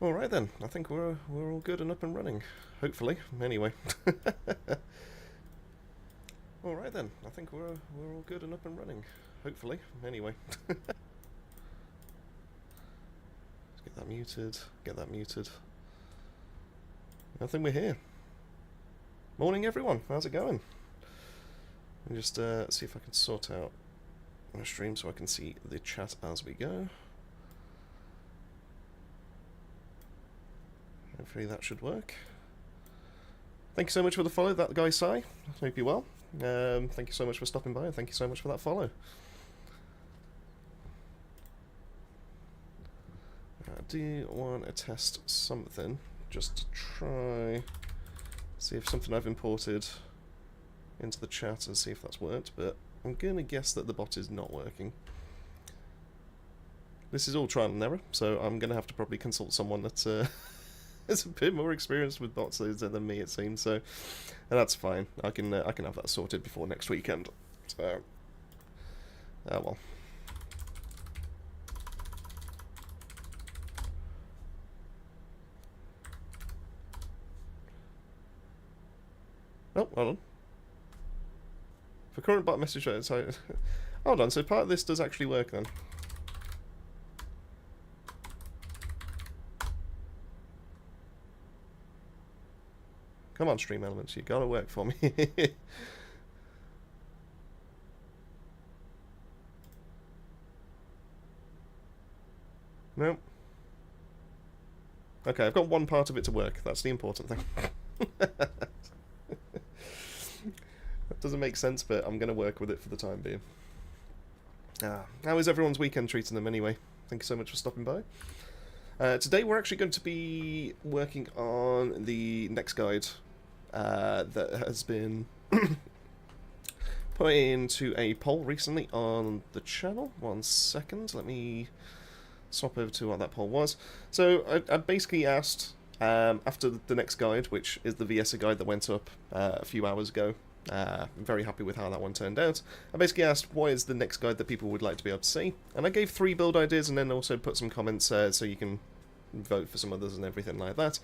Alright then, I think we're all good and up and running. Hopefully, anyway. Alright then, I think we're all good and up and running. Hopefully, anyway. Let's get that muted, get that muted. I think we're here. Morning everyone, how's it going? Let me just see if I can sort out my stream so I can see the chat as we go. Hopefully that should work. Thank you so much for the follow, that guy Sai. Hope you're well. Thank you so much for stopping by and thank you so much for that follow. I do want to test something just to try see if something I've imported into the chat and see if that's worked, but I'm going to guess that the bot is not working. This is all trial and error, so I'm going to have to probably consult someone that is a bit more experienced with bots than me, it seems. So, and that's fine. I can have that sorted before next weekend. So, well. Oh, hold on. For current bot message, so hold on. So part of this does actually work then. Come on, Stream Elements, you gotta work for me. Nope. Okay, I've got one part of it to work. That's the important thing. That doesn't make sense, but I'm gonna work with it for the time being. How is everyone's weekend treating them anyway? Thank you so much for stopping by. Today we're actually going to be working on the next guide that has been put into a poll recently on the channel. 1 second, let me swap over to what that poll was. So I basically asked, after the next guide, which is the VSA guide that went up a few hours ago, I'm very happy with how that one turned out. I basically asked what is the next guide that people would like to be able to see, and I gave 3 build ideas and then also put some comments so you can vote for some others and everything like that.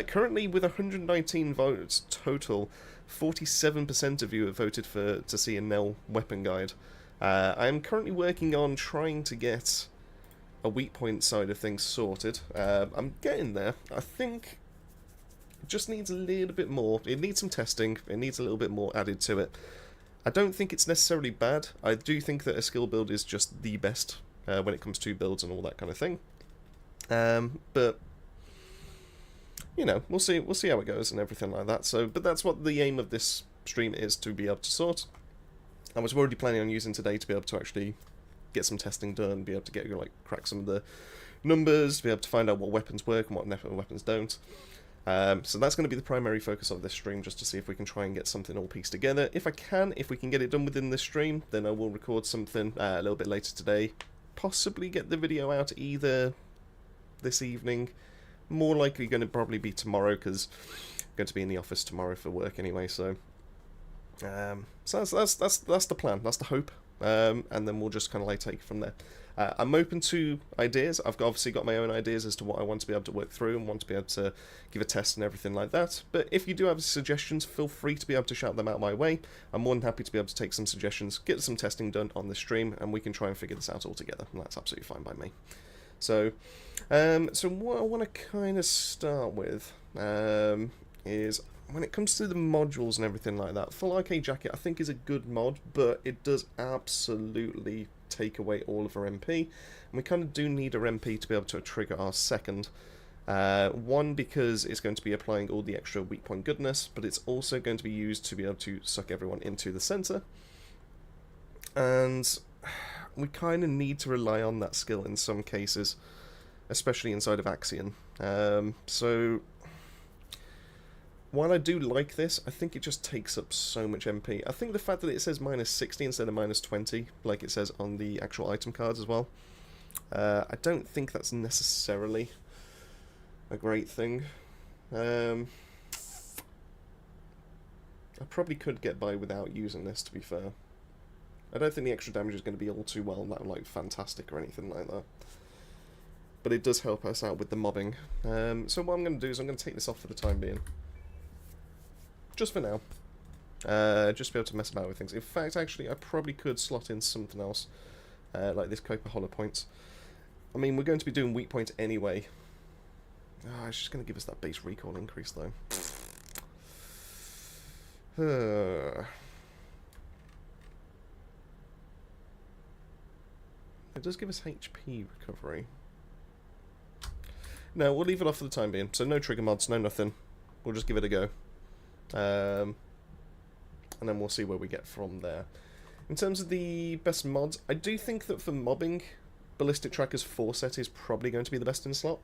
Currently, with 119 votes total, 47% of you have voted to see a Nell weapon guide. I am currently working on trying to get a weak point side of things sorted. I'm getting there. I think it just needs a little bit more. It needs some testing. It needs a little bit more added to it. I don't think it's necessarily bad. I do think that a skill build is just the best when it comes to builds and all that kind of thing. But you know, we'll see how it goes and everything like that. So, but that's what the aim of this stream is, to be able to sort. I was already planning on using today to be able to actually get some testing done, be able to get crack some of the numbers, be able to find out what weapons work and what weapons don't. So that's going to be the primary focus of this stream, just to see if we can try and get something all pieced together. If we can get it done within this stream, then I will record something a little bit later today. Possibly get the video out either this evening. More likely going to probably be tomorrow, because I'm going to be in the office tomorrow for work anyway. So, so that's the plan. That's the hope. And then we'll just kind of take it from there. I'm open to ideas. I've obviously got my own ideas as to what I want to be able to work through and want to be able to give a test and everything like that. But if you do have suggestions, feel free to be able to shout them out my way. I'm more than happy to be able to take some suggestions, get some testing done on the stream, and we can try and figure this out all together. And that's absolutely fine by me. So, so what I want to kind of start with is, when it comes to the modules and everything like that, Full Arcade Jacket I think is a good mod, but it does absolutely take away all of our MP, and we kind of do need our MP to be able to trigger our second. One, because it's going to be applying all the extra weak point goodness, but it's also going to be used to be able to suck everyone into the centre, and we kind of need to rely on that skill in some cases, especially inside of Axion. So while I do like this, I think it just takes up so much MP. I think the fact that it says -60 instead of -20, like it says on the actual item cards as well, I don't think that's necessarily a great thing. I probably could get by without using this, to be fair. I don't think the extra damage is going to be all too well, not fantastic or anything like that. but it does help us out with the mobbing. So what I'm going to do is I'm going to take this off for the time being. Just for now. Just to be able to mess about with things. In fact, actually, I probably could slot in something else, like this copper hollow points. I mean, we're going to be doing weak point anyway. Oh, it's just going to give us that base recoil increase, though. It does give us HP recovery. No, we'll leave it off for the time being. So no trigger mods, no nothing. We'll just give it a go. And then we'll see where we get from there. In terms of the best mods, I do think that for mobbing, Ballistic Tracker's 4 set is probably going to be the best in slot.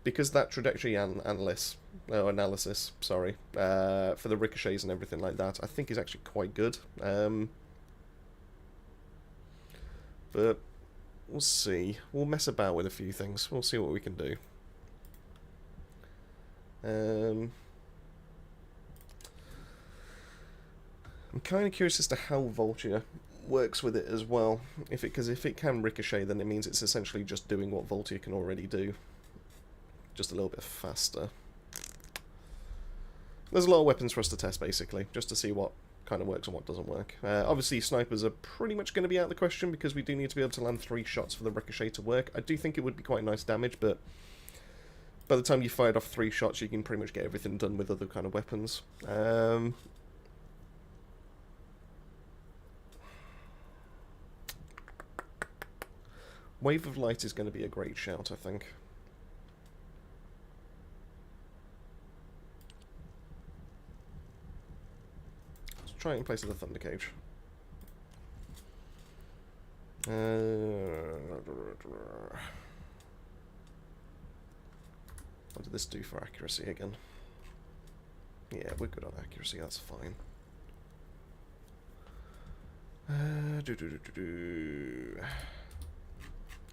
Because that trajectory analysis, for the ricochets and everything like that, I think is actually quite good. But we'll see. We'll mess about with a few things. We'll see what we can do. I'm kind of curious as to how Vulture works with it as well. Because if it can ricochet, then it means it's essentially just doing what Vulture can already do. Just a little bit faster. There's a lot of weapons for us to test, basically, just to see what kind of works and what doesn't work. Obviously, snipers are pretty much going to be out of the question, because we do need to be able to land 3 shots for the ricochet to work. I do think it would be quite nice damage, but by the time you fired off 3 shots, you can pretty much get everything done with other kind of weapons. Wave of Light is going to be a great shout, I think. Let's try it in place of the Thunder Cage. What did this do for accuracy again? Yeah, we're good on accuracy, that's fine.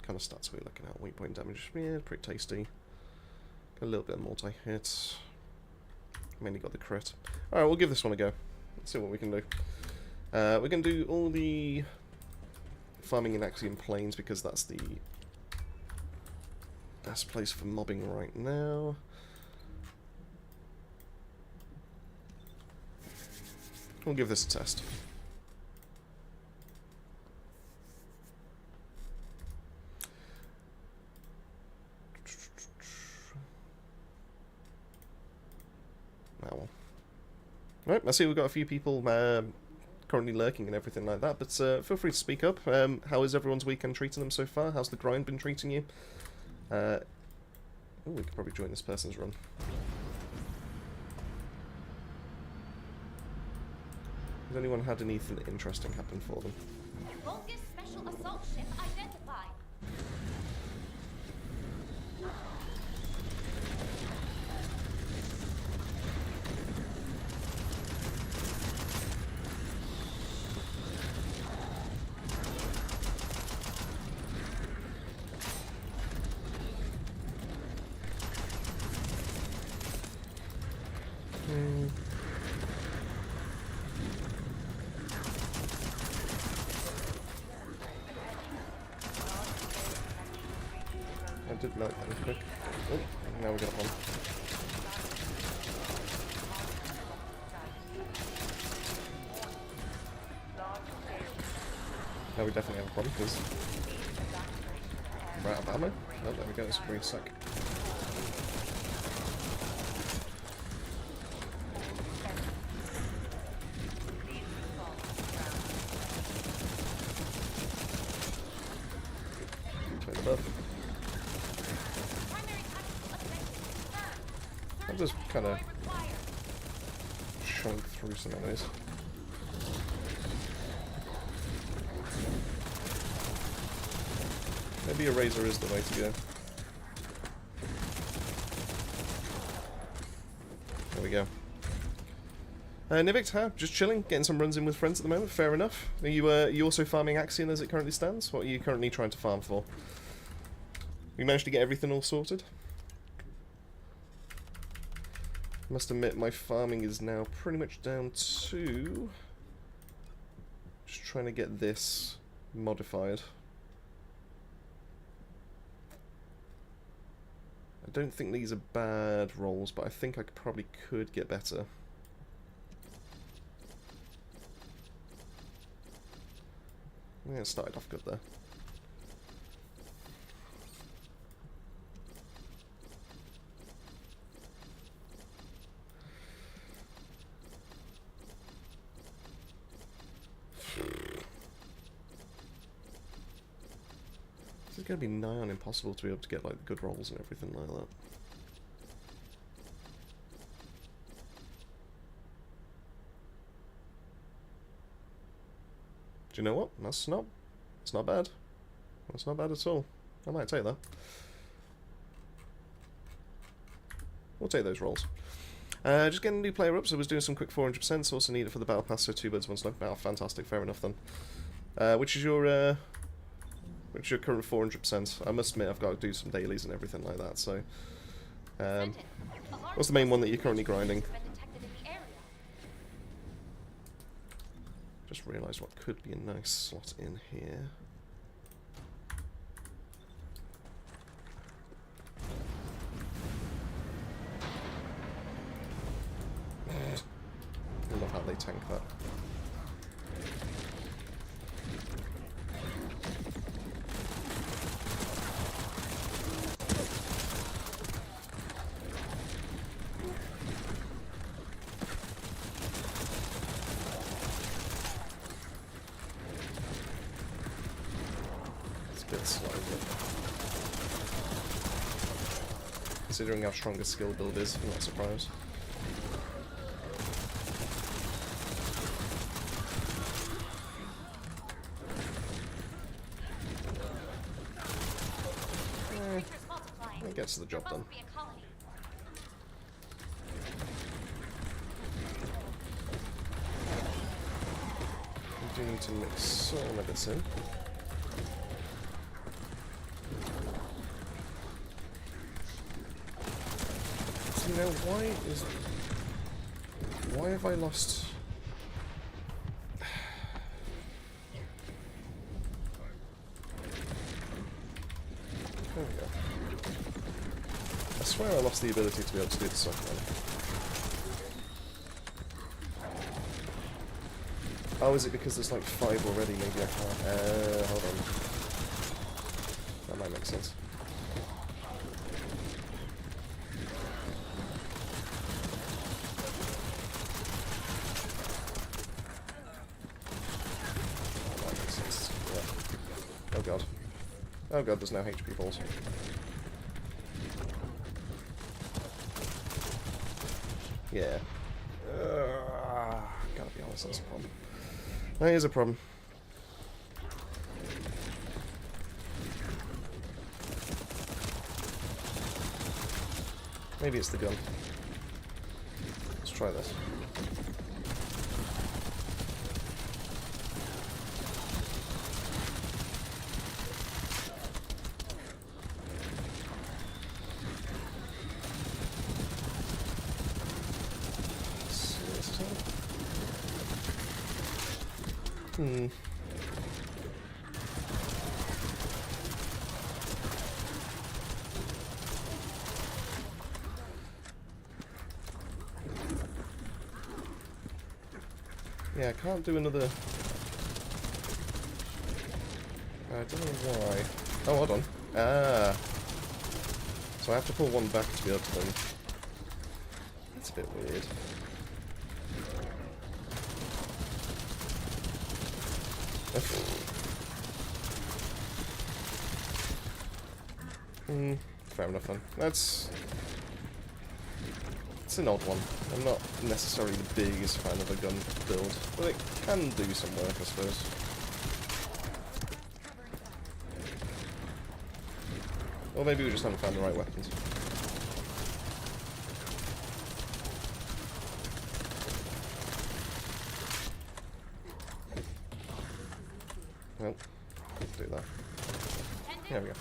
Kind of stats we're looking at. Weak point damage, yeah, pretty tasty. Got a little bit of multi-hit. Mainly got the crit. Alright, we'll give this one a go. Let's see what we can do. We're going to do all the farming in Axiom Plains, because that's the best place for mobbing right now. We'll give this a test. Right, I see we've got a few people currently lurking and everything like that, but feel free to speak up. How is everyone's weekend treating them so far? How's the grind been treating you? Oh, we could probably join this person's run. Has anyone had anything interesting happen for them? Vulgus special assault ship identified. I did like that quick. Oh, now we got one. Now we definitely have a problem, because we're out of ammo. Oh, there we go, it's a green sack. Play the buff. I'll just kind of chunk through some enemies. Maybe a razor is the way to go. There we go. Nivix, huh? Just chilling, getting some runs in with friends at the moment. Fair enough. Are you also farming Axion as it currently stands? What are you currently trying to farm for? You managed to get everything all sorted? I must admit, my farming is now pretty much down to just trying to get this modified. don't think these are bad rolls, but I think I probably could get better. Yeah, it started off good there. This is going to be nigh on impossible to be able to get like the good rolls and everything like that. Do you know what? It's not bad. That's not bad at all. I might take that. We'll take those rolls. Just getting a new player up, so I was doing some quick 400%, also needed for the battle pass, so 2 birds, 1 stone. Oh, fantastic, fair enough then. Which is your current 400%? I must admit I've got to do some dailies and everything like that, so... what's the main one that you're currently grinding? Just realised what could be a nice slot in here. I love how they tank that. Considering how strong a skill build is, I'm not surprised. It gets the job done. We do need to mix some of this in. Now, why have I lost? There we go. I swear I lost the ability to be able to do the software. Oh, is it because there's like 5 already? Maybe I can't. Hold on. That might make sense. Oh god, there's no HP balls. Yeah. Gotta be honest, that's a problem. That is a problem. Maybe it's the gun. Let's try this. Yeah, I can't do another... I don't know why. Oh, hold on. Ah. So I have to pull one back to be able to then... That's a bit weird. Fair enough then. It's an odd one. I'm not necessarily the biggest fan of a gun build, but it can do some work, I suppose. Or maybe we just haven't found the right weapons. Well, let's do that. There we go.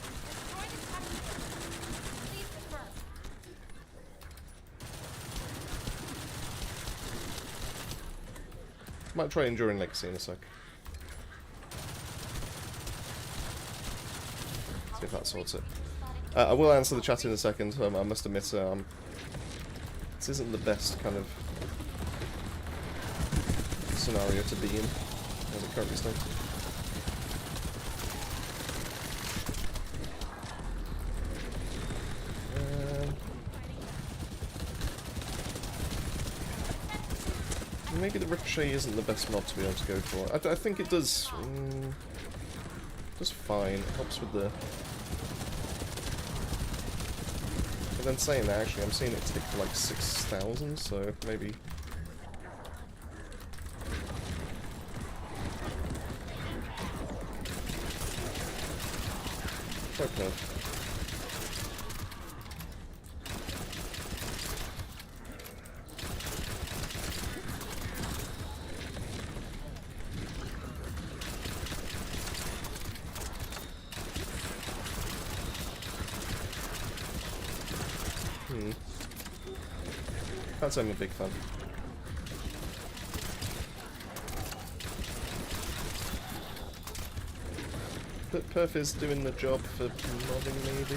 Might try Enduring Legacy in a sec. See if that sorts it. I will answer the chat in a second. I must admit, this isn't the best kind of scenario to be in, as it currently stands. Maybe the Ricochet isn't the best mod to be able to go for. I think it does fine. It helps with the... But then saying that, actually, I'm seeing it tick for like 6,000, so maybe... Okay. Can't say I'm a big fan. But Perf is doing the job for modding, maybe.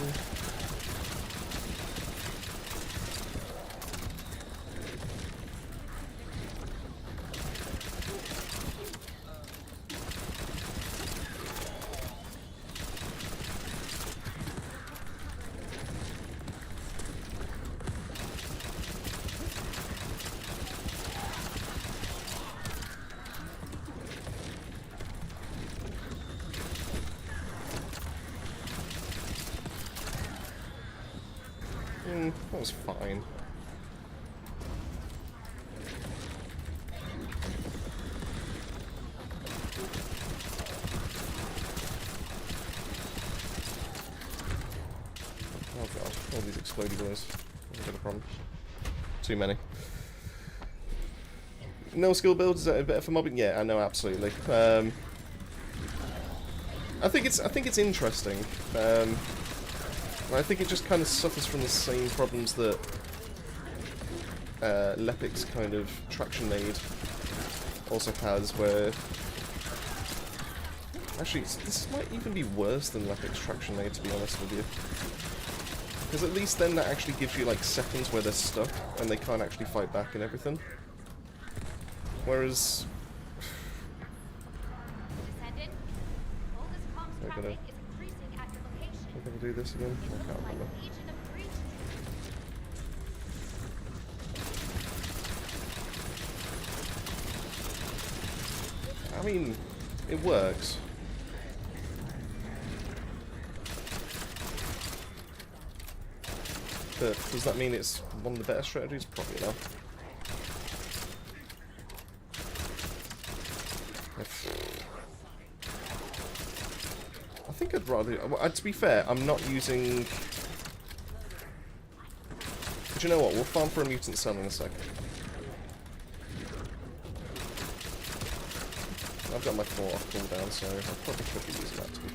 That was fine. Oh god, all these explodey boys. I've got a problem. Too many. No skill build, is that better for mobbing? Yeah, I know, absolutely. I think it's interesting. I think it just kind of suffers from the same problems that Lepic's kind of traction nade also has, where... Actually, this might even be worse than Lepic's traction nade, to be honest with you. Because at least then that actually gives you, like, seconds where they're stuck, and they can't actually fight back and everything. Whereas... Descendant, Volga's comms They're gonna- traffic is increasing at your location. I'm gonna do this again? I can't remember. Legion of Breach. I mean, it works. But does that mean it's one of the better strategies? Probably not. I think I'd rather... Well, to be fair, I'm not using... But you know what? We'll farm for a mutant cell in a second. I've got my 4 off cooldown, so I probably could be using that, to be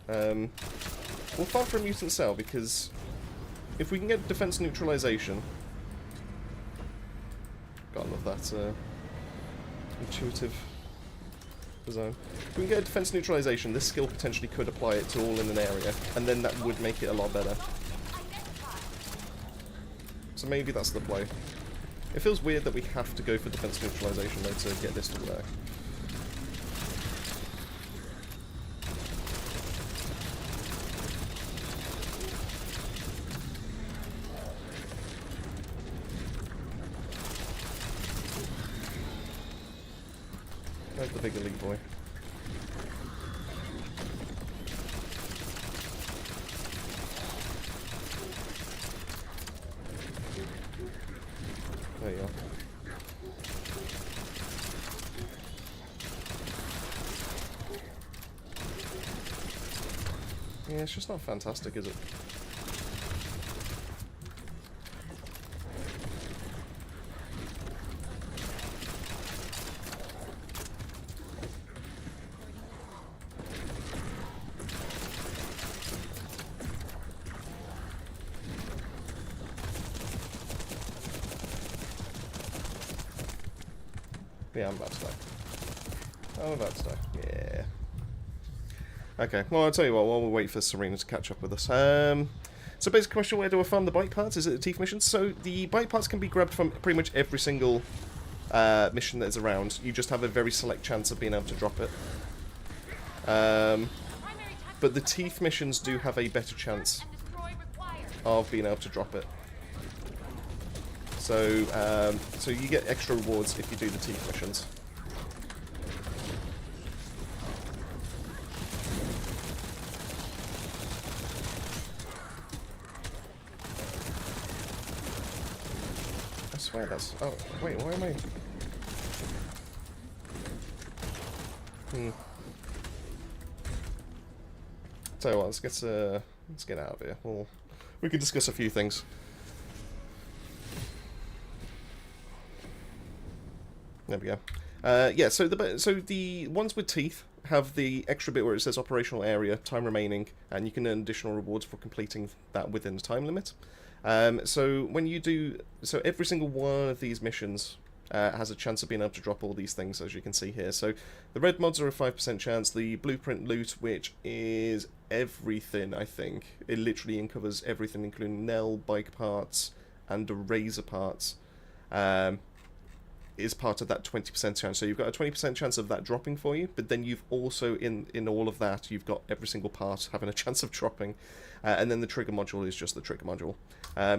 fair. We'll farm for a mutant cell, because if we can get defense neutralization... God, I love that intuitive design. If we can get a defense neutralization, this skill potentially could apply it to all in an area, and then that would make it a lot better. So maybe that's the play. It feels weird that we have to go for defense neutralization though to get this to work. Where's the bigger league boy? There you are. Yeah, it's just not fantastic, is it? Yeah, I'm about to die. I'm about to die. Yeah. Okay, well, I'll tell you what, while we wait for Serena to catch up with us. So basic question, where do I farm the bike parts? Is it the teeth mission? So the bike parts can be grabbed from pretty much every single mission that is around. You just have a very select chance of being able to drop it. But the teeth missions do have a better chance of being able to drop it. So, so you get extra rewards if you do the teeth missions. I swear that's... Oh, wait, why am I... Tell you what, let's get out of here. We can discuss a few things. There we go. Yeah, so the ones with teeth have the extra bit where it says operational area, time remaining, and you can earn additional rewards for completing that within the time limit. So when you do, so every single one of these missions has a chance of being able to drop all these things, as you can see here. So the red mods are a 5% chance. The blueprint loot, which is everything, I think, it literally covers everything, including Nell, bike parts, and the razor parts, is part of that 20% chance. So you've got a 20% chance of that dropping for you, but then you've also, in all of that, you've got every single part having a chance of dropping. And then the trigger module is just the trigger module.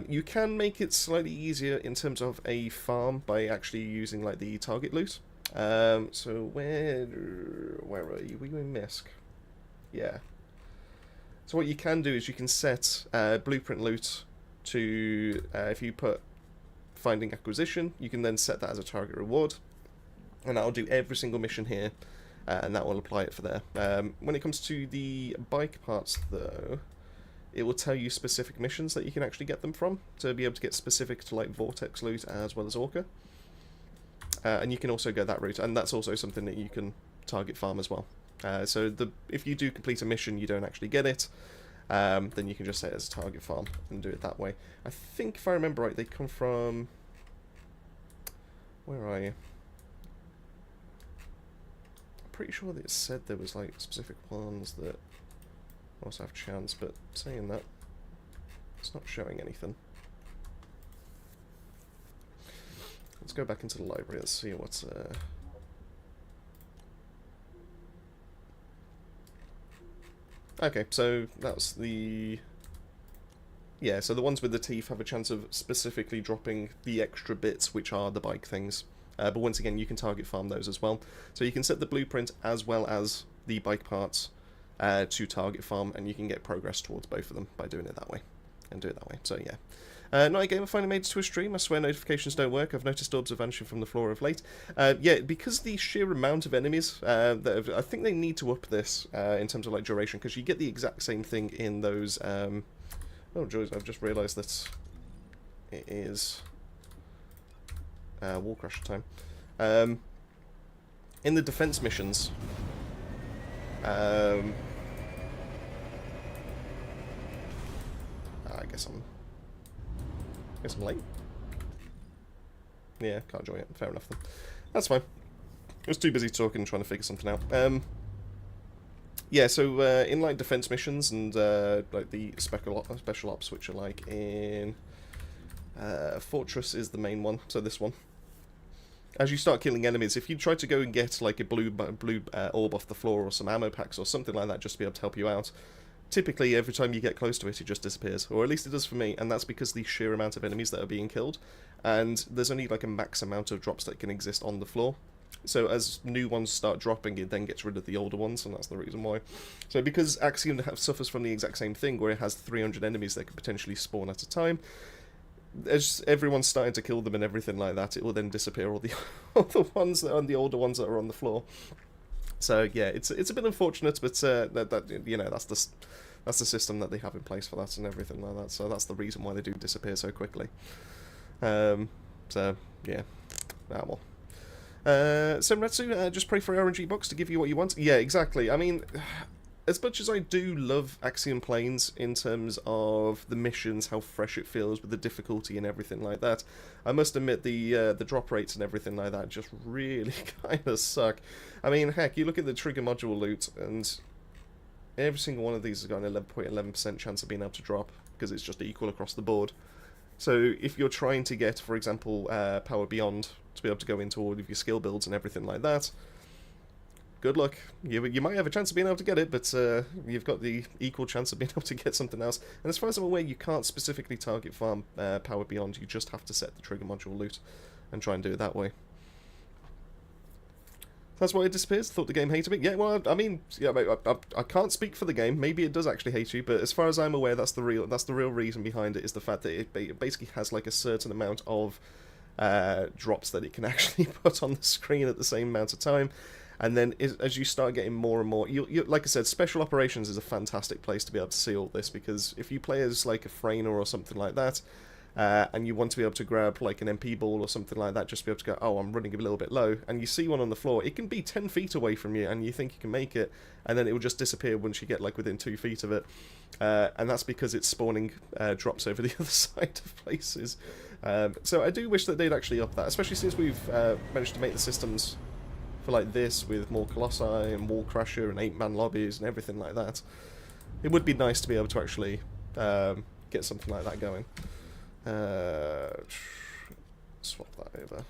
You can make it slightly easier in terms of a farm by actually using like the target loot. So where are you? Were you in Misk? Yeah. So what you can do is you can set blueprint loot to, if you put finding acquisition, you can then set that as a target reward. And that'll do every single mission here, and that will apply it for there. When it comes to the bike parts though, it will tell you specific missions that you can actually get them from, to be able to get specific to like Vortex loot as well as Orca. And you can also go that route, and that's also something that you can target farm as well. So if you do complete a mission, you don't actually get it, then you can just set it as a target farm and do it that way. I think if I remember right, they come from... Where are you? I'm pretty sure that it said there was like specific ones that also have chance, but saying that, it's not showing anything. Let's go back into the library, let's see what's... Okay, so that's the... Yeah, so the ones with the teeth have a chance of specifically dropping the extra bits, which are the bike things. But once again, you can target farm those as well. So you can set the blueprint as well as the bike parts to target farm, and you can get progress towards both of them by doing it that way. And do it that way, so yeah. Night Gamer finally made it to a stream. I swear notifications don't work. I've noticed orbs are vanishing from the floor of late. Yeah, because the sheer amount of enemies, I think they need to up this in terms of like duration, because you get the exact same thing in those... Oh, joys, I've just realised that it is Wall Crusher time. In the defense missions... I guess I'm late. Yeah, can't join it. Fair enough then. That's fine. I was too busy talking and trying to figure something out. Yeah, so in like defense missions and like the special ops, which are like in Fortress is the main one. So this one. As you start killing enemies, if you try to go and get like a blue orb off the floor or some ammo packs or something like that just to be able to help you out, typically every time you get close to it, it just disappears. Or at least it does for me, and that's because the sheer amount of enemies that are being killed. And there's only like a max amount of drops that can exist on the floor. So as new ones start dropping, it then gets rid of the older ones, and that's the reason why. So because Axiom suffers from the exact same thing, where it has 300 enemies that could potentially spawn at a time, as everyone's starting to kill them and everything like that, it will then disappear all the ones that are the older ones that are on the floor. So yeah, it's a bit unfortunate, but that you know, that's the system that they have in place for that and everything like that. So that's the reason why they do disappear so quickly. So yeah, well. Semretsu, just pray for RNG box to give you what you want. Yeah, exactly. I mean, as much as I do love Axiom Plains in terms of the missions, how fresh it feels with the difficulty and everything like that, I must admit the drop rates and everything like that just really kind of suck. I mean, heck, you look at the trigger module loot, and every single one of these has got an 11.11% chance of being able to drop, because it's just equal across the board. So if you're trying to get, for example, Power Beyond to be able to go into all of your skill builds and everything like that, good luck. You might have a chance of being able to get it, but you've got the equal chance of being able to get something else. And as far as I'm aware, you can't specifically target farm Power Beyond. You just have to set the trigger module loot and try and do it that way. That's why it disappears. Thought the game hated me. Yeah, well, I mean, yeah, I can't speak for the game. Maybe it does actually hate you, but as far as I'm aware, that's the real reason behind it, is the fact that it basically has like a certain amount of drops that it can actually put on the screen at the same amount of time. And then as you start getting more and more, like I said, Special Operations is a fantastic place to be able to see all this, because if you play as like a Frainer or something like that, and you want to be able to grab like an MP ball or something like that, just to be able to go, oh, I'm running a little bit low, and you see one on the floor, it can be 10 feet away from you, and you think you can make it, and then it will just disappear once you get like within 2 feet of it, and that's because it's spawning drops over the other side of places. So I do wish that they'd actually up that, especially since we've managed to make the systems for like this with more Colossi and Wall Crasher and 8-man lobbies and everything like that. It would be nice to be able to actually get something like that going. Swap that over.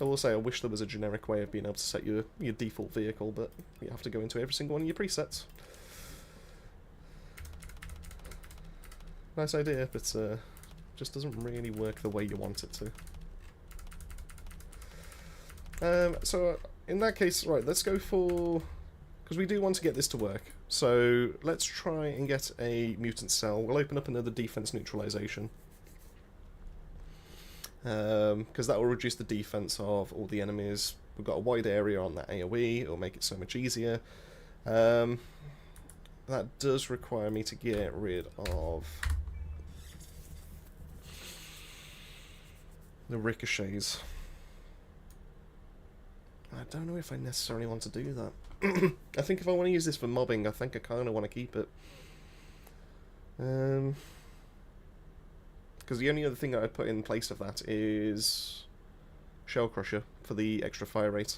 I will say I wish there was a generic way of being able to set your default vehicle, but you have to go into every single one of your presets. Nice idea, but just doesn't really work the way you want it to. So in that case, right, let's go for... because we do want to get this to work. So let's try and get a mutant cell. We'll open up another defense neutralization. Because that will reduce the defense of all the enemies. We've got a wide area on that AoE. It'll make it so much easier. That does require me to get rid of the ricochets. I don't know if I necessarily want to do that. I think if I want to use this for mobbing, I think I kind of want to keep it. Because the only other thing that I'd put in place of that is Shell Crusher for the extra fire rate.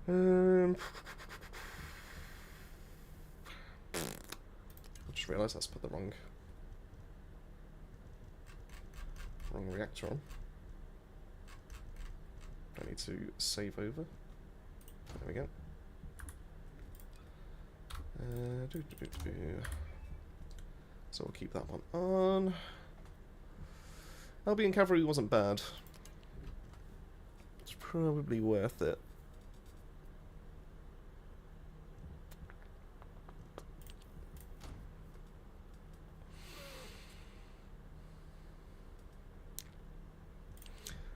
I just realised that's put the wrong reactor on. I need to save over. There we go. So we'll keep that one on. Albion Cavalry wasn't bad. It's probably worth it.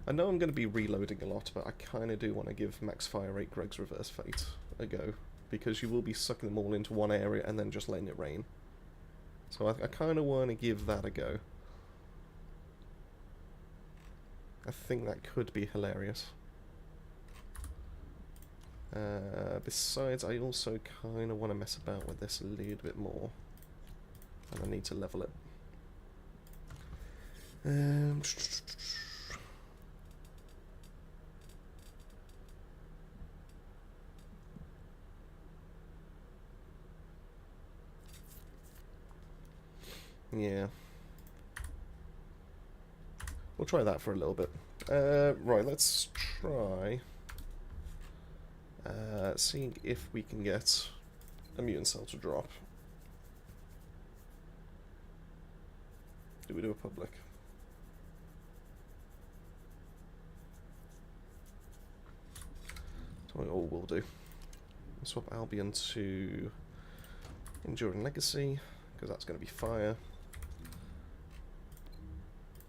I know I'm going to be reloading a lot, but I kind of do want to give Max Fire Rate Greg's Reverse Fate a go, because you will be sucking them all into one area and then just letting it rain. So I kind of want to give that a go. I think that could be hilarious. Besides, I also kind of want to mess about with this a little bit more, and I need to level it. Yeah. We'll try that for a little bit. Right, let's try seeing if we can get a mutant cell to drop. Do we do a public? That's what we all will do. We'll swap Albion to Enduring Legacy, because that's going to be fire.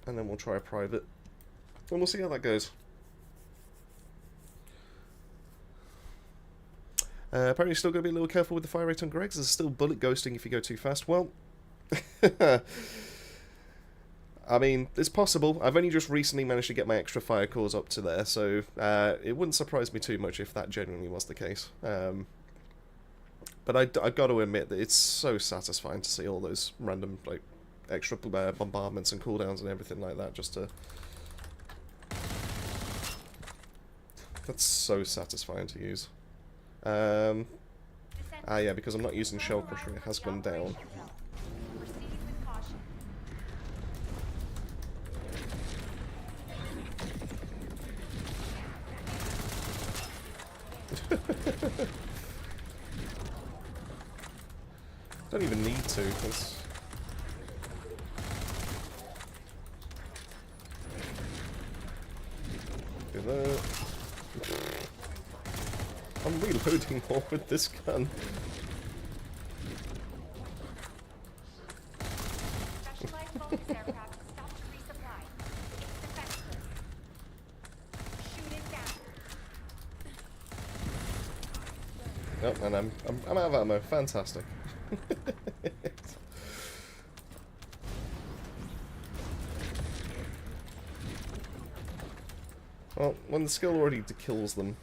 And then we'll try a private, and we'll see how that goes. Apparently you're still going to be a little careful with the fire rate on Greg's. There's still bullet ghosting if you go too fast. Well, I mean, it's possible. I've only just recently managed to get my extra fire cores up to there, so it wouldn't surprise me too much if that genuinely was the case. But I got to admit that it's so satisfying to see all those random, like, extra bombardments and cooldowns and everything like that, just to That's so satisfying to use. Descendant. Yeah, because I'm not using shell Arrival crusher, it at has the gone down. operation zone. Proceed with caution. Don't even need to, because... Do that. I'm reloading more with this gun. Specialized focus aircraft stopped to resupply. It's defenseless. Shoot it down. Oh, and I'm out of ammo. Fantastic. Well, when the skill already kills them.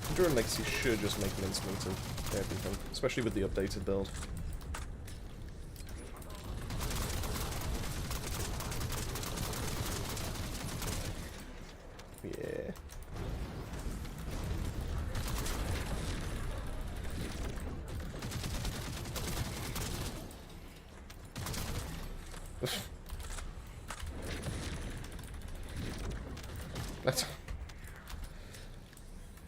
Enduring Legacy should just make an instant of everything, especially with the updated build. Yeah. That's...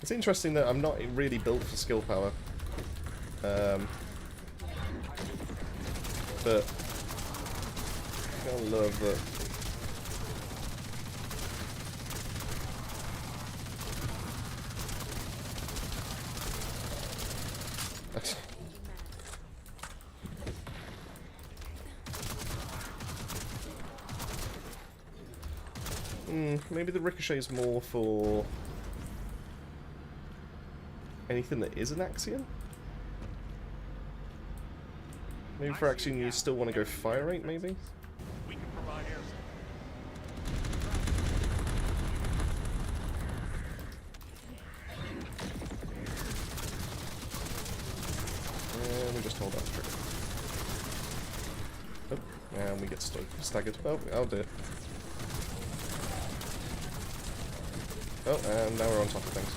It's interesting that I'm not really built for skill power. But I love that. Maybe the ricochet is more for anything that is an Axion? Maybe for Axion you still want to go fire rate, maybe? We can provide air And we just hold that trigger. Oh, and we get staggered. Oh, oh dear. Oh, and now we're on top of things.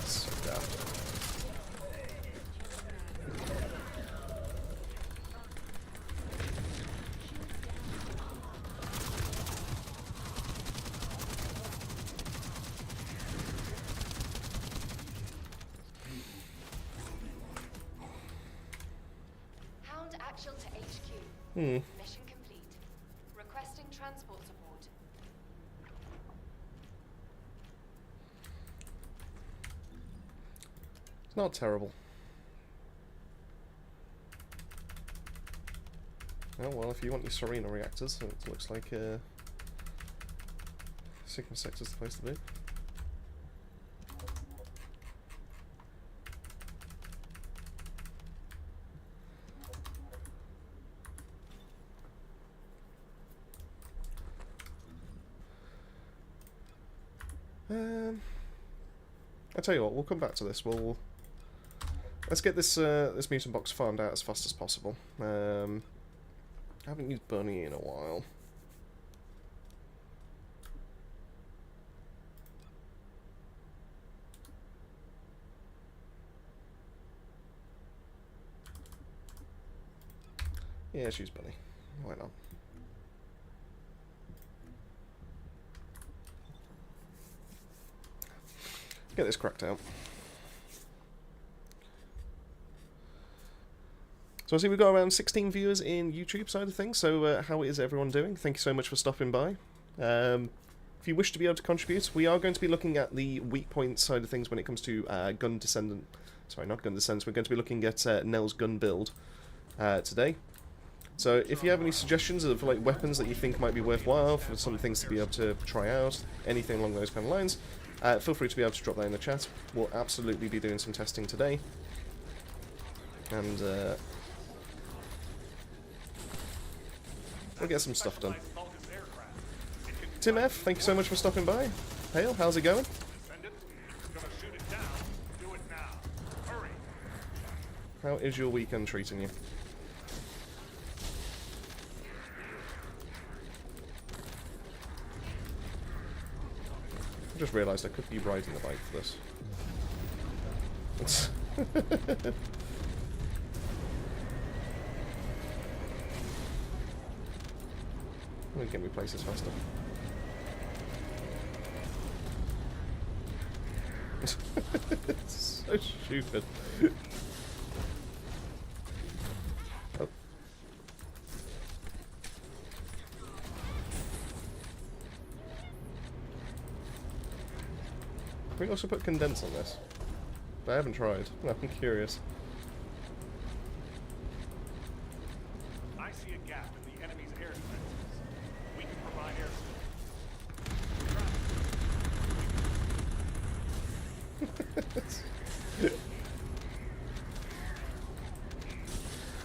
So daft. Hound Axial to HQ. Hmm. Mission complete. Requesting transport support. It's not terrible. Oh well, if you want your Serena reactors, it looks like Sigma Sector's the place to be. I tell you what, we'll come back to this. Let's get this this mutant box farmed out as fast as possible. Haven't used Bunny in a while. Yeah, she's Bunny. Why not? Get this cracked out. So I see we've got around 16 viewers in YouTube side of things, so how is everyone doing? Thank you so much for stopping by. If you wish to be able to contribute, we are going to be looking at the weak point side of things when it comes to gun descendant. Sorry, not gun descendants. We're going to be looking at Nell's gun build today. So if you have any suggestions of like weapons that you think might be worthwhile, for some things to be able to try out, anything along those kind of lines, feel free to be able to drop that in the chat. We'll absolutely be doing some testing today. And we'll get some stuff done. Tim F, thank you so much for stopping by. Hale, how's it going? Descendant, gonna shoot it down. Do it now. Hurry. How is your weekend treating you? I just realised I could be riding the bike for this. Get me places faster. It's so stupid. Oh. Can we also put condense on this? I haven't tried. I'm curious. I see a gap in the enemy's air defenses. We can provide air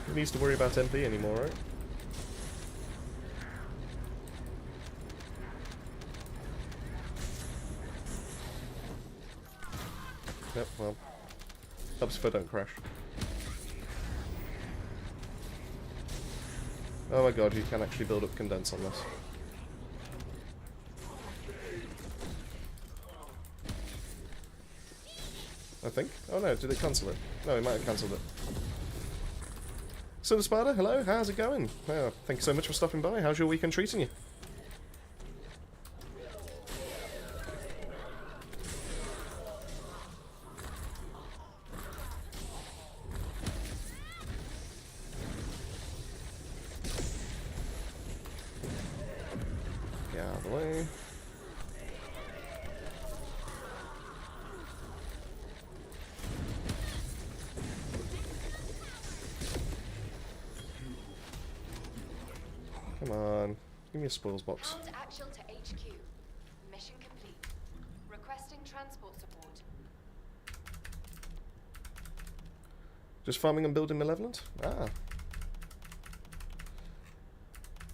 Who needs to worry about MP anymore, right? Yep, well, helps if I don't crash. Oh my god, you can actually build up condense on this. I think. Oh no, did it cancel it? No, it might have cancelled it. So the Spider, hello, how's it going? Well, thank you so much for stopping by. How's your weekend treating you? Get out of the way. Come on, give me a spoils box. Hound Axion to HQ. Mission complete. Requesting transport support. Just farming and building Malevolent? Ah.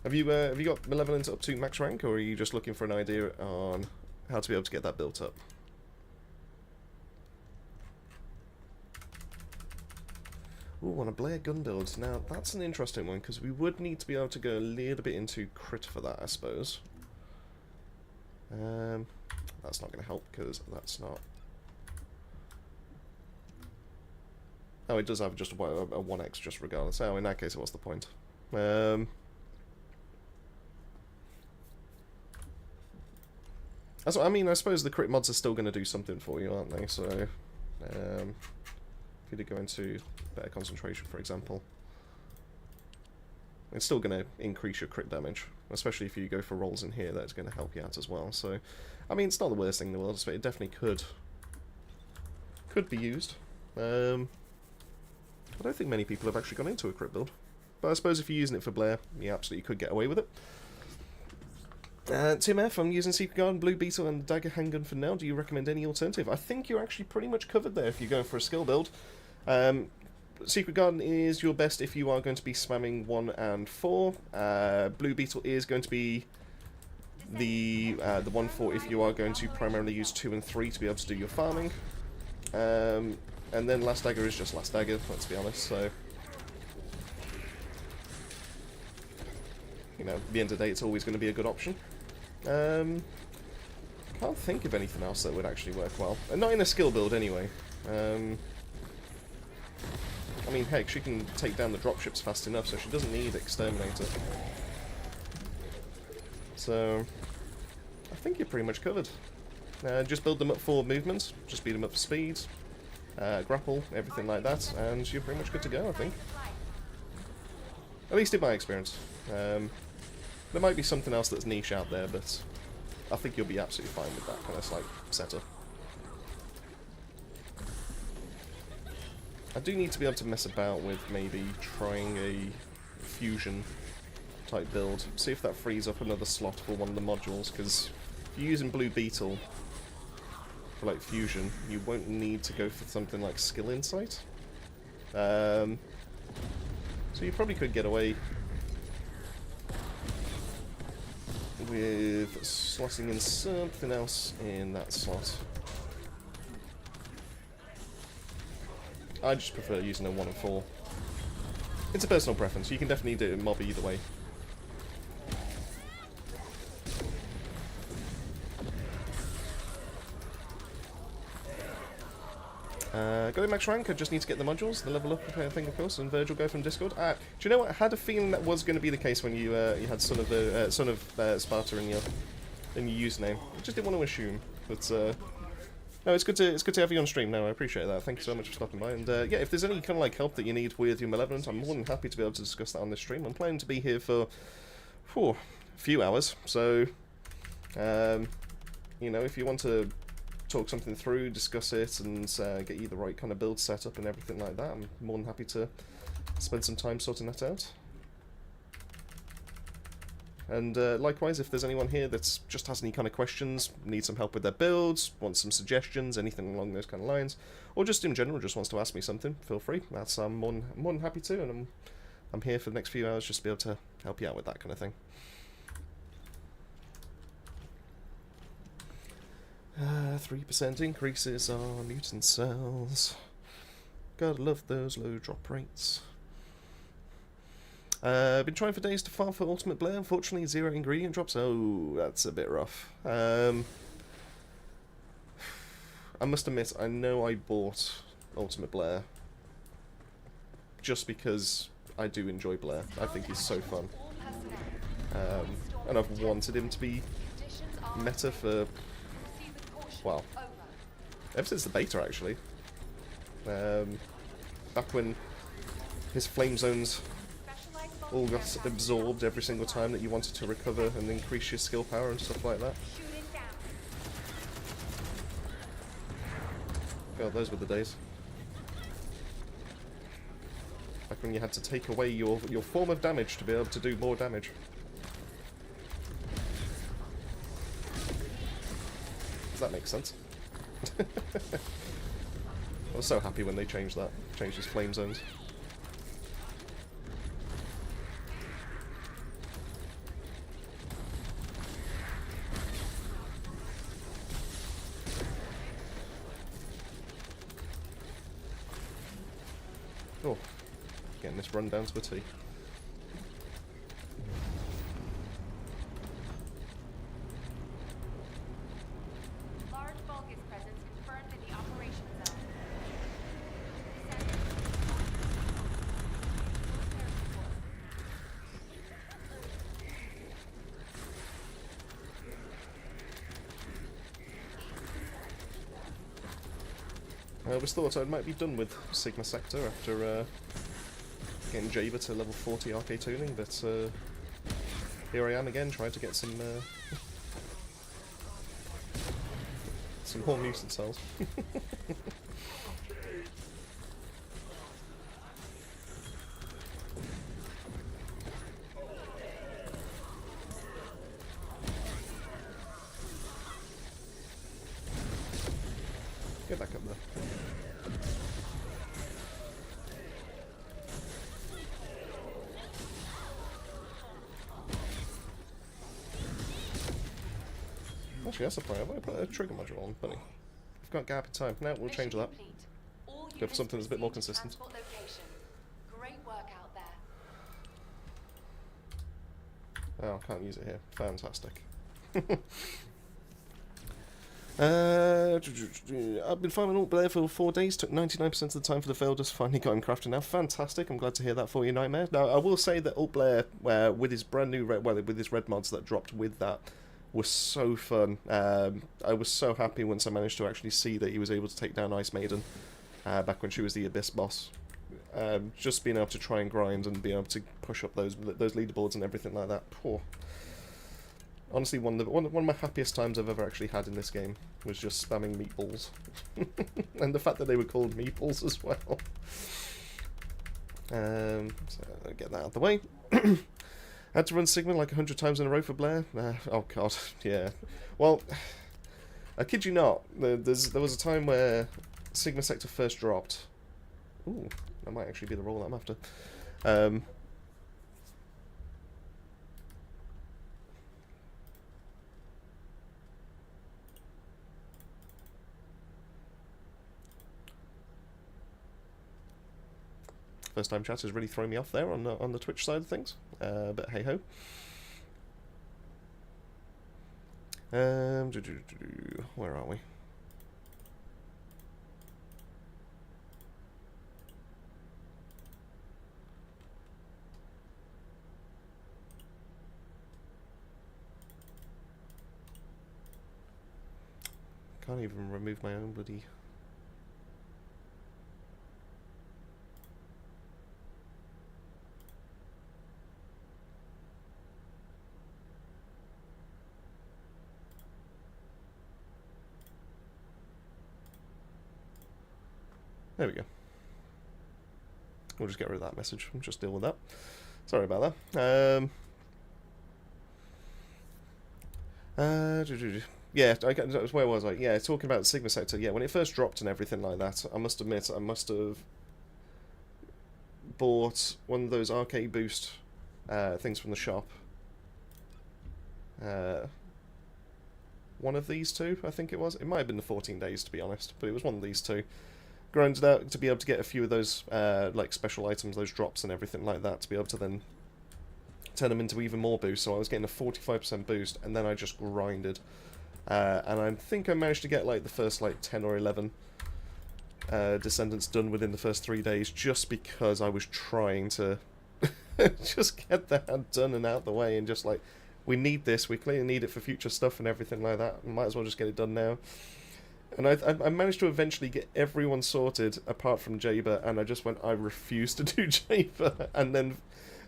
Have you got Malevolent up to max rank, or are you just looking for an idea on how to be able to get that built up? Ooh, on a Blair gun build. Now, that's an interesting one, because we would need to be able to go a little bit into crit for that, I suppose. That's not going to help, because that's not... Oh, it does have just a 1x just regardless. Oh, in that case, what's the point? I mean, I suppose the crit mods are still going to do something for you, aren't they? So, if you did go into better concentration, for example, it's still going to increase your crit damage, especially if you go for rolls in here. That's going to help you out as well. So, I mean, it's not the worst thing in the world, but it definitely could be used. I don't think many people have actually gone into a crit build, but I suppose if you're using it for Blair, you absolutely could get away with it. Tim F, I'm using Secret Garden, Blue Beetle, and Dagger Handgun for now. Do you recommend any alternative? I think you're actually pretty much covered there if you're going for a skill build. Secret Garden is your best if you are going to be spamming 1 and 4. Blue Beetle is going to be the 1-4 if you are going to primarily use 2 and 3 to be able to do your farming. And then Last Dagger is just Last Dagger, let's be honest, so... you know, at the end of the day, it's always going to be a good option. Can't think of anything else that would actually work well. Not in a skill build, anyway. I mean, heck, she can take down the dropships fast enough, so she doesn't need Exterminator. So, I think you're pretty much covered. Just build them up for movement, just speed them up for speed, grapple, everything like that, and you're pretty much good to go, I think. At least in my experience. There might be something else that's niche out there, but I think you'll be absolutely fine with that kind of like setup. I do need to be able to mess about with maybe trying a fusion type build. See if that frees up another slot for one of the modules, because if you're using Blue Beetle for like fusion, you won't need to go for something like skill insight. So you probably could get away with slotting in something else in that slot. I just prefer using a 1 and 4. It's a personal preference. You can definitely do it in mob either way. Go max rank, I just need to get the modules, the level up thing of course, and Virgil go from Discord. Do you know what? I had a feeling that was going to be the case when you you had Son of Sparta in your username. I just didn't want to assume, but no, it's good to have you on stream now. I appreciate that. Thank you so much for stopping by. And yeah, if there's any kind of like help that you need with your Malevolent, I'm more than happy to be able to discuss that on this stream. I'm planning to be here for a few hours, so you know, if you want to talk something through, discuss it, and get you the right kind of build setup and everything like that, I'm more than happy to spend some time sorting that out. And likewise, if there's anyone here that just has any kind of questions, needs some help with their builds, wants some suggestions, anything along those kind of lines, or just in general just wants to ask me something, feel free. That's I'm more than happy to, and I'm here for the next few hours just to be able to help you out with that kind of thing. 3% increases on mutant cells. Gotta love those low drop rates. I've been trying for days to farm for Ultimate Blair. Unfortunately, 0 ingredient drops. Oh, that's a bit rough. I must admit, I know I bought Ultimate Blair just because I do enjoy Blair. I think he's so fun. And I've wanted him to be meta for, well, ever since the beta, actually. Back when his flame zones all got absorbed every single time that you wanted to recover and increase your skill power and stuff like that. God, those were the days. Back when you had to take away your form of damage to be able to do more damage. Does that make sense? I was so happy when they changed that. Changed his flame zones. Oh, getting this run down to a T. Large bulk is present confirmed in the operation zone. I always thought I might be done with Sigma Sector after getting Jaber to level 40 arcade tuning, but here I am again trying to get some some more mutant cells. Get back up there. Actually, that's a point. I might put a trigger module on, bunny. We've got gap in time. Now we'll change that. Go for something that's a bit more consistent. Great work out there. Oh, I can't use it here. Fantastic. I've been farming Alt Blair for 4 days, took 99% of the time for the fail, just finally got him crafted now. Fantastic, I'm glad to hear that for you, Nightmare. Now, I will say that Alt Blair, with his brand new red, with his red mods that dropped with that, was so fun. I was so happy once I managed to actually see that he was able to take down Ice Maiden, back when she was the Abyss boss. Just being able to try and grind and be able to push up those leaderboards and everything like that. Poor. Honestly, one of my happiest times I've ever actually had in this game was just spamming meatballs. And the fact that they were called meatballs as well. So I'll get that out of the way. Had to run Sigma like 100 times in a row for Blair. Oh god, yeah. Well, I kid you not, there was a time where Sigma Sector first dropped. Ooh, that might actually be the role that I'm after. First time chat has really thrown me off there on the Twitch side of things, but hey ho. Where are we? Can't even remove my own bloody. There we go. We'll just get rid of that message. We'll just deal with that. Sorry about that. Yeah, where was I? Yeah, talking about Sigma Sector. Yeah, when it first dropped and everything like that, I must admit I must have bought one of those arcade boost things from the shop. One of these two, I think it was. It might have been the 14 days, to be honest, but it was one of these two. Grinded out to be able to get a few of those like special items, those drops and everything like that, to be able to then turn them into even more boost. So I was getting a 45% boost, and then I just grinded. And I think I managed to get like the first like 10 or 11 descendants done within the first 3 days, just because I was trying to just get that done and out of the way, and just like, we need this, we clearly need it for future stuff and everything like that. Might as well just get it done now. And I managed to eventually get everyone sorted apart from Jaber, and I just went, I refuse to do Jaber. And then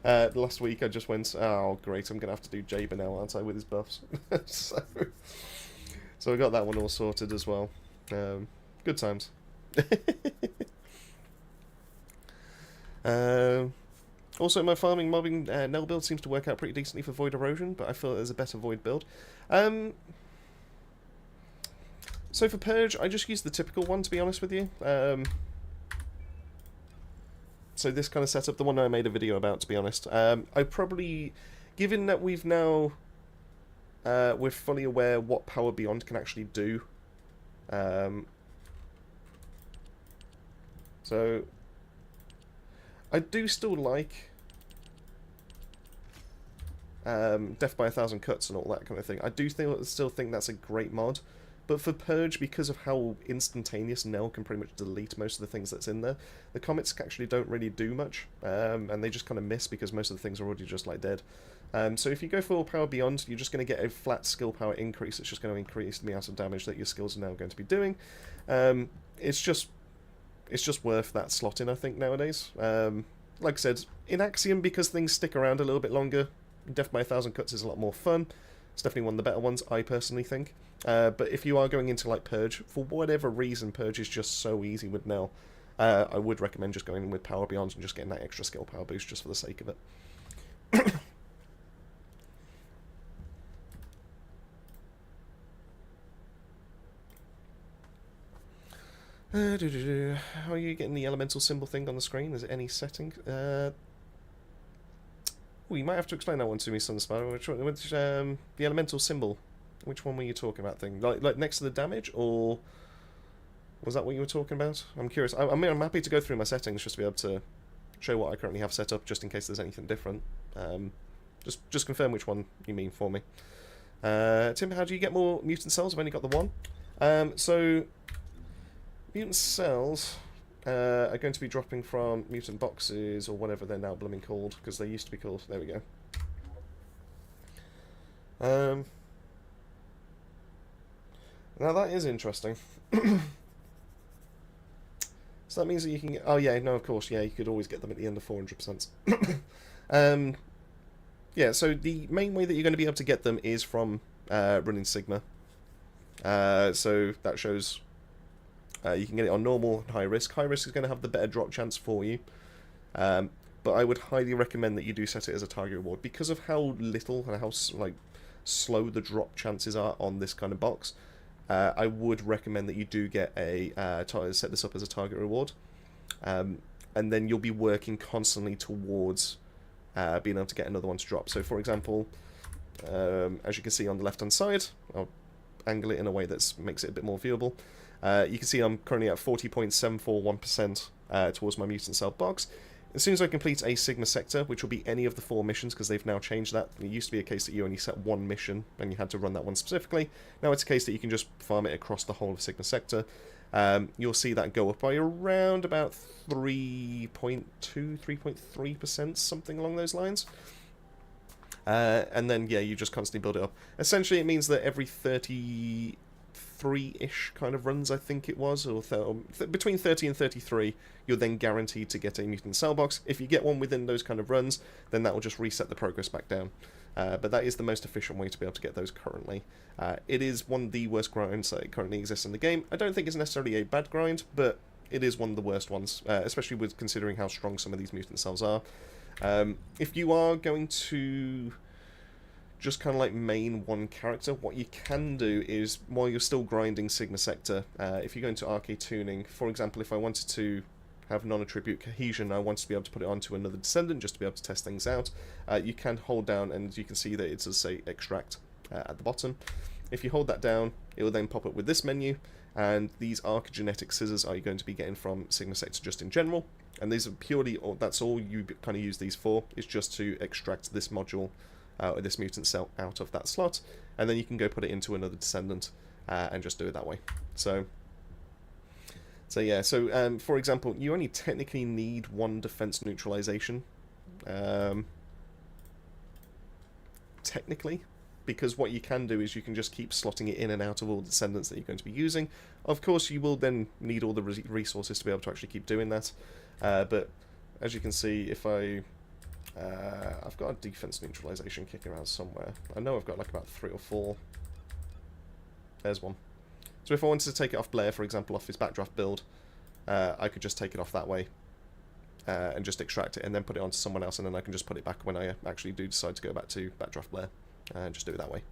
last week I just went, oh great, I'm going to have to do Jaber now, aren't I, with his buffs. So I got that one all sorted as well. Good times. Also, my farming mobbing Nell build seems to work out pretty decently for void erosion, but I feel there's a better void build. So for Purge, I just use the typical one, to be honest with you. So this kind of setup, the one I made a video about, to be honest. I probably, given that we've now, we're fully aware what Power Beyond can actually do. So I do still like Death by 1,000 Cuts and all that kind of thing. I do still think that's a great mod. But for Purge, because of how instantaneous Nell can pretty much delete most of the things that's in there, the comets actually don't really do much, and they just kind of miss because most of the things are already just like dead. So if you go for Power Beyond, you're just going to get a flat skill power increase. It's just going to increase the amount of damage that your skills are now going to be doing. It's just worth that slot in, I think, nowadays. Like I said, in Axiom, because things stick around a little bit longer, Death by 1,000 Cuts is a lot more fun. It's definitely one of the better ones, I personally think. But if you are going into like Purge, for whatever reason, Purge is just so easy with Nell, I would recommend just going in with Power Beyond and just getting that extra skill power boost just for the sake of it. How are you getting the elemental symbol thing on the screen? Is it any setting? Oh, you might have to explain that one to me, Sunspire. Which the elemental symbol? Which one were you talking about? Thing like next to the damage, or was that what you were talking about? I'm curious. I mean, I'm happy to go through my settings just to be able to show what I currently have set up, just in case there's anything different. Just confirm which one you mean for me. Tim, how do you get more mutant cells? I've only got the one. So, mutant cells are going to be dropping from mutant boxes, or whatever they're now blooming called, because they used to be called. There we go. Now that is interesting. So that means that you can get... Oh yeah, no, of course, yeah, you could always get them at the end of 400%. Yeah, so the main way that you're going to be able to get them is from running Sigma. So that shows you can get it on normal and high risk. High risk is going to have the better drop chance for you. But I would highly recommend that you do set it as a target reward. Because of how little and how slow the drop chances are on this kind of box, I would recommend that you do get a set this up as a target reward. And then you'll be working constantly towards being able to get another one to drop. So for example, as you can see on the left hand side, I'll angle it in a way that makes it a bit more viewable. You can see I'm currently at 40.741% towards my mutant cell box. As soon as I complete a Sigma sector, which will be any of the 4 missions, because they've now changed that. It used to be a case that you only set one mission, and you had to run that one specifically. Now it's a case that you can just farm it across the whole of Sigma sector. You'll see that go up by around about 3.2, 3.3%, something along those lines. And then, yeah, you just constantly build it up. Essentially, it means that every 33-ish kind of runs, I think it was, or between 30 and 33, you're then guaranteed to get a mutant cell box. If you get one within those kind of runs, then that will just reset the progress back down. But that is the most efficient way to be able to get those currently. It is one of the worst grinds that currently exists in the game. I don't think it's necessarily a bad grind, but it is one of the worst ones, especially with considering how strong some of these mutant cells are. If you are going to just kind of like main one character, what you can do is, while you're still grinding Sigma Sector, if you go into arcade tuning, for example, if I wanted to have non-attribute cohesion, I wanted to be able to put it onto another descendant just to be able to test things out, you can hold down, and you can see that it does say extract at the bottom. If you hold that down, it will then pop up with this menu, and these archagenetic scissors are you going to be getting from Sigma Sector just in general, and these are purely, that's all you kind of use these for, is just to extract this module, or this mutant cell out of that slot, and then you can go put it into another descendant and just do it that way. So yeah, so for example, you only technically need one defense neutralization, technically, because what you can do is you can just keep slotting it in and out of all the descendants that you're going to be using. Of course, you will then need all the resources to be able to actually keep doing that, but as you can see, if I've got a defense neutralization kicking around somewhere. I know I've got like about 3 or 4. There's one. So if I wanted to take it off Blair, for example, off his backdraft build, I could just take it off that way and just extract it and then put it onto someone else, and then I can just put it back when I actually do decide to go back to backdraft Blair and just do it that way.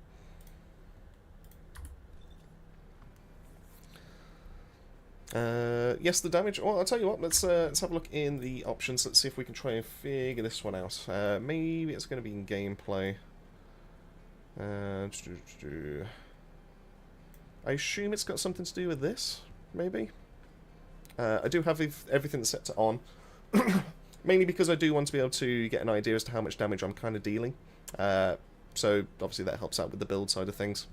Yes, the damage. Well, I'll tell you what. Let's have a look in the options. Let's see if we can try and figure this one out. Maybe it's going to be in gameplay. I assume it's got something to do with this. Maybe. I do have everything set to on, mainly because I do want to be able to get an idea as to how much damage I'm kind of dealing. So obviously that helps out with the build side of things.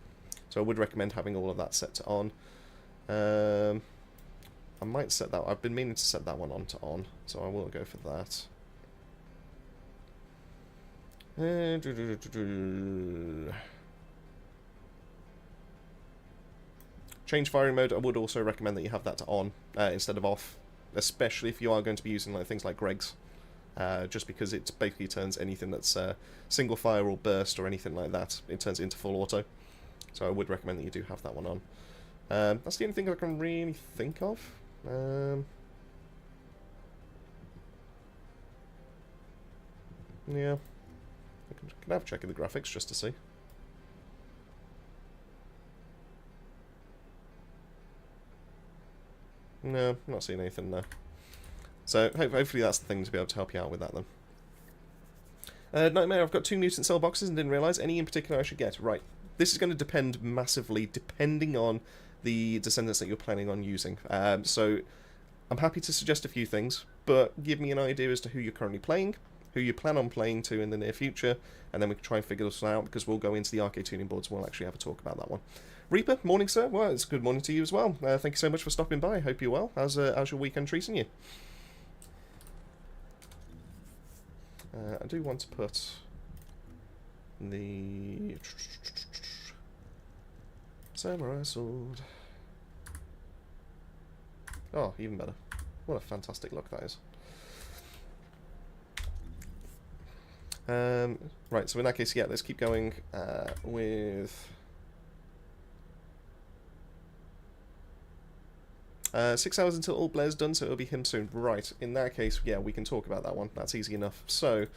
So I would recommend having all of that set to on. I might set that. I've been meaning to set that one on to on, so I will go for that. Change firing mode. I would also recommend that you have that to on instead of off, especially if you are going to be using like things like Greg's, just because it basically turns anything that's single fire or burst or anything like that, it turns it into full auto. So I would recommend that you do have that one on. That's the only thing I can really think of. Yeah, I can have a check in the graphics just to see. No, I'm not seeing anything there. So hopefully that's the thing to be able to help you out with that then. Nightmare, I've got 2 mutant cell boxes and didn't realise any in particular I should get. Right, this is going to depend massively depending on the descendants that you're planning on using. So I'm happy to suggest a few things, but give me an idea as to who you're currently playing, who you plan on playing to in the near future, and then we can try and figure this out, because we'll go into the arcade tuning boards and we'll actually have a talk about that one. Reaper, morning sir. Well, it's good morning to you as well. Thank you so much for stopping by. Hope you're well. How's your weekend treating you? I do want to put the samurai sword. Oh, even better. What a fantastic look that is. Right, so in that case, yeah, let's keep going with 6 hours until all Blair's done, so it'll be him soon. Right, in that case, yeah, we can talk about that one. That's easy enough. So,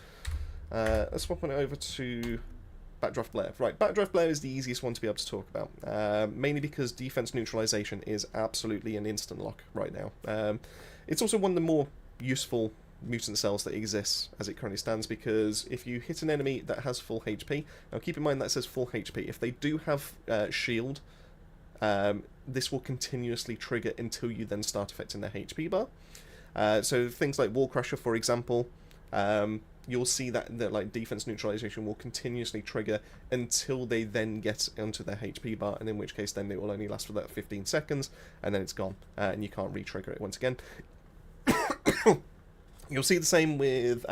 let's swap on it over to Backdraft Blair. Right, Backdraft Blair is the easiest one to be able to talk about, mainly because defense neutralization is absolutely an instant lock right now. It's also one of the more useful mutant cells that exists as it currently stands, because if you hit an enemy that has full HP, now keep in mind that says full HP, if they do have shield, this will continuously trigger until you then start affecting their HP bar. So things like Wall Crusher, for example, you'll see that like defense neutralization will continuously trigger until they then get onto their HP bar, and in which case then it will only last for that 15 seconds, and then it's gone, and you can't re-trigger it once again. You'll see the same with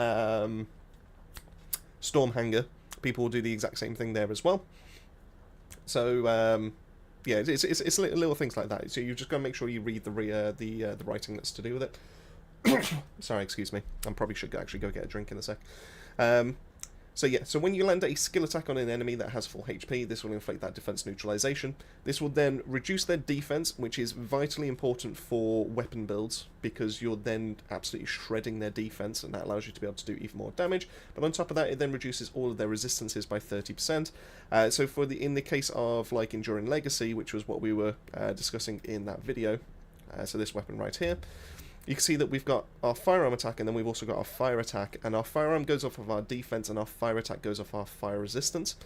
Stormhanger. People will do the exact same thing there as well. So yeah, it's little things like that. So you've just got to make sure you read the writing that's to do with it. Sorry, excuse me. I probably should actually go get a drink in a sec. So yeah, so when you land a skill attack on an enemy that has full HP, this will inflict that defense neutralization. This will then reduce their defense, which is vitally important for weapon builds, because you're then absolutely shredding their defense, and that allows you to be able to do even more damage. But on top of that, it then reduces all of their resistances by 30%. So for in the case of like Enduring Legacy, which was what we were discussing in that video, so this weapon right here, you can see that we've got our firearm attack, and then we've also got our fire attack, and our firearm goes off of our defense, and our fire attack goes off our fire resistance.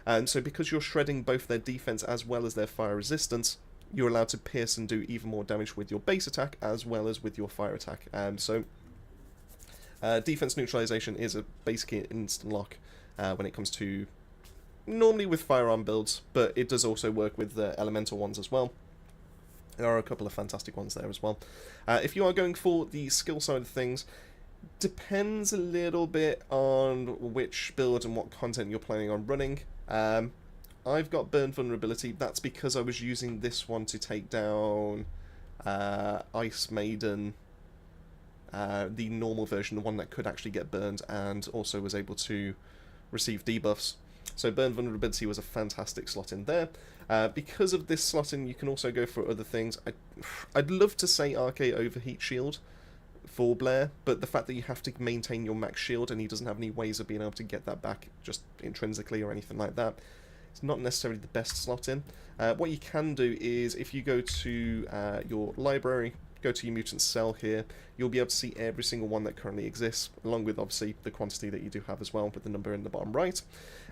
And so because you're shredding both their defense as well as their fire resistance, you're allowed to pierce and do even more damage with your base attack as well as with your fire attack. So defense neutralization is basically an instant lock when it comes to normally with firearm builds, but it does also work with the elemental ones as well. There are a couple of fantastic ones there as well. If you are going for the skill side of things, depends a little bit on which build and what content you're planning on running. I've got Burn Vulnerability. That's because I was using this one to take down Ice Maiden, the normal version, the one that could actually get burned and also was able to receive debuffs. So Burn Vulnerability was a fantastic slot in there. Because of this slot in, you can also go for other things. I'd love to say RK Overheat Shield for Blair, but the fact that you have to maintain your max shield and he doesn't have any ways of being able to get that back just intrinsically or anything like that, it's not necessarily the best slot in. What you can do is, if you go to your library, go to your mutant cell here, you'll be able to see every single one that currently exists, along with obviously the quantity that you do have as well, with the number in the bottom right.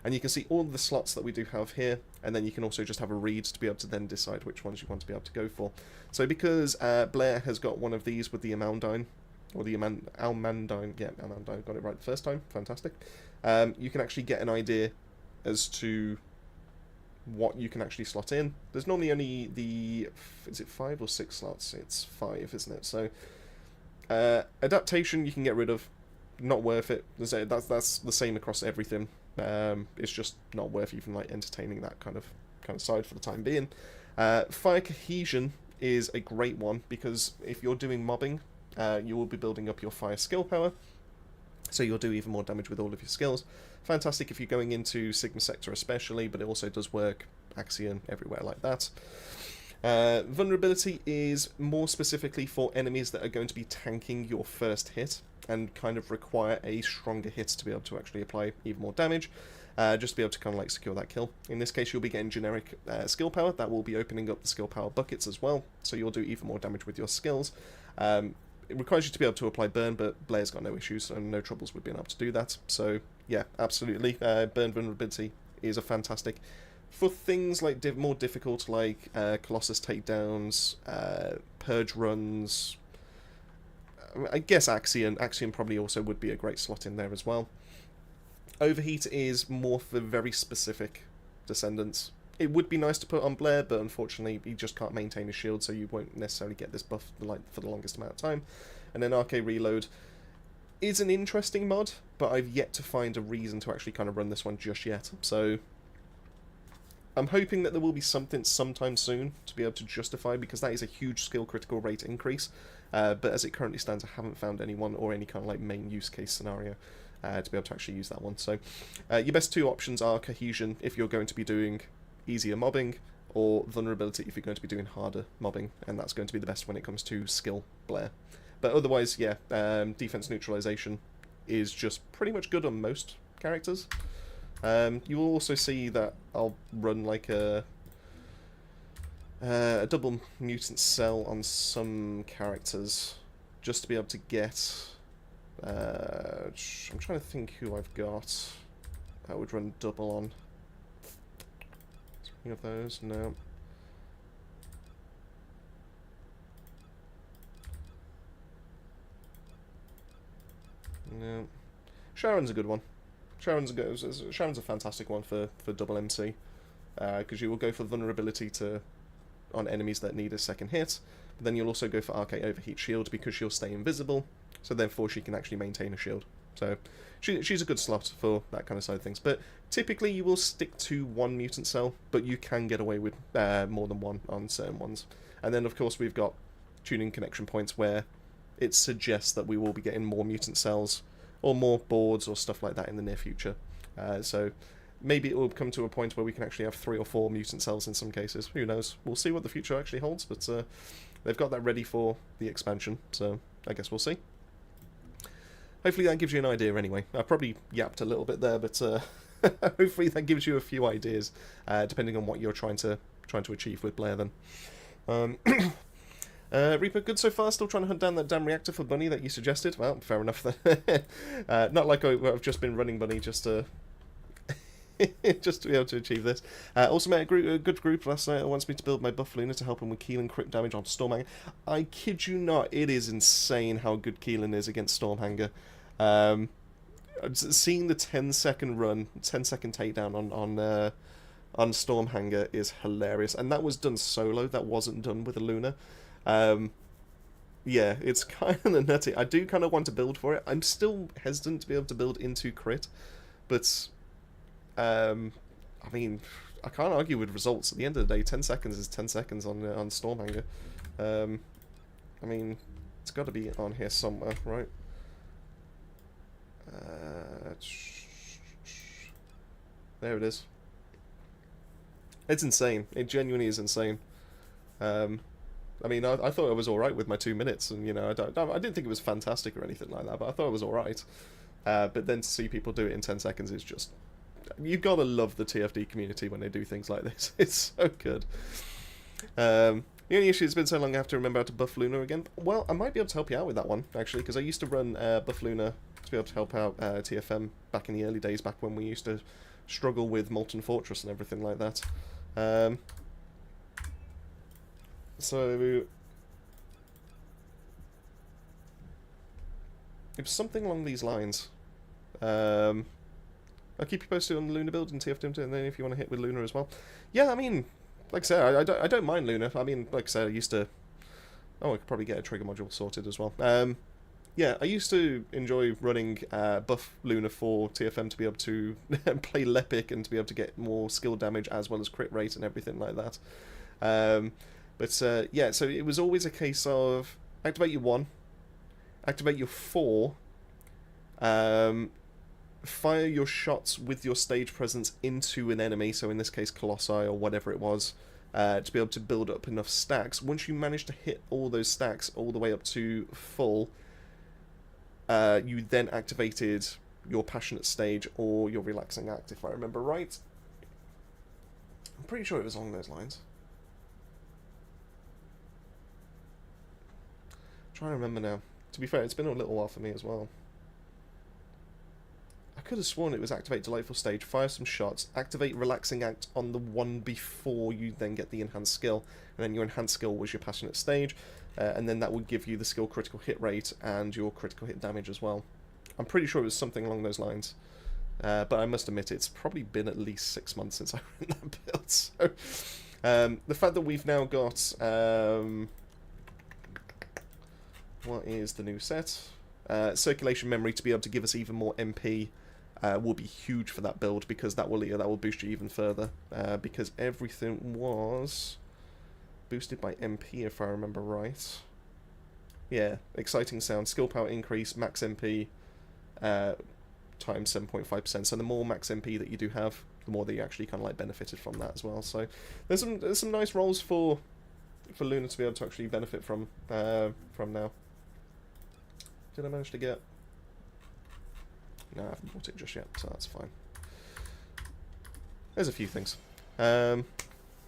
And you can see all the slots that we do have here, and then you can also just have a read to be able to then decide which ones you want to be able to go for. So because Blair has got one of these with the Amandine, or the Almandine, yeah, Almandine, got it right the first time, fantastic. You can actually get an idea as to what you can actually slot in. There's normally only is it 5 or 6 slots? It's 5, isn't it? So adaptation you can get rid of, not worth it. That's the same across everything. It's just not worth even like entertaining that kind of side for the time being. Fire cohesion is a great one, because if you're doing mobbing, you will be building up your fire skill power, so you'll do even more damage with all of your skills. Fantastic if you're going into Sigma Sector especially, but it also does work Axion everywhere like that. Vulnerability is more specifically for enemies that are going to be tanking your first hit and kind of require a stronger hit to be able to actually apply even more damage, just to be able to kind of like secure that kill. In this case, you'll be getting generic skill power. That will be opening up the skill power buckets as well, so you'll do even more damage with your skills. It requires you to be able to apply burn, but Blair's got no issues and no troubles with being able to do that. So yeah, absolutely, burn vulnerability is a fantastic for things like more difficult, like Colossus takedowns, purge runs, I guess Axion probably also would be a great slot in there as well. Overheat is more for very specific descendants. It would be nice to put on Blair, but unfortunately he just can't maintain his shield, so you won't necessarily get this buff for the longest amount of time. And then RK Reload is an interesting mod, but I've yet to find a reason to actually kind of run this one just yet. So I'm hoping that there will be something sometime soon to be able to justify, because that is a huge skill critical rate increase. But as it currently stands, I haven't found anyone or any kind of like main use case scenario to be able to actually use that one. So your best two options are Cohesion if you're going to be doing easier mobbing, or Vulnerability if you're going to be doing harder mobbing, and that's going to be the best when it comes to skill Blair. But otherwise, yeah, defense neutralization is just pretty much good on most characters. You will also see that I'll run like a double mutant cell on some characters just to be able to get. I'm trying to think who I've got that would run double on. Any of those? No. No. Sharon's a good one. Sharon's a fantastic one for double MC, because you will go for vulnerability on enemies that need a second hit, but then you'll also go for RK Overheat Shield because she'll stay invisible, so therefore she can actually maintain a shield. So she's a good slot for that kind of side of things. But typically you will stick to one mutant cell, but you can get away with more than one on certain ones. And then of course we've got tuning connection points where it suggests that we will be getting more mutant cells or more boards or stuff like that in the near future. So maybe it will come to a point where we can actually have 3 or 4 mutant cells in some cases. Who knows? We'll see what the future actually holds, but they've got that ready for the expansion, so I guess we'll see. Hopefully that gives you an idea anyway. I probably yapped a little bit there, but hopefully that gives you a few ideas, depending on what you're trying to achieve with Blair then. Reaper, good so far. Still trying to hunt down that damn reactor for Bunny that you suggested. Well, fair enough then. Not like I've just been running Bunny just to just to be able to achieve this. Also met a good group last night that wants me to build my buff Luna to help him with Keelan crit damage on Stormhanger. I kid you not, it is insane how good Keelan is against Stormhanger. Seeing the 10-second run, 10-second takedown on Stormhanger is hilarious, and that was done solo. That wasn't done with a Luna. Yeah, it's kind of nutty. I do kind of want to build for it. I'm still hesitant to be able to build into crit, but I mean, I can't argue with results. At the end of the day, 10 seconds is 10 seconds on Stormhanger. I mean, it's got to be on here somewhere, right? There it is. It's insane. It genuinely is insane. I mean, I thought it was alright with my 2 minutes, and, you know, I didn't think it was fantastic or anything like that, but I thought it was alright. But then to see people do it in 10 seconds is just... You've got to love the TFD community when they do things like this. It's so good. The only issue, it's been so long I have to remember how to buff Luna again. Well, I might be able to help you out with that one, actually, because I used to run buff Luna to be able to help out TFM back in the early days, back when we used to struggle with Molten Fortress and everything like that. So it was something along these lines. I'll keep you posted on the Luna build and TFM, and then if you want to hit with Luna as well. Yeah, I mean, like I said, I don't mind Luna. I mean, like I said, I used to... Oh, I could probably get a trigger module sorted as well. Yeah, I used to enjoy running buff Luna for TFM to be able to play Lepic and to be able to get more skill damage as well as crit rate and everything like that. But yeah, so it was always a case of activate your 1, activate your 4, fire your shots with your stage presence into an enemy, so in this case Colossi or whatever it was, to be able to build up enough stacks. Once you manage to hit all those stacks all the way up to full, you then activated your passionate stage or your relaxing act, if I remember right. I'm pretty sure it was along those lines. I'm trying to remember now. To be fair, it's been a little while for me as well. I could have sworn it was activate delightful stage, fire some shots, activate relaxing act on the one before you then get the enhanced skill, and then your enhanced skill was your passionate stage. and then that would give you the skill critical hit rate and your critical hit damage as well. I'm pretty sure it was something along those lines. But I must admit, it's probably been at least 6 months since I ran that build. So, the fact that we've now got... what is the new set? Circulation memory to be able to give us even more MP will be huge for that build, because that will boost you even further. Because everything was boosted by MP, if I remember right. Yeah, exciting sound, skill power increase, max MP times 7.5%. So the more max MP that you do have, the more that you actually kind of like benefited from that as well. So there's some nice roles for Luna to be able to actually benefit from now. Did I manage to get? No, I haven't bought it just yet, so that's fine. There's a few things.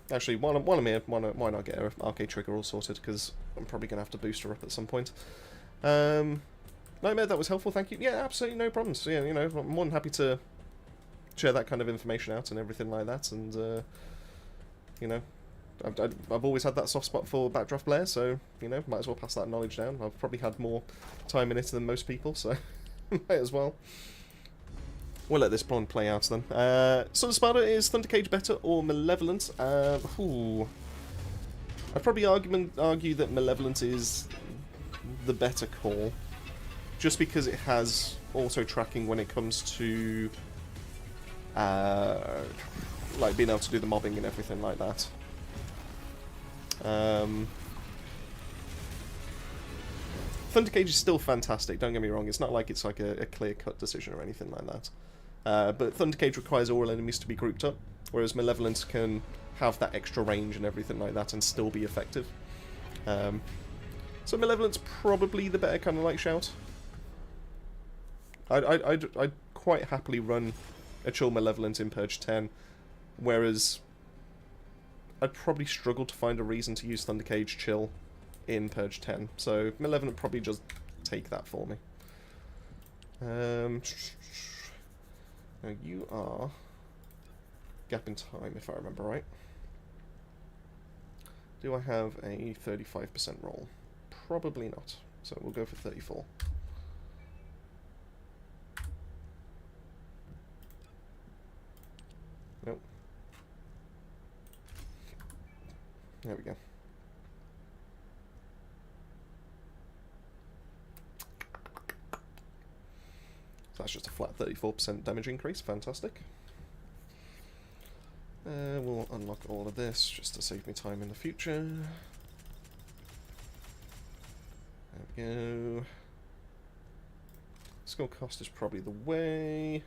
Actually, while I'm here, why not get an arcade trigger all sorted, because I'm probably going to have to boost her up at some point. Nightmare, that was helpful, thank you. Yeah, absolutely no problems. Yeah, you know, I'm more than happy to share that kind of information out and everything like that, and, you know, I've always had that soft spot for Backdraft Blair, so, you know, might as well pass that knowledge down. I've probably had more time in it than most people, so might as well. We'll let this blonde play out then. So Sparta, is Thundercage better or Malevolent? I'd probably argue that Malevolent is the better call, just because it has auto tracking when it comes to like being able to do the mobbing and everything like that. Thundercage is still fantastic, don't get me wrong, it's not like it's like a clear-cut decision or anything like that. But Thundercage requires all enemies to be grouped up, whereas Malevolent can have that extra range and everything like that and still be effective. So Malevolent's probably the better kind of like shout. I'd quite happily run a chill Malevolent in Purge 10, whereas I'd probably struggle to find a reason to use Thundercage chill in Purge 10. So Malevolent probably just take that for me. Now you are gap in time, if I remember right. Do I have a 35% roll? Probably not. So we'll go for 34. Nope. There we go. So that's just a flat 34% damage increase. Fantastic. We'll unlock all of this just to save me time in the future. There we go. Skill cost is probably the way.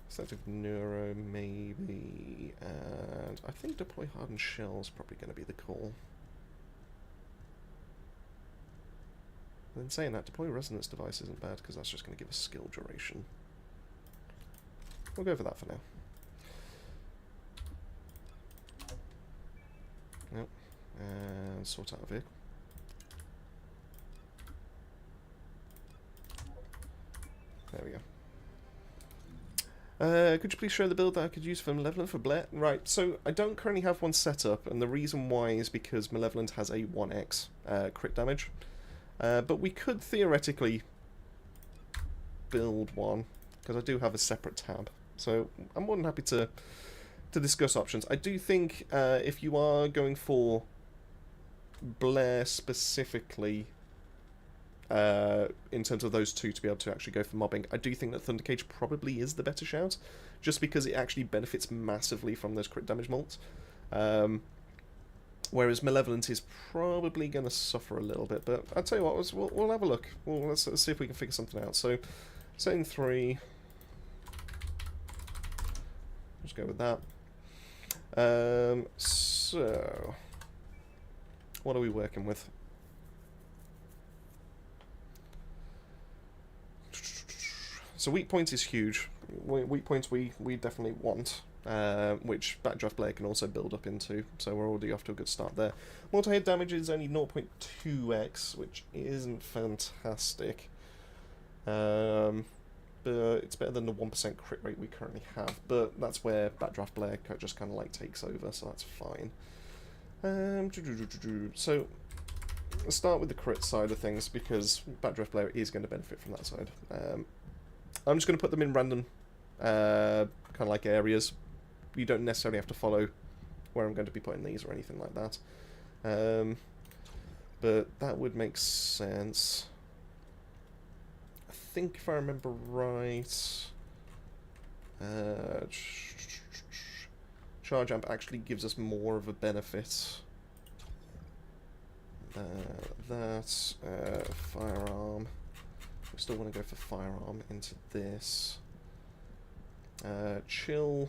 Selective Neuro, maybe. And I think Deploy Hardened Shell is probably going to be the call. Then saying that, Deploy Resonance Device isn't bad, because that's just going to give us skill duration. We'll go for that for now. Yep. And sort out a vehicle. There we go. Could you please show the build that I could use for Malevolent for Blair? Right, so I don't currently have one set up, and the reason why is because Malevolent has a 1x crit damage. But we could theoretically build one, because I do have a separate tab. So I'm more than happy to discuss options. I do think if you are going for Blair specifically, in terms of those two to be able to actually go for mobbing, I do think that Thundercage probably is the better shout, just because it actually benefits massively from those crit damage mults. Whereas Malevolent is probably going to suffer a little bit, but I'll tell you what, we'll have a look. Let's see if we can figure something out. So, setting 3. Let's go with that. So, what are we working with? So weak points is huge. Weak points we definitely want. Which Backdraft Blair can also build up into, so we're already off to a good start there. Multi-hit damage is only 0.2x, which isn't fantastic. But it's better than the 1% crit rate we currently have, but that's where Backdraft Blair just kind of like takes over, so that's fine. So, let's start with the crit side of things, because Backdraft Blair is going to benefit from that side. I'm just going to put them in random, kind of like areas. You don't necessarily have to follow where I'm going to be putting these or anything like that. But that would make sense. I think if I remember right, charge amp actually gives us more of a benefit. Firearm. We still want to go for firearm into this. Chill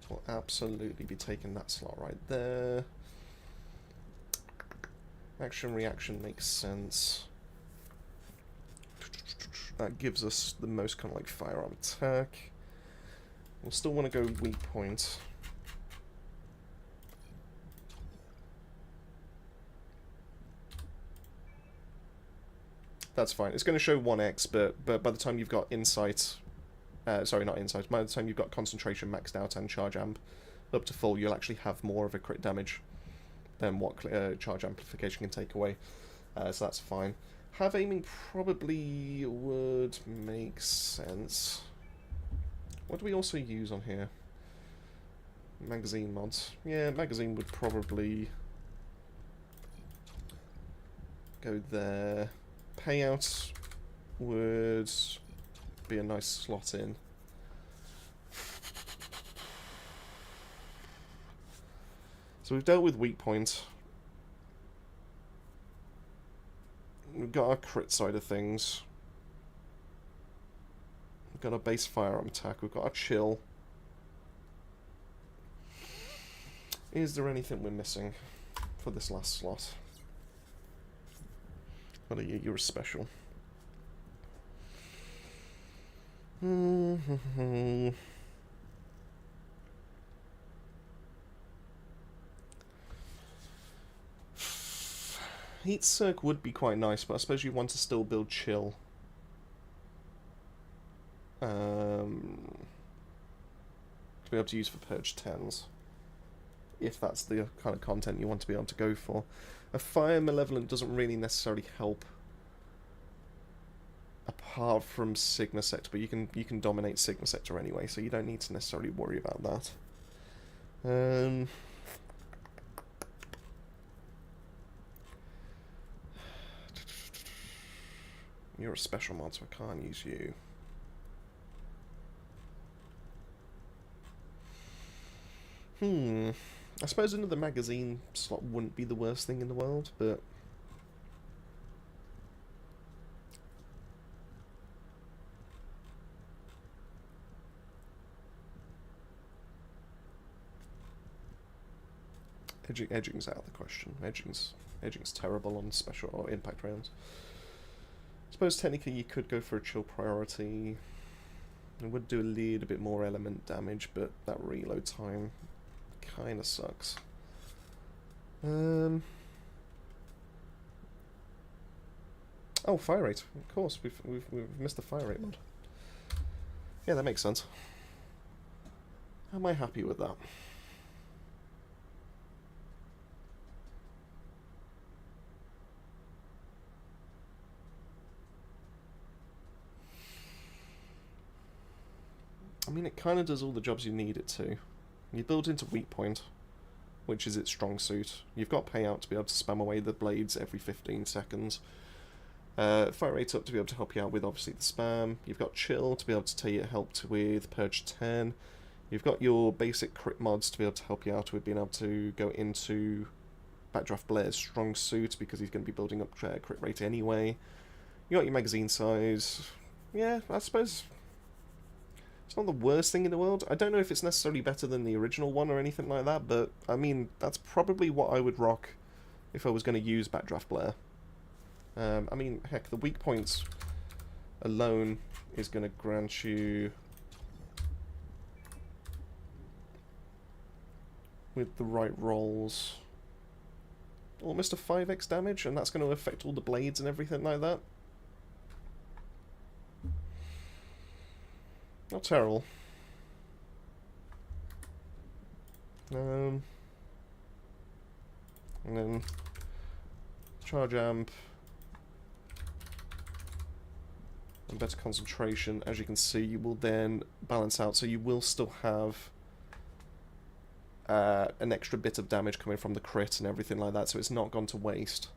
will absolutely be taking that slot right there. Action reaction makes sense. That gives us the most kind of like firearm attack. We'll still want to go weak point. That's fine. It's going to show 1x, but by the time you've got insight, sorry, not insight, by the time you've got concentration maxed out and charge amp up to full, you'll actually have more of a crit damage than what charge amplification can take away. So that's fine. Have aiming probably would make sense. What do we also use on here? Magazine mods. Yeah, magazine would probably go there. Payout would be a nice slot in. So we've dealt with weak point. We've got our crit side of things. We've got our base firearm attack. We've got our chill. Is there anything we're missing for this last slot? What are you? You're a special. Heat Circ would be quite nice, but I suppose you want to still build chill. To be able to use for Purge 10s. If that's the kind of content you want to be able to go for. A Fire Malevolent doesn't really necessarily help apart from Sigma Sector, but you can dominate Sigma Sector anyway, so you don't need to necessarily worry about that. You're a special mod, so I can't use you. I suppose another magazine slot wouldn't be the worst thing in the world, but edging's out of the question. Edging's terrible on special or impact rounds. I suppose technically you could go for a chill priority. It would do a little bit more element damage, but that reload time kind of sucks. Oh, fire rate. Of course, we've missed the fire rate mod. Yeah, that makes sense. Am I happy with that? I mean, it kind of does all the jobs you need it to. You build into weak point, which is its strong suit. You've got payout to be able to spam away the blades every 15 seconds. Fire rate up to be able to help you out with obviously the spam. You've got chill to be able to tell you helped with Purge 10. You've got your basic crit mods to be able to help you out with being able to go into Backdraft Blair's strong suit because he's going to be building up crit rate anyway. You got your magazine size. Yeah, I suppose it's not the worst thing in the world. I don't know if it's necessarily better than the original one or anything like that, but I mean, that's probably what I would rock if I was going to use Backdraft Blair. I mean, heck, the weak points alone is going to grant you, with the right rolls, almost a 5x damage, and that's going to affect all the blades and everything like that. Not terrible. And then charge amp. And better concentration, as you can see, you will then balance out, so you will still have an extra bit of damage coming from the crit and everything like that, so it's not gone to waste.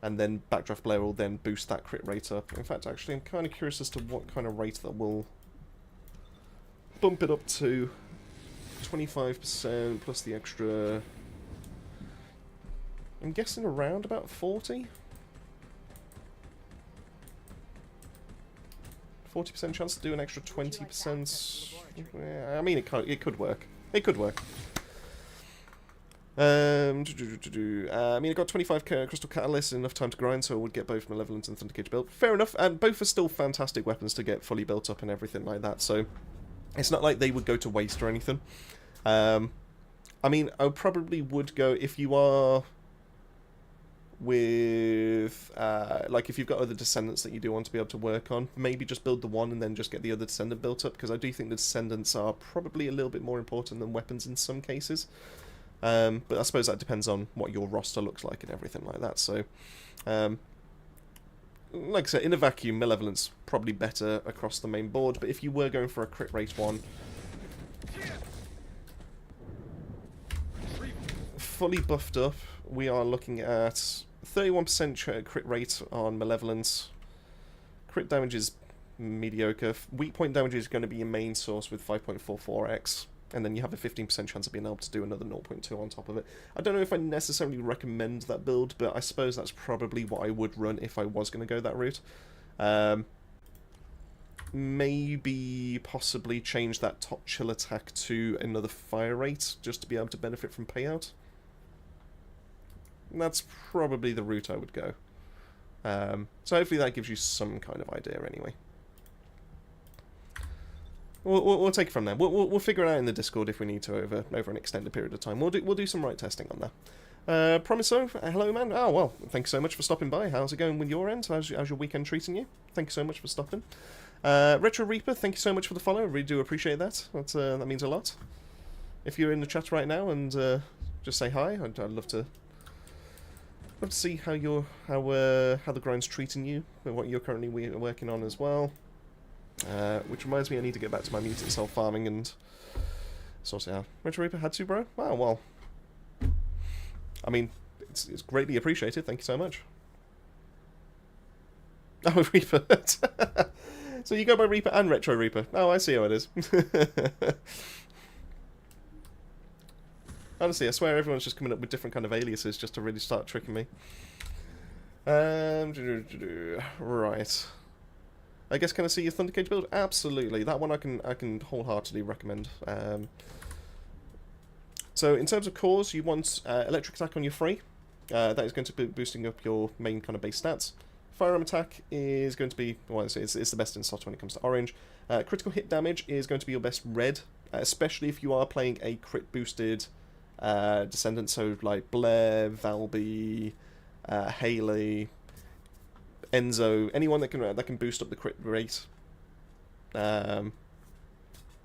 And then Backdraft Blare will then boost that crit rate up. In fact, actually, I'm kind of curious as to what kind of rate that will bump it up to. 25% plus the extra... I'm guessing around about 40? 40% chance to do an extra 20%. Yeah, I mean, it could work. It could work. I mean, I got 25 Crystal Catalyst, enough time to grind, so I would get both Malevolent and Thundercage built. Fair enough, and both are still fantastic weapons to get fully built up and everything like that, so it's not like they would go to waste or anything. I mean, I probably would go, if you are with, like, if you've got other Descendants that you do want to be able to work on, maybe just build the one and then just get the other Descendant built up, because I do think the Descendants are probably a little bit more important than weapons in some cases. But I suppose that depends on what your roster looks like and everything like that. So, like I said, in a vacuum, Malevolent's probably better across the main board. But if you were going for a crit rate one, fully buffed up, we are looking at 31% crit rate on Malevolence. Crit damage is mediocre. Weak point damage is going to be your main source with 5.44x. And then you have a 15% chance of being able to do another 0.2 on top of it. I don't know if I necessarily recommend that build, but I suppose that's probably what I would run if I was going to go that route. Maybe possibly change that top chill attack to another fire rate, just to be able to benefit from payout. And that's probably the route I would go. So hopefully that gives you some kind of idea anyway. We'll take it from there. We'll figure it out in the Discord if we need to over an extended period of time. We'll do some right testing on that. Promiso, hello man. Oh well, thanks so much for stopping by. How's it going with your end? How's your weekend treating you? Thank you so much for stopping. Retro Reaper, thank you so much for the follow. I really do appreciate that. That means a lot. If you're in the chat right now and just say hi, I'd love to see how the grind's treating you and what you're currently working on as well. Which reminds me, I need to get back to my mutant cell farming and sort it out. Retro Reaper had to, bro? Wow, well. I mean, it's greatly appreciated. Thank you so much. Oh, Reaper. So you go by Reaper and Retro Reaper. Oh, I see how it is. Honestly, I swear everyone's just coming up with different kind of aliases just to really start tricking me. Right. I guess, can I see your Thundercage build? Absolutely. That one I can wholeheartedly recommend. So in terms of cores, you want electric attack on your free. That is going to be boosting up your main kind of base stats. Firearm attack is going to be, well, it's the best in slot when it comes to orange. Critical hit damage is going to be your best red, especially if you are playing a crit boosted Descendant, so like Blair, Valby, Haley, Enzo, anyone that can boost up the crit rate. Yeah,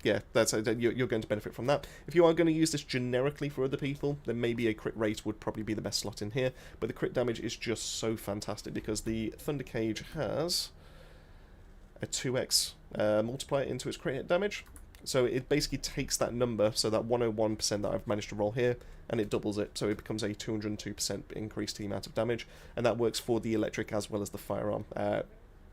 you're going to benefit from that. If you are going to use this generically for other people, then maybe a crit rate would probably be the best slot in here. But the crit damage is just so fantastic because the Thundercage has a 2x multiplier into its crit hit damage. So it basically takes that number, so that 101% that I've managed to roll here, and it doubles it, so it becomes a 202% increase to the amount of damage, and that works for the electric as well as the firearm.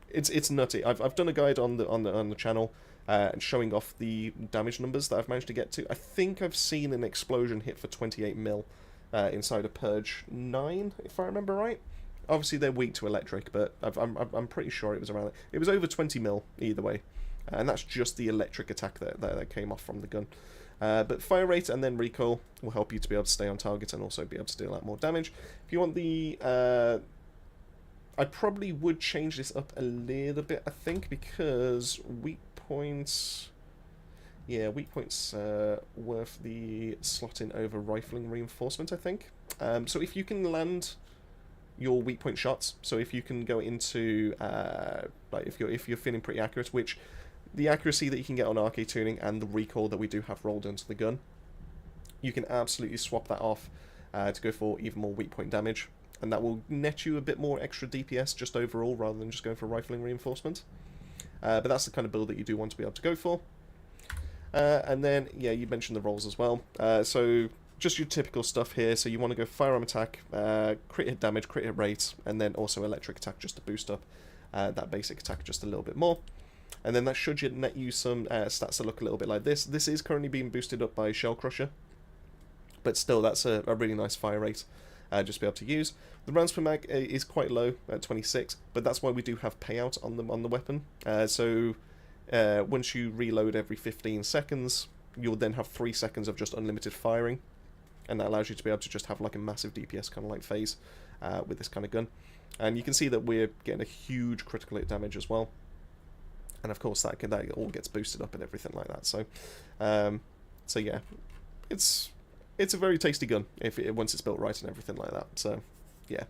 It's nutty. I've done a guide on the channel and showing off the damage numbers that I've managed to get to. I think I've seen an explosion hit for 28 mil inside of Purge 9, if I remember right. Obviously they're weak to electric, but I'm pretty sure it was around. It was over 20 mil either way. And that's just the electric attack that came off from the gun. But fire rate and then recoil will help you to be able to stay on target and also be able to deal out more damage. If you want the... I probably would change this up a little bit, I think, because weak points... Yeah, weak points worth the slotting over rifling reinforcement, I think. So if you can land your weak point shots, so if you can go into... like if you're feeling pretty accurate, which... The accuracy that you can get on RK tuning and the recoil that we do have rolled into the gun, you can absolutely swap that off to go for even more weak point damage, and that will net you a bit more extra DPS just overall rather than just going for rifling reinforcement. But that's the kind of build that you do want to be able to go for. And then, yeah, you mentioned the rolls as well. So just your typical stuff here. So you want to go firearm attack, crit hit damage, crit hit rate, and then also electric attack just to boost up that basic attack just a little bit more. And then that should net you some stats that look a little bit like this. This is currently being boosted up by Shell Crusher, but still, that's a really nice fire rate just to be able to use. The rounds per mag is quite low at 26, but that's why we do have payout on the weapon. So once you reload every 15 seconds, you'll then have 3 seconds of just unlimited firing, and that allows you to be able to just have like a massive DPS kind of like phase with this kind of gun. And you can see that we're getting a huge critical hit damage as well, and of course that all gets boosted up and everything like that. So so yeah, it's a very tasty gun once it's built right and everything like that. So yeah.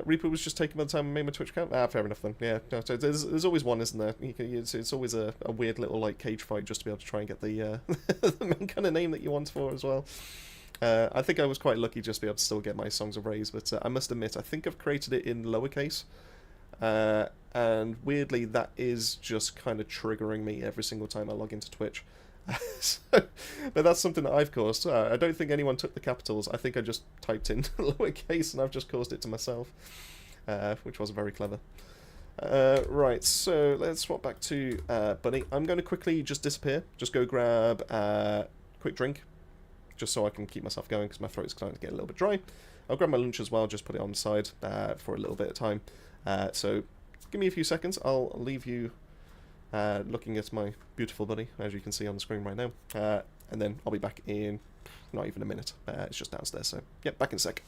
Reaper was just taking my time and made my Twitch account. Fair enough then. Yeah, no, so there's always one, isn't there? It's always a weird little like cage fight just to be able to try and get the the main kind of name that you want for as well. I think I was quite lucky just to be able to still get my Songs of Rays, but I must admit I think I've created it in lowercase, and weirdly that is just kind of triggering me every single time I log into Twitch. So, but that's something that I've caused. I don't think anyone took the capitals. I think I just typed in lowercase and I've just caused it to myself, which was very clever. Right, so let's swap back to Bunny. I'm going to quickly just disappear. Just go grab a quick drink, just so I can keep myself going because my throat is starting to get a little bit dry. I'll grab my lunch as well, just put it on the side for a little bit of time. So give me a few seconds. I'll leave you looking at my beautiful bunny, as you can see on the screen right now, and then I'll be back in not even a minute. It's just downstairs, so yep, back in a sec.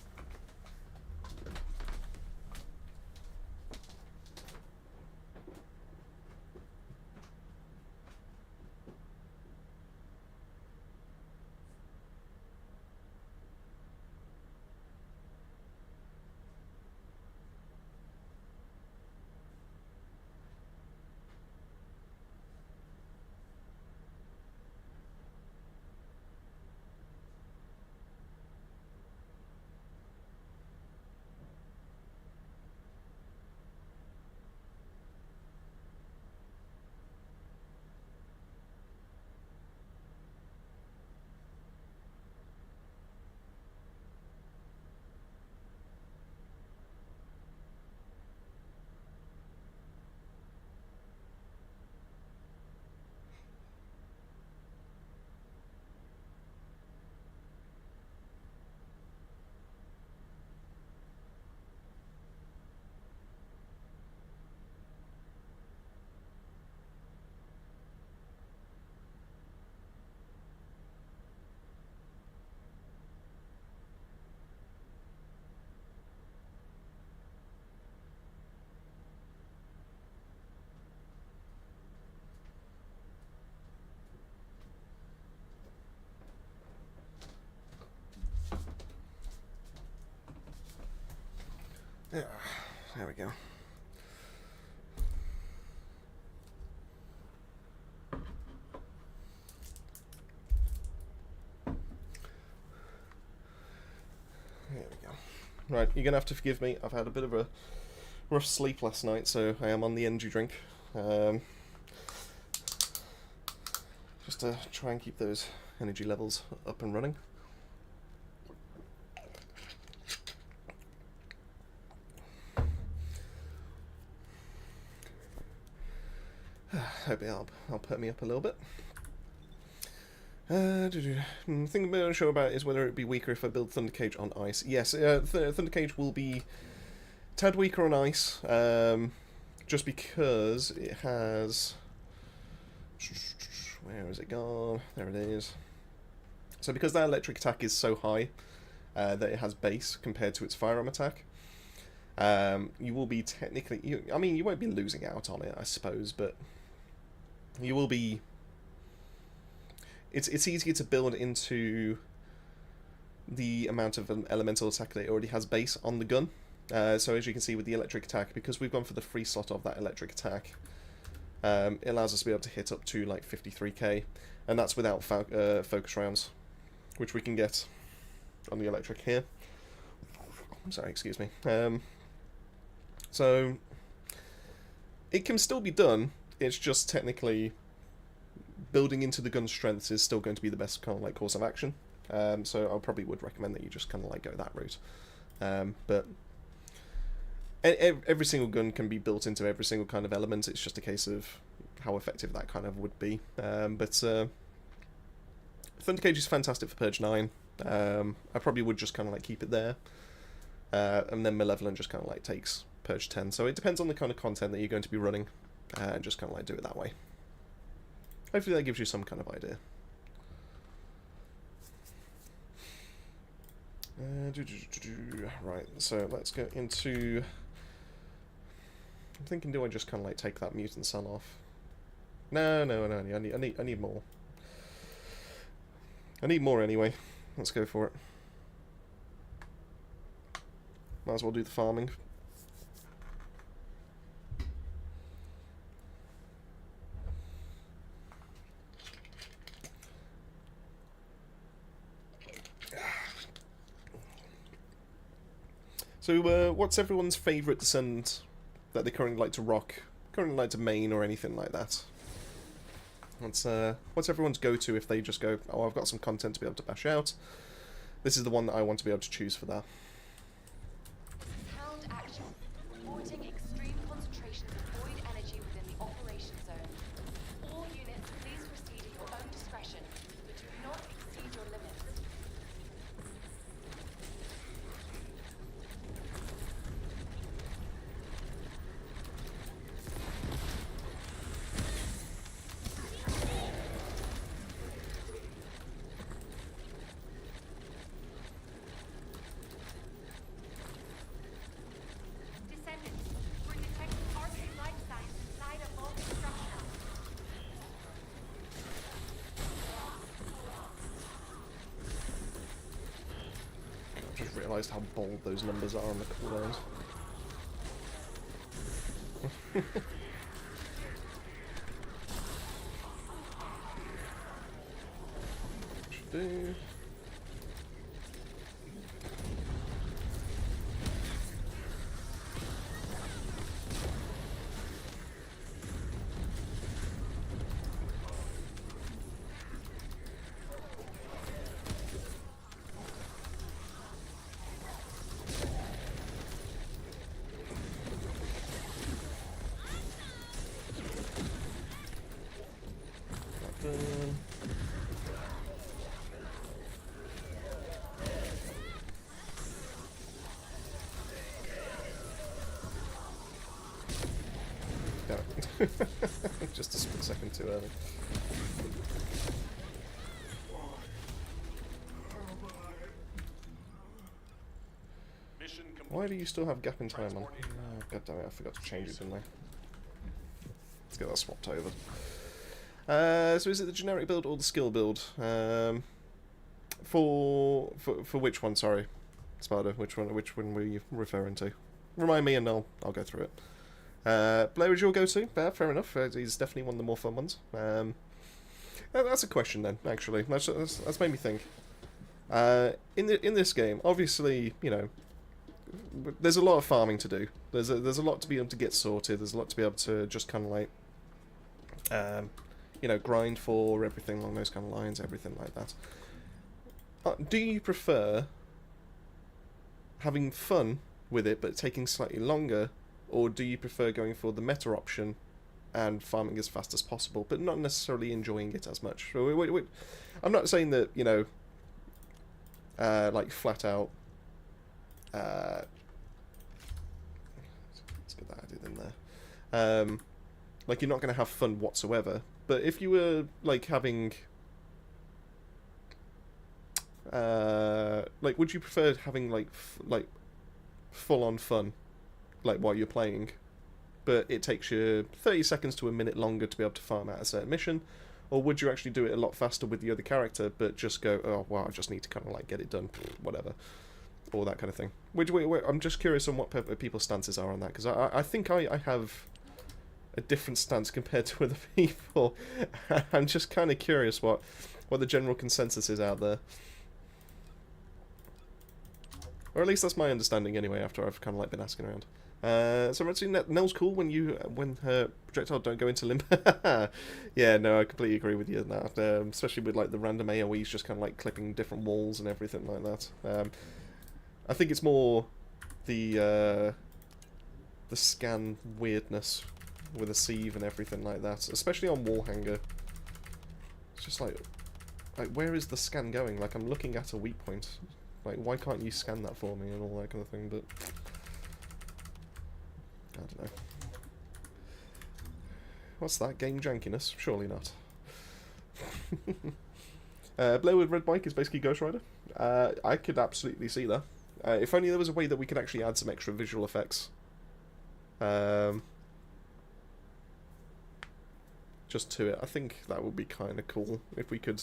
Yeah, there we go. There we go. Right, you're gonna have to forgive me. I've had a bit of a rough sleep last night, so I am on the energy drink. Just to try and keep those energy levels up and running. Hope I'll put me up a little bit. The thing I'm not sure about is whether it'd be weaker if I build Thundercage on ice. Yes, Thundercage will be tad weaker on ice, just because it has... Where has it gone? There it is. So because that electric attack is so high that it has base compared to its firearm attack, you will be technically... I mean, you won't be losing out on it, I suppose, but you will be... It's easier to build into the amount of an elemental attack that it already has base on the gun. So as you can see with the electric attack, because we've gone for the free slot of that electric attack, it allows us to be able to hit up to like 53k, and that's without focus rounds, which we can get on the electric here. I'm sorry, excuse me. So it can still be done. It's just technically building into the gun strengths is still going to be the best kind of like course of action. So I probably would recommend that you just kind of like go that route. But every single gun can be built into every single kind of element. It's just a case of how effective that kind of would be. But Thunder Cage is fantastic for Purge 9. I probably would just kind of like keep it there. And then Malevolent just kind of like takes Purge 10. So it depends on the kind of content that you're going to be running. And just kind of like do it that way. Hopefully that gives you some kind of idea. Right, so let's go into... I'm thinking, do I just kind of like take that mutant cell off? No, I need more. I need more anyway. Let's go for it. Might as well do the farming. So, what's everyone's favourite descendant that they currently like to rock? Currently like to main or anything like that? What's everyone's go-to if they just go, oh, I've got some content to be able to bash out. This is the one that I want to be able to choose for that. Sound action. Reporting extreme concentrations of void energy within the operation zone. All units, please proceed at your own discretion, but do not exceed your limits. Descendants, we're detecting RK life signs inside a vault structure. I've just realised how bold those numbers are on the cooldowns. Should do. Damn it. Just a split second too early. Mission complete. Why do you still have gap in time on? Oh, God damn it, I forgot to change it, didn't I? Let's get that swapped over. So is it the generic build or the skill build? For which one, sorry? Sparta, which one were you referring to? Remind me and I'll go through it. Blair is your go-to? Fair enough. He's definitely one of the more fun ones. That's a question then, actually. That's made me think. In this game, obviously, you know, there's a lot of farming to do. There's a lot to be able to get sorted. There's a lot to be able to just kind of like, you know, grind for everything along those kind of lines, everything like that. Do you prefer having fun with it but taking slightly longer, or do you prefer going for the meta option and farming as fast as possible but not necessarily enjoying it as much? So I'm not saying that, you know, like flat out, let's get that added in there, like you're not going to have fun whatsoever, but if you were like having like, would you prefer having like full-on fun, like while you're playing, but it takes you 30 seconds to a minute longer to be able to farm out a certain mission, or would you actually do it a lot faster with the other character, but just go, oh wow, I just need to kind of like get it done, whatever, or that kind of thing? I'm just curious on what people's stances are on that, because I think I have a different stance compared to other people. I'm just kind of curious what the general consensus is out there. Or at least that's my understanding anyway, after I've kind of like been asking around. So Retsu, Nell's cool when her projectile don't go into limbo. Yeah, no, I completely agree with you on that. Especially with like the random AoEs just kind of like clipping different walls and everything like that. I think it's more the scan weirdness with a sieve and everything like that, especially on wall hanger. It's just like where is the scan going? Like, I'm looking at a weak point. Like, why can't you scan that for me and all that kind of thing? But I don't know. What's that? Game jankiness? Surely not. Blair with red bike is basically Ghost Rider. I could absolutely see that. If only there was a way that we could actually add some extra visual effects. Just to it. I think that would be kind of cool if we could.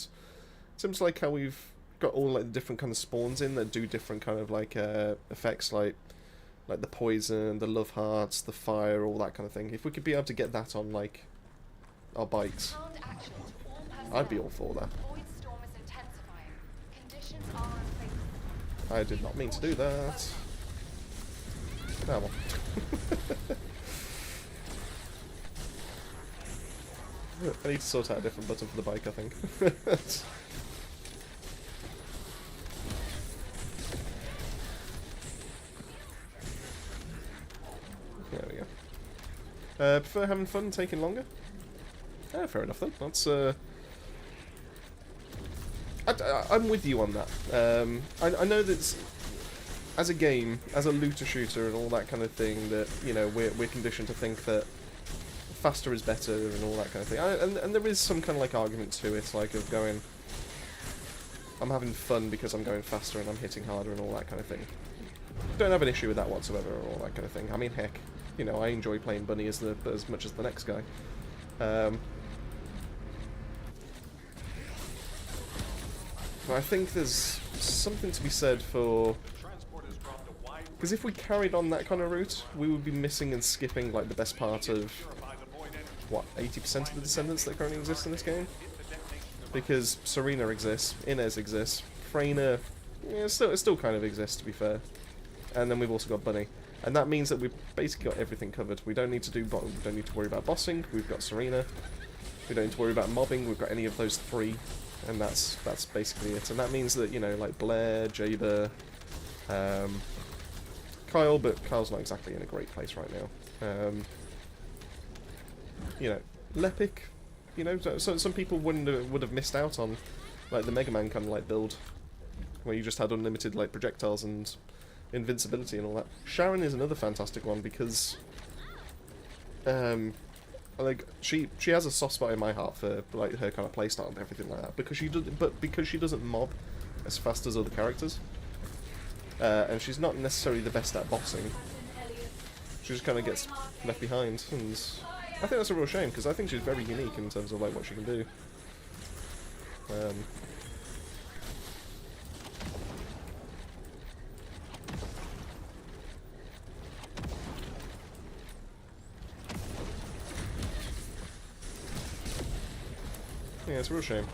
Seems like how we've got all like the different kind of spawns in that do different kind of like effects, like the poison, the love hearts, the fire, all that kind of thing. If we could be able to get that on like our bikes, I'd be all for that. I did not mean to do that. Come on. I need to sort out a different button for the bike, I think. There we go. Prefer having fun and taking longer? Fair enough then. That's I'm with you on that. I know that as a game, as a looter shooter and all that kind of thing, that, you know, we're conditioned to think that faster is better and all that kind of thing. And there is some kind of like argument to it, like of going, I'm having fun because I'm going faster and I'm hitting harder and all that kind of thing. Don't have an issue with that whatsoever or all that kind of thing. I mean, heck, you know, I enjoy playing Bunny as much as the next guy. But I think there's something to be said for, because if we carried on that kind of route, we would be missing and skipping like the best part of, what, 80% of the descendants that currently exist in this game? Because Serena exists, Inez exists, Freyna, yeah, it still kind of exists, to be fair. And then we've also got Bunny. And that means that we've basically got everything covered. We don't need to worry about bossing, we've got Serena. We don't need to worry about mobbing, we've got any of those three. And that's basically it. And that means that, you know, like Blair, Jaber, Kyle, but Kyle's not exactly in a great place right now. You know, Lepic, you know, so some people would have missed out on like the Mega Man kind of like build, where you just had unlimited like projectiles and invincibility and all that. Sharon is another fantastic one because, like she has a soft spot in my heart for like her kind of playstyle and everything like that, because she doesn't mob as fast as other characters, and she's not necessarily the best at bossing. She just kind of gets left behind, and I think that's a real shame because I think she's very unique in terms of like what she can do. Yeah, it's a real shame.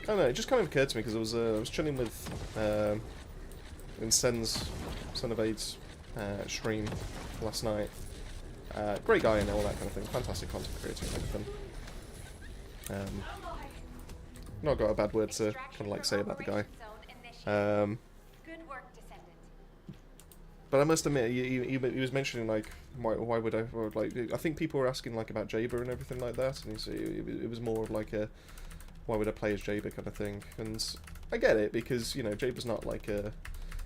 I don't know, it just kind of occurred to me because I was chilling with in Sen of Aid's stream last night. Great guy and all that kind of thing. Fantastic content creator and everything. Not got a bad word to kind of like say about the guy. But I must admit, he was mentioning like why would I, or, like, I think people were asking like about Jaber and everything like that, and it was more of like a why would I play as Jaber kind of thing. And I get it, because, you know, Jaber's not like a,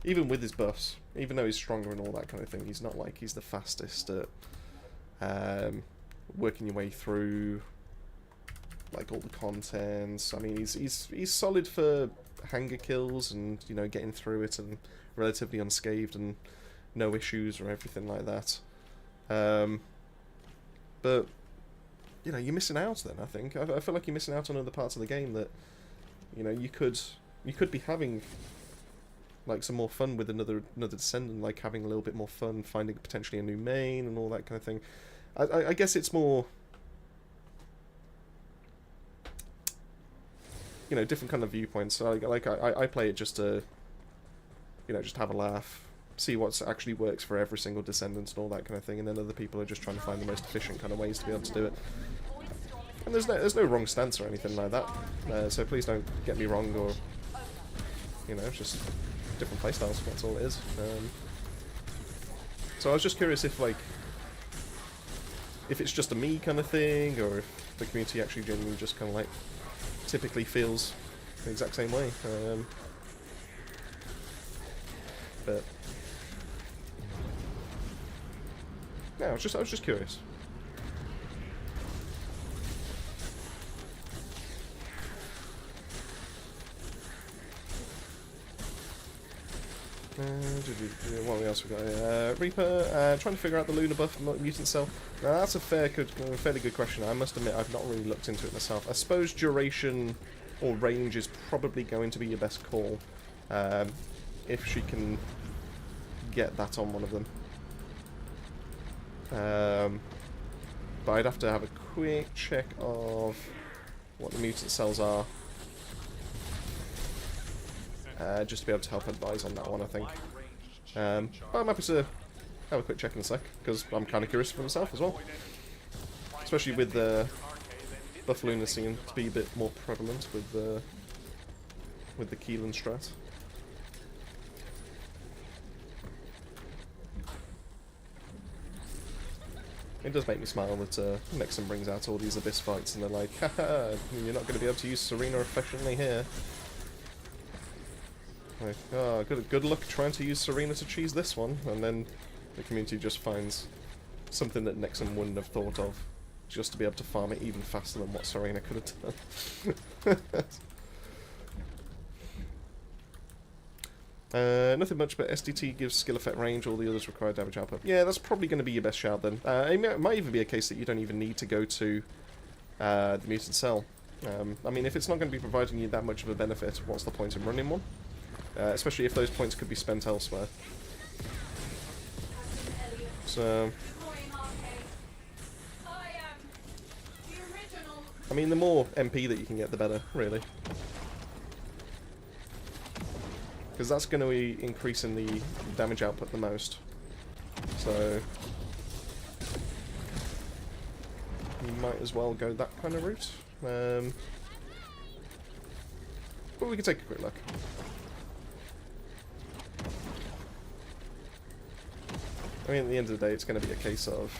even with his buffs, even though he's stronger and all that kind of thing, he's not like he's the fastest at working your way through like all the contents. I mean, he's solid for hanger kills and, you know, getting through it and relatively unscathed and no issues or everything like that. But, you know, you're missing out then, I think. I feel like you're missing out on other parts of the game that, you know, you could be having like some more fun with another descendant, like having a little bit more fun, finding potentially a new main and all that kind of thing. I guess it's more, you know, different kind of viewpoints. So I play it just to, you know, just have a laugh, see what actually works for every single descendant and all that kind of thing, and then other people are just trying to find the most efficient kind of ways to be able to do it. And there's no wrong stance or anything like that, so please don't get me wrong, or, you know, it's just different playstyles, that's all it is. So I was just curious if, like, if it's just a me kind of thing, or if the community actually genuinely just kind of, like, typically feels the exact same way. But yeah, I was just curious. What else we got here? Reaper, trying to figure out the lunar buff mutant cell. Now that's a fairly good question. I must admit I've not really looked into it myself. I suppose duration or range is probably going to be your best call, if she can get that on one of them. But I'd have to have a quick check of what the mutant cells are. Just to be able to help advise on that one, I think. But I'm happy to have a quick check in a sec, because I'm kind of curious for myself as well. Especially with the buff lunar scene to be a bit more prevalent with the Keelan strat. It does make me smile that Nixon brings out all these Abyss fights and they're like, haha, you're not going to be able to use Serena efficiently here. Like, oh, good luck trying to use Serena to cheese this one, and then the community just finds something that Nixon wouldn't have thought of, just to be able to farm it even faster than what Serena could have done. Nothing much, but SDT gives skill effect range, all the others require damage output. Yeah, that's probably going to be your best shout then. It might even be a case that you don't even need to go to the mutant cell. I mean, if it's not going to be providing you that much of a benefit, what's the point in running one? Especially if those points could be spent elsewhere. So, I mean, the more MP that you can get, the better, really. Because that's going to be increasing the damage output the most. So, you might as well go that kind of route. But we can take a quick look. I mean, at the end of the day, it's going to be a case of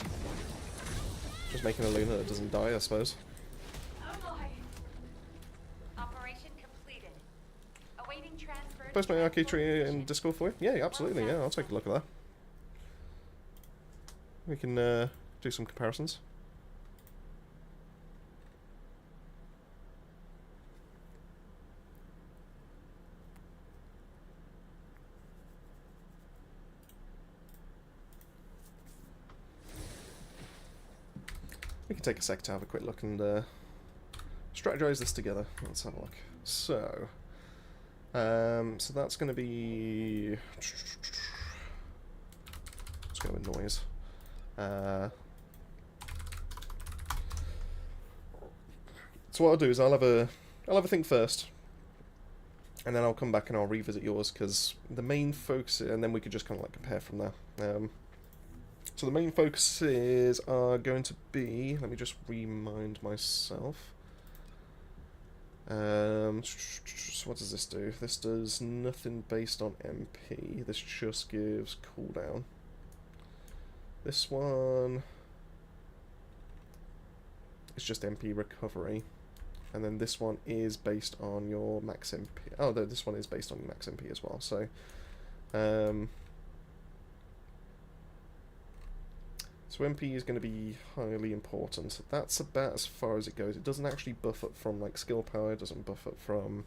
just making a Luna that doesn't die, I suppose. Operation completed. Awaiting transfer. Post my arcade tree in Discord for you? Yeah, absolutely, yeah, I'll take a look at that. We can do some comparisons. We can take a sec to have a quick look and strategize this together. Let's have a look. So, so that's going to be... Let's go with noise. So what I'll do is I'll have a think first, and then I'll come back and I'll revisit yours, because the main focus, and then we could just kind of like compare from there. So the main focuses are going to be, let me just remind myself. So what does this do? This does nothing based on MP. This just gives cooldown. This one is just MP recovery. And then this one is based on your max MP. Oh, no, this one is based on your max MP as well. So, so MP is going to be highly important. That's about as far as it goes. It doesn't actually buff up from like skill power. It doesn't buff up from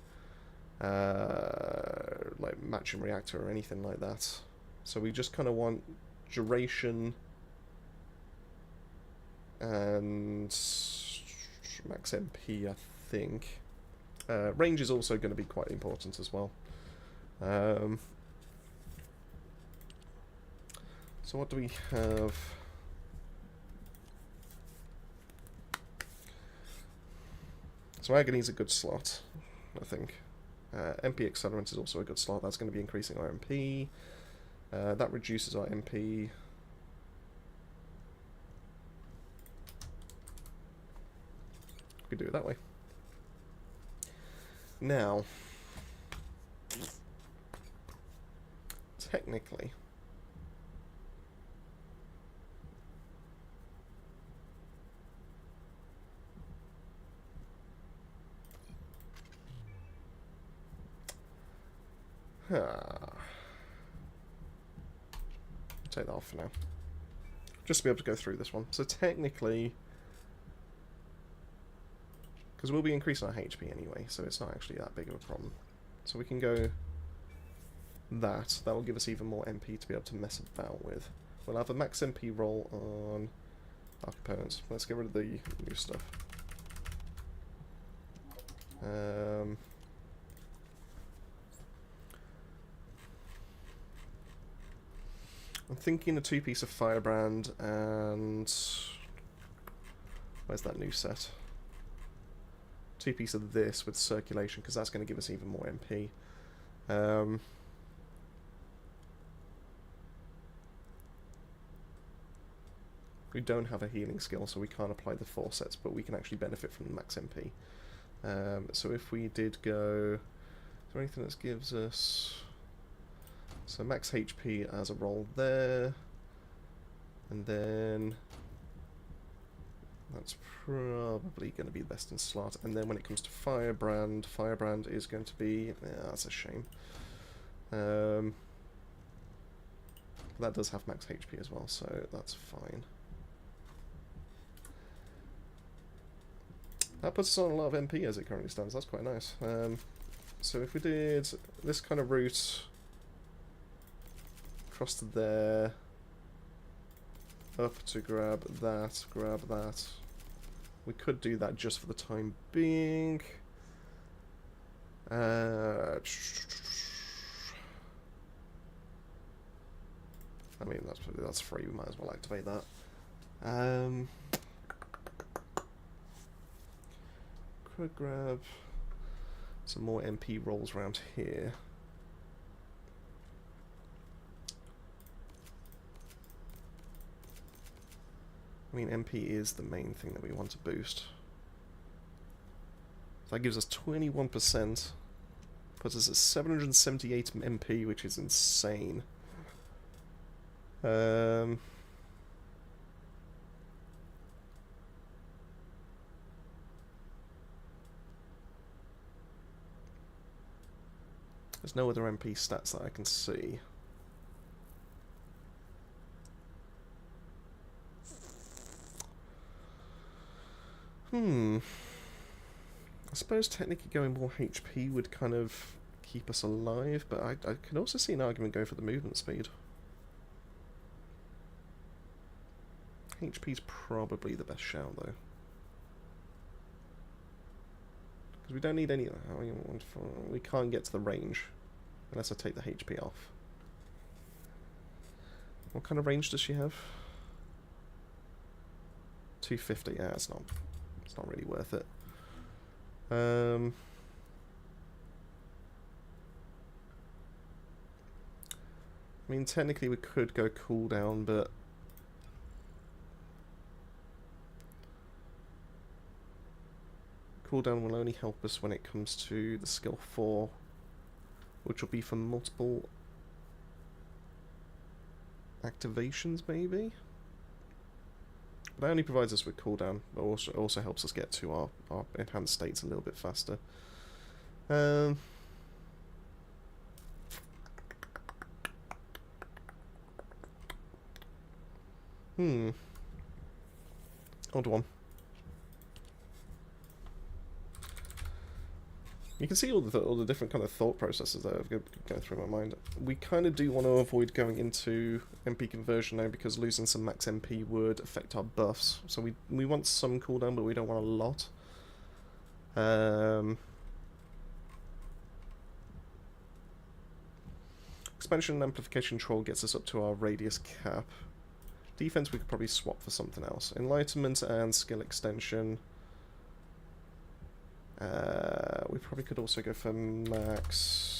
like matching reactor or anything like that. So we just kind of want duration and max MP, I think. Range is also going to be quite important as well. So what do we have? So Agony's a good slot. I think. MP accelerant is also a good slot. That's going to be increasing our MP. That reduces our MP. We could do it that way. Now, technically, take that off for now. Just to be able to go through this one. So technically, because we'll be increasing our HP anyway, so it's not actually that big of a problem. So we can go that. That will give us even more MP to be able to mess about with. We'll have a max MP roll on our components. Let's get rid of the new stuff. I'm thinking a 2-piece of Firebrand and... where's that new set? 2-piece of this with circulation, because that's going to give us even more MP. We don't have a healing skill, so we can't apply the 4 sets, but we can actually benefit from the max MP. So if we did go... is there anything that gives us... so max HP as a roll there, and then that's probably going to be the best in slot. And then when it comes to Firebrand, Firebrand is going to be... yeah, that's a shame. That does have max HP as well, so that's fine. That puts us on a lot of MP as it currently stands. That's quite nice. So if we did this kind of route across to there, up to grab that. We could do that just for the time being. I mean, that's free. We might as well activate that. Could grab some more MP rolls around here. I mean, MP is the main thing that we want to boost. So that gives us 21%. Puts us at 778 MP, which is insane. There's no other MP stats that I can see. I suppose technically going more HP would kind of keep us alive, but I can also see an argument going for the movement speed. HP's probably the best shout, though. Because we don't need any... we can't get to the range unless I take the HP off. What kind of range does she have? 250, yeah, it's not really worth it. I mean, technically we could go cooldown, but cooldown will only help us when it comes to the skill 4, which will be for multiple activations, maybe? But that only provides us with cooldown, but also helps us get to our enhanced states a little bit faster. Odd one. You can see all the different kind of thought processes that are going through my mind. We kind of do want to avoid going into MP conversion now because losing some max MP would affect our buffs. So we want some cooldown, but we don't want a lot. Expansion and amplification troll gets us up to our radius cap. Defense we could probably swap for something else. Enlightenment and skill extension. We probably could also go for max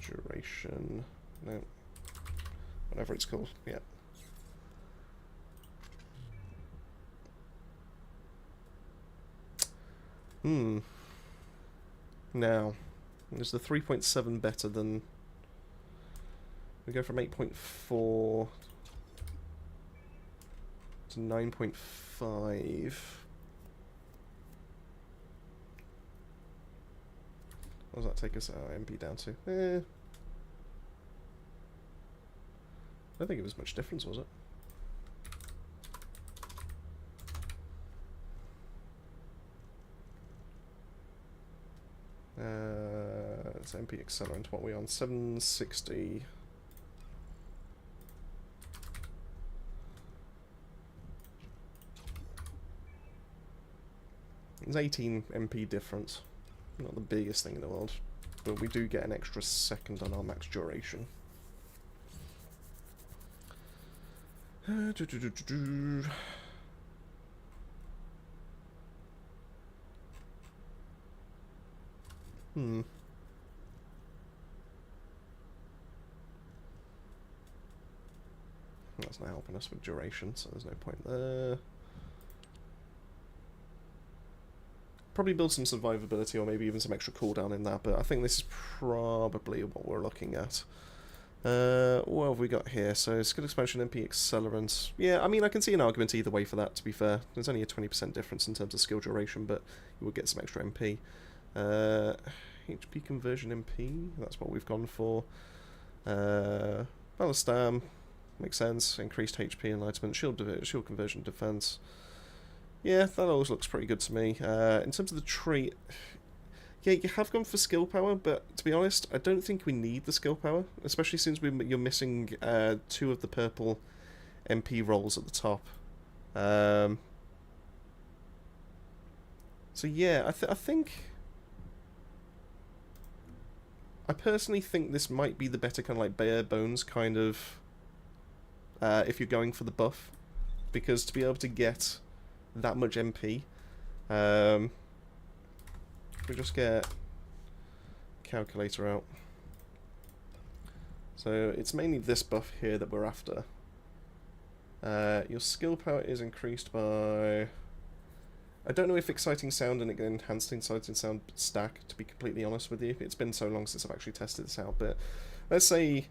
duration. No. Whatever it's called. Yeah. Now, is the 3.7 better than... We go from 8.4 to 9.5. What does that take us MP down to? I don't think it was much difference, was it? It's MP accelerant. What are we on? 760. It's 18 MP difference. Not the biggest thing in the world, but we do get an extra second on our max duration. That's not helping us with duration, so there's no point there. Probably build some survivability or maybe even some extra cooldown in that, but I think this is probably what we're looking at. What have we got here? So skill expansion, MP accelerant. Yeah, I mean, I can see an argument either way for that, to be fair. There's only a 20% difference in terms of skill duration, but you will get some extra MP. HP conversion MP, that's what we've gone for. Ballast Dam, makes sense. Increased HP enlightenment, shield conversion defense. Yeah, that always looks pretty good to me. In terms of the trait, yeah, you have gone for skill power, but to be honest, I don't think we need the skill power, especially since you're missing 2 of the purple MP rolls at the top. So yeah, I think... I personally think this might be the better kind of like bare bones kind of... if you're going for the buff, because to be able to get that much MP, we just get calculator out. So it's mainly this buff here that we're after. Your skill power is increased by... I don't know if exciting sound and enhanced exciting sound stack, to be completely honest with you. It's been so long since I've actually tested this out, but let's say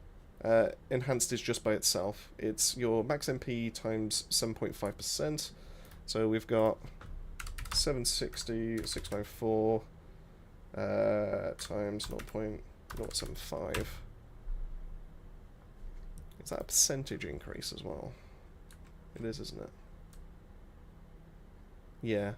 enhanced is just by itself. It's your max MP times 7.5%. So we've got 760, 694 times 0.075. Is that a percentage increase as well? It is, isn't it? Yeah.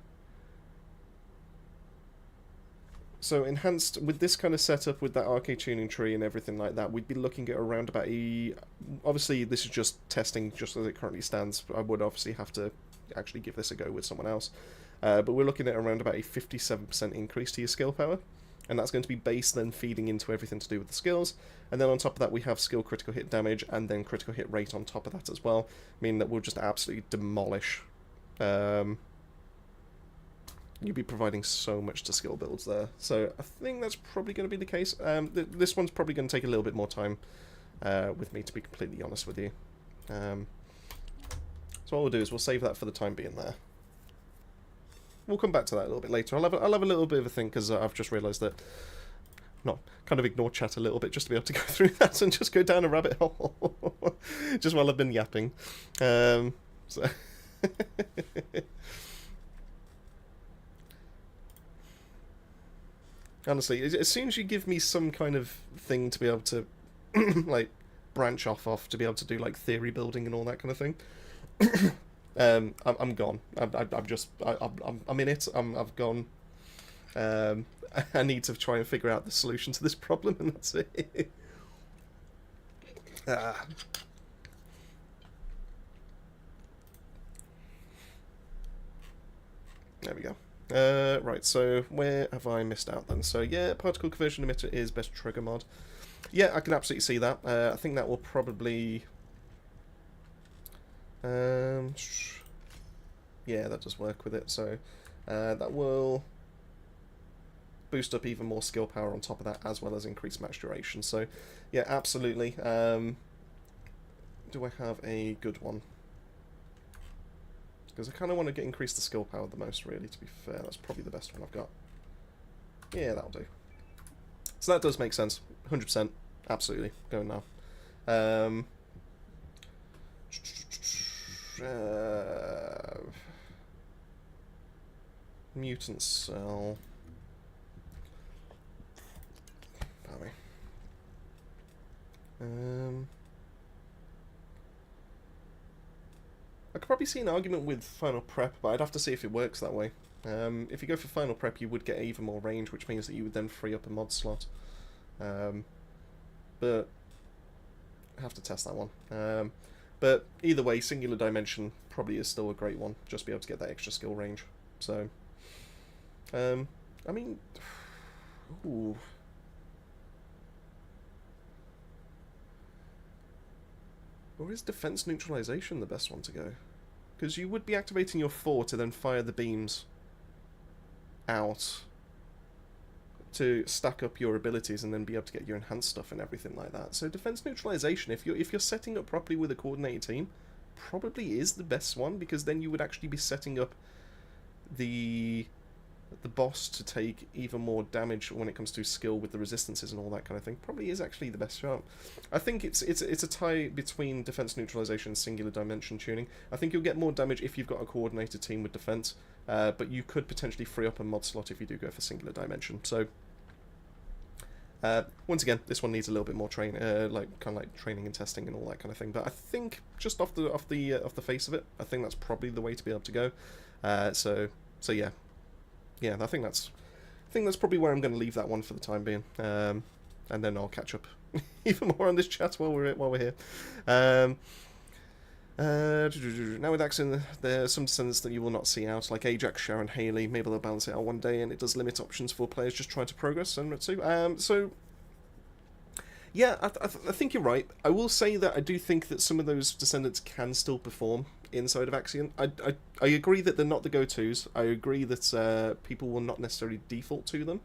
So enhanced, with this kind of setup, with that arcade tuning tree and everything like that, we'd be looking at around about a... Obviously, this is just testing, just as it currently stands. I would obviously have to actually give this a go with someone else. But we're looking at around about a 57% increase to your skill power. And that's going to be base, then feeding into everything to do with the skills. And then on top of that, we have skill critical hit damage, and then critical hit rate on top of that as well. Meaning that we'll just absolutely demolish... You'd be providing so much to skill builds there. So I think that's probably going to be the case. This one's probably going to take a little bit more time with me, to be completely honest with you. So what we'll do is we'll save that for the time being there. We'll come back to that a little bit later. I'll have a little bit of a think, because I've just realised that... kind of ignore chat a little bit just to be able to go through that and just go down a rabbit hole. Just while I've been yapping. So... Honestly, as soon as you give me some kind of thing to be able to, like, branch off to be able to do, like, theory building and all that kind of thing, I'm gone. I'm in it. I've gone. I need to try and figure out the solution to this problem, and that's it. There we go. Right, so where have I missed out then? So yeah, particle conversion emitter is best trigger mod. Yeah, I can absolutely see that. I think that will probably... yeah, that does work with it, so that will boost up even more skill power on top of that, as well as increase match duration. So, yeah, absolutely. Do I have a good one? Because I kind of want to get increase the skill power the most, really, to be fair. That's probably the best one I've got. Yeah, that'll do. So that does make sense. 100%. Absolutely. Going now. Mutant cell. Pardon me. I could probably see an argument with final prep, but I'd have to see if it works that way. If you go for final prep, you would get even more range, which means that you would then free up a mod slot. But I have to test that one. But either way, singular dimension probably is still a great one. Just be able to get that extra skill range. So, I mean, ooh. Or is defense neutralization the best one to go? Because you would be activating your 4 to then fire the beams out to stack up your abilities and then be able to get your enhanced stuff and everything like that. So defense neutralization, if you're setting up properly with a coordinated team, probably is the best one, because then you would actually be setting up the boss to take even more damage when it comes to skill with the resistances and all that kind of thing. Probably is actually the best shot. I think it's a tie between defense neutralization and singular dimension tuning. I think you'll get more damage if you've got a coordinated team with defense, but you could potentially free up a mod slot if you do go for singular dimension. So once again, this one needs a little bit more training and testing and all that kind of thing. But I think just off the face of it, I think that's probably the way to be able to go. So yeah. Yeah, I think that's probably where I'm going to leave that one for the time being, and then I'll catch up even more on this chat while we're here. Now with Axion, there are some descendants that you will not see out, like Ajax, Sharon, Haley. Maybe they'll balance it out one day, and it does limit options for players just trying to progress. And so yeah, I think you're right. I will say that I do think that some of those descendants can still perform inside of Axion. I agree that they're not the go-tos. I agree that people will not necessarily default to them,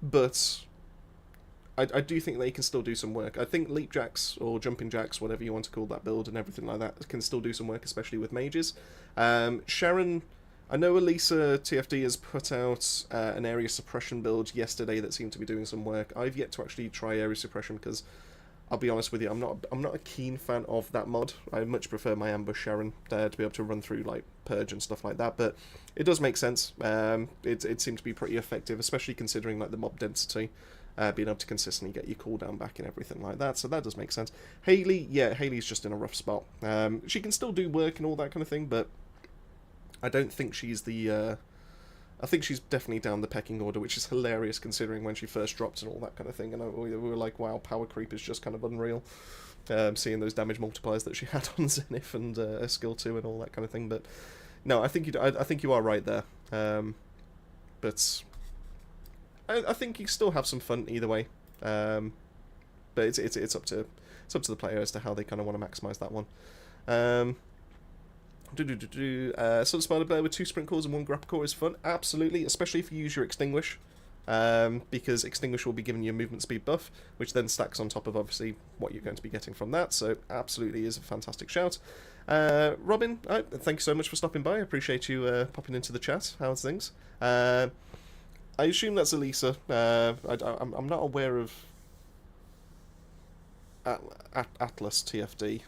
but I do think they can still do some work. I think leap jacks or jumping jacks, whatever you want to call that build and everything like that, can still do some work, especially with mages. Sharon, I know Elisa TFD has put out an area suppression build yesterday that seemed to be doing some work. I've yet to actually try area suppression because I'll be honest with you, I'm not a keen fan of that mod. I much prefer my ambush Sharon to be able to run through like purge and stuff like that. But it does make sense. It seemed to be pretty effective, especially considering like the mob density, being able to consistently get your cooldown back and everything like that. So that does make sense. Haley, yeah, Haley's just in a rough spot. She can still do work and all that kind of thing, but I don't think she's the. I think she's definitely down the pecking order, which is hilarious considering when she first dropped and all that kind of thing. And we were like, wow, power creep is just kind of unreal. Seeing those damage multipliers that she had on Zenith and skill 2 and all that kind of thing. But no, I think you are right there. But I think you still have some fun either way. But it's up to the player as to how they kind of want to maximize that one. Sort of spider player with 2 sprint cores and 1 grapple core is fun. Absolutely, especially if you use your extinguish, because extinguish will be giving you a movement speed buff, which then stacks on top of obviously what you're going to be getting from that. So absolutely is a fantastic shout. Robin, thank you so much for stopping by. I appreciate you popping into the chat. How's things? I assume that's Elisa. I'm not aware of Atlas TFD.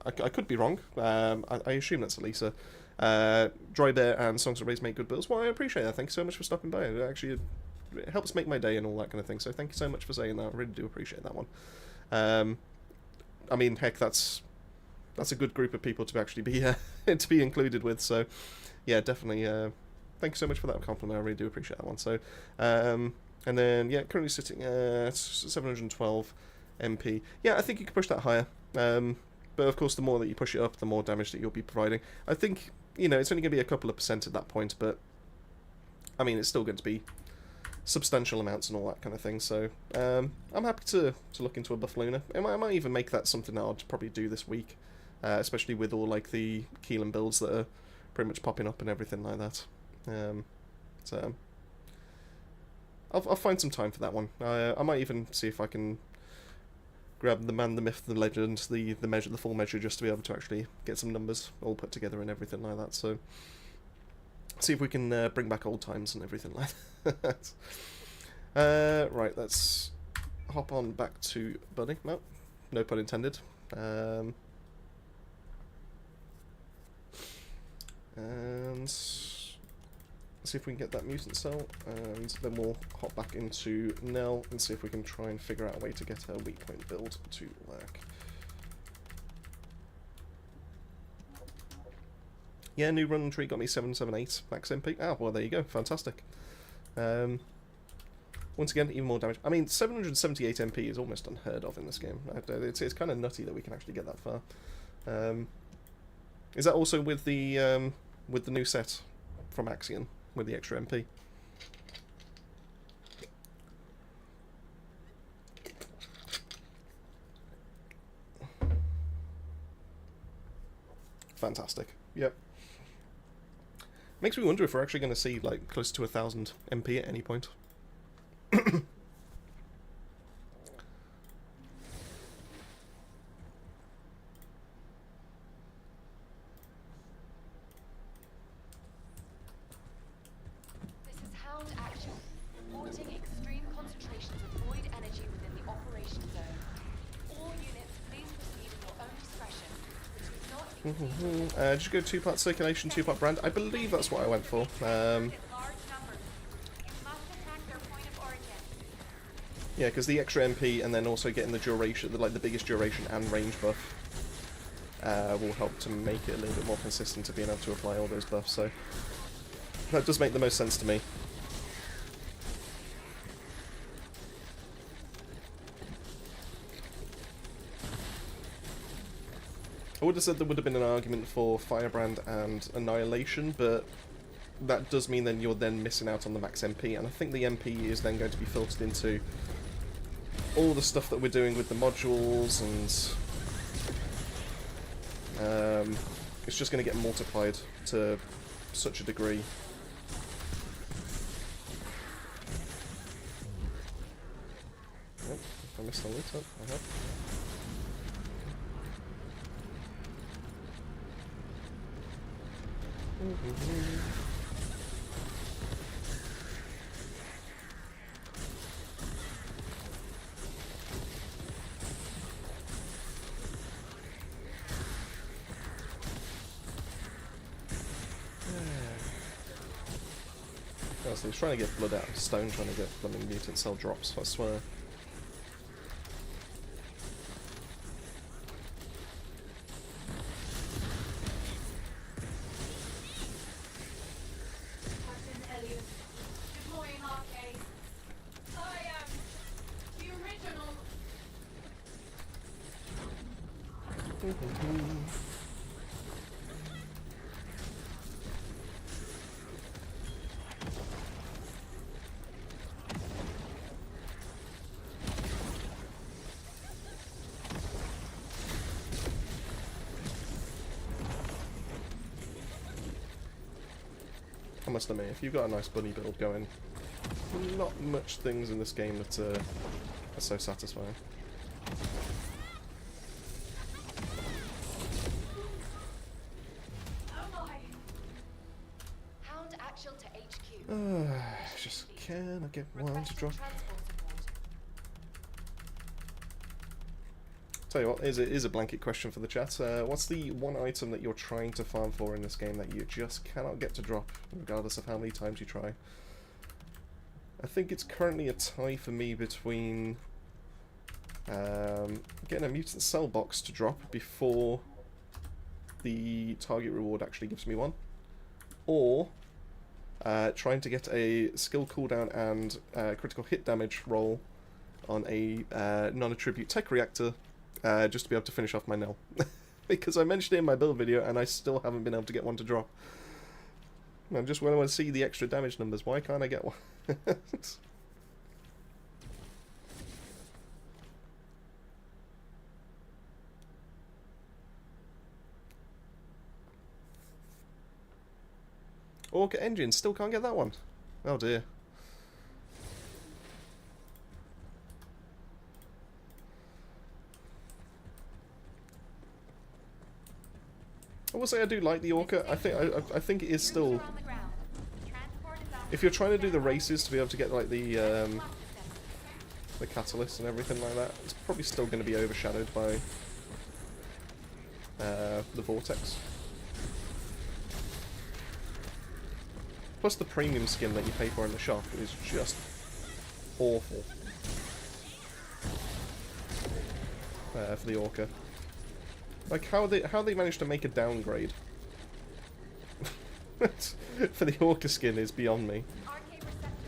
I could be wrong. I assume that's Elisa. Dry Bear and Songs of Rays make good builds. Well, I appreciate that. Thank you so much for stopping by. It helps make my day and all that kind of thing. So thank you so much for saying that. I really do appreciate that one. I mean, heck, that's a good group of people to actually be to be included with. So yeah, definitely. Thank you so much for that compliment. I really do appreciate that one. So and then yeah, currently sitting at 712 MP. Yeah, I think you could push that higher. But of course, the more that you push it up, the more damage that you'll be providing. I think, it's only going to be a couple of % at that point, but I mean, it's still going to be substantial amounts and all that kind of thing. So I'm happy to look into a buff Luna. I might even make that something that I'll probably do this week, especially with all like the Keelan builds that are pretty much popping up and everything like that. So I'll find some time for that one. I might even see if I can grab the man, the myth, the legend, the measure, the full measure, just to be able to actually get some numbers all put together and everything like that. So see if we can bring back old times and everything like that. Right, let's hop on back to Buddy. No pun intended. And see if we can get that mutant cell, and then we'll hop back into Nell and see if we can try and figure out a way to get her weak point build to work. Yeah, new run tree got me 778 max MP. Ah, well, there you go. Fantastic. Once again, even more damage. I mean, 778 MP is almost unheard of in this game. It's kind of nutty that we can actually get that far. Is that also with the new set from Axion, with the extra MP? Fantastic. Yep. Makes me wonder if we're actually going to see like close to 1,000 MP at any point. This is Hound Action. Reporting extreme concentrations of void energy within the operation zone. All units, please proceed in your own discretion. Do not exceed Just go 2-part circulation, 2-part brand. I believe that's what I went for. Yeah, because the extra MP and then also getting the duration, the biggest duration and range buff, will help to make it a little bit more consistent to being able to apply all those buffs. So that does make the most sense to me. I would have said there would have been an argument for Firebrand and Annihilation, but that does mean then you're then missing out on the max MP, and I think the MP is then going to be filtered into all the stuff that we're doing with the modules, and it's just going to get multiplied to such a degree. Yep, if I missed the loot up, I have. So he's trying to get blood out of stone, trying to get blooming mutant cell drops, I swear. I must admit, if you've got a nice bunny build going, not much things in this game that are so satisfying. Hound Axion to HQ. Just can I get one to drop? Tell you what, is a blanket question for the chat. What's the one item that you're trying to farm for in this game that you just cannot get to drop, regardless of how many times you try? I think it's currently a tie for me between getting a mutant cell box to drop before the target reward actually gives me one, or trying to get a skill cooldown and critical hit damage roll on a non-attribute tech reactor, just to be able to finish off my Nell. Because I mentioned it in my build video and I still haven't been able to get one to drop. I just want to see the extra damage numbers. Why can't I get one? Orca engine, still can't get that one. Oh dear. will say I do like the Orca. I think it is still. On the ground. Transport is on If you're trying to do the races to be able to get like the catalyst and everything like that, it's probably still going to be overshadowed by the vortex. Plus the premium skin that you pay for in the shop is just awful for the Orca. Like how they managed to make a downgrade for the Orca skin is beyond me. RK receptor.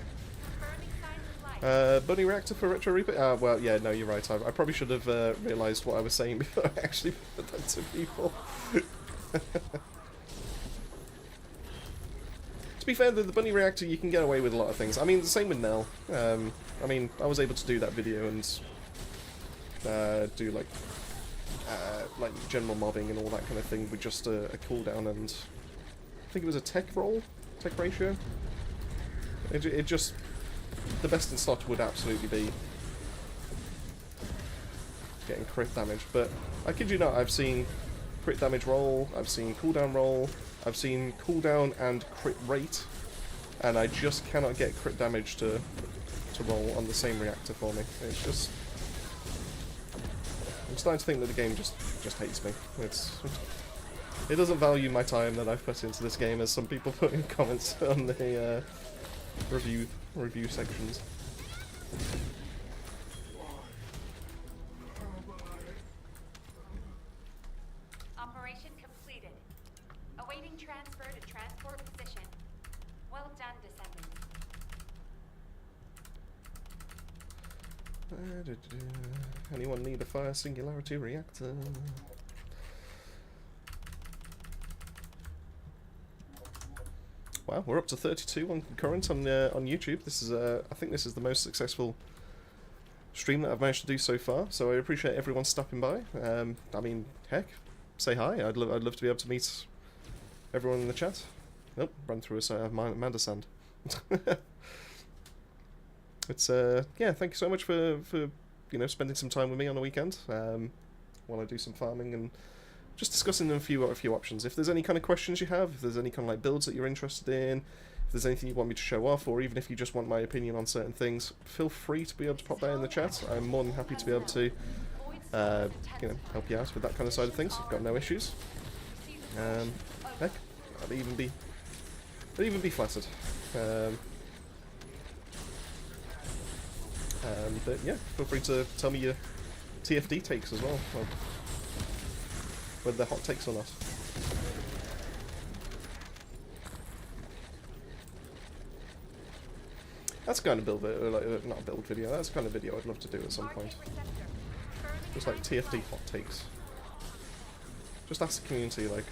Confirming signs of life. Bunny Reactor for Retro Reaper? Well, yeah, no, you're right. I probably should have realised what I was saying before I actually put that to people. To be fair, the Bunny Reactor, you can get away with a lot of things. I mean, the same with Nell. I mean, I was able to do that video and do like general mobbing and all that kind of thing with just a cooldown and I think it was a tech ratio. It just, the best in slot would absolutely be getting crit damage, but I kid you not, I've seen crit damage roll, I've seen cooldown roll, I've seen cooldown and crit rate, and I just cannot get crit damage to roll on the same reactor for me. It's just, I'm starting to think that the game just hates me. It doesn't value my time that I've put into this game, as some people put in comments on the review sections. Operation completed. Awaiting transfer to transport position. Well done, descendant. Anyone need a fire singularity reactor? Wow, we're up to 32 on concurrent on YouTube. This is I think this is the most successful stream that I've managed to do so far. So I appreciate everyone stopping by. I mean, heck, say hi. I'd love to be able to meet everyone in the chat. Nope, run through a Amanda Sand. It's yeah, thank you so much for you know, spending some time with me on the weekend while I do some farming and just discussing a few options. If there's any kind of questions you have, if there's any kind of like builds that you're interested in, if there's anything you want me to show off, or even if you just want my opinion on certain things, feel free to be able to pop that in the chat. I'm more than happy to be able to you know, help you out with that kind of side of things. I've got no issues. Heck, I'd even be flattered. But yeah, feel free to tell me your TFD takes as well, or whether they're hot takes or not. That's kind of not a build video. That's the kind of video I'd love to do at some point. Just like TFD hot takes. Just ask the community, like,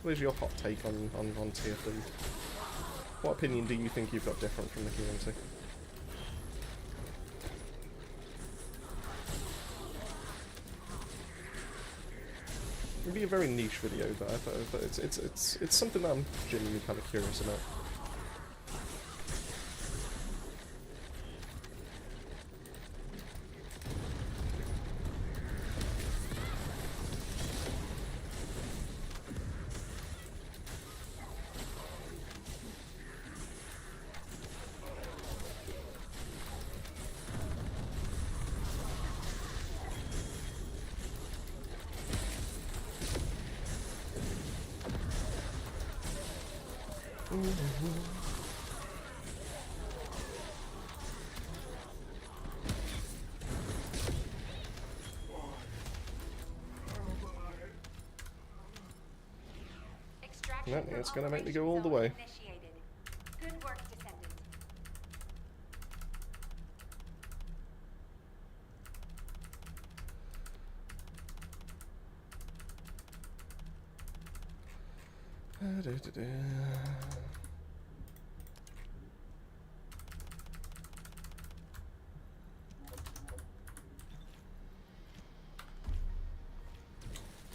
what is your hot take on TFD? What opinion do you think you've got different from the community? It'd be a very niche video, but I thought it's something that I'm genuinely kind of curious about. No, it's gonna make me go all the way. Good work, descendant.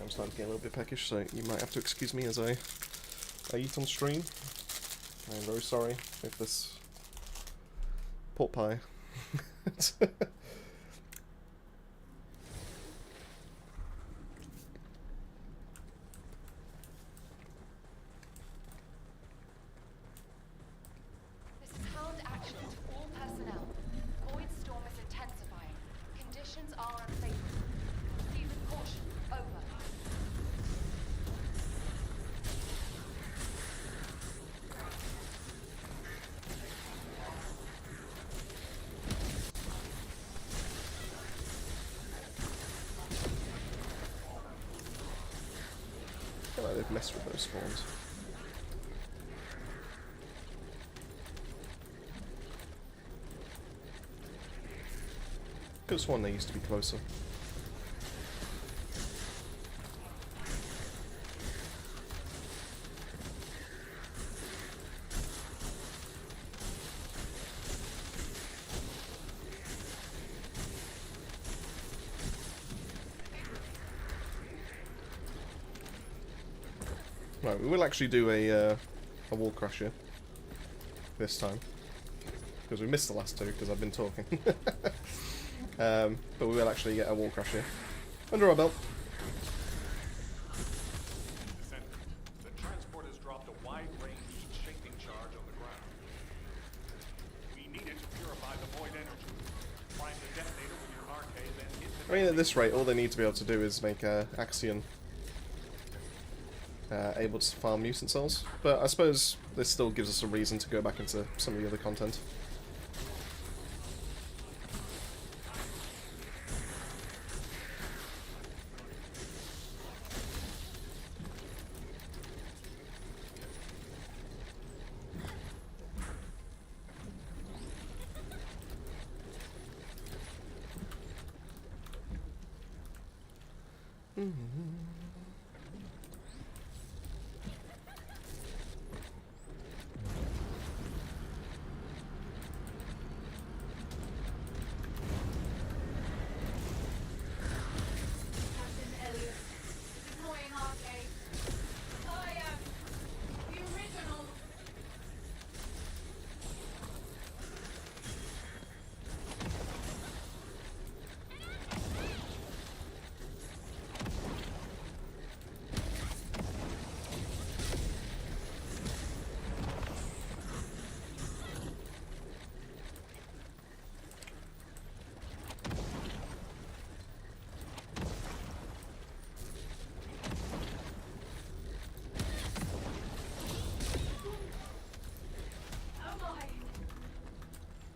I'm starting to get a little bit peckish, so you might have to excuse me as I eat on stream. I'm very sorry if this pork pie. mess with those spawns. Could have sworn they used to be closer. Right, we will actually do a wall crash here this time, because we missed the last two because I've been talking. But we will actually get a wall crash here under our belt. Descendant, the transport has dropped a wide-range shaping charge on the ground. We need it to purify the void energy. Find the detonator with your arcade, then hit the... I mean, at this rate, all they need to be able to do is make Axion able to farm mutant cells. But I suppose this still gives us a reason to go back into some of the other content.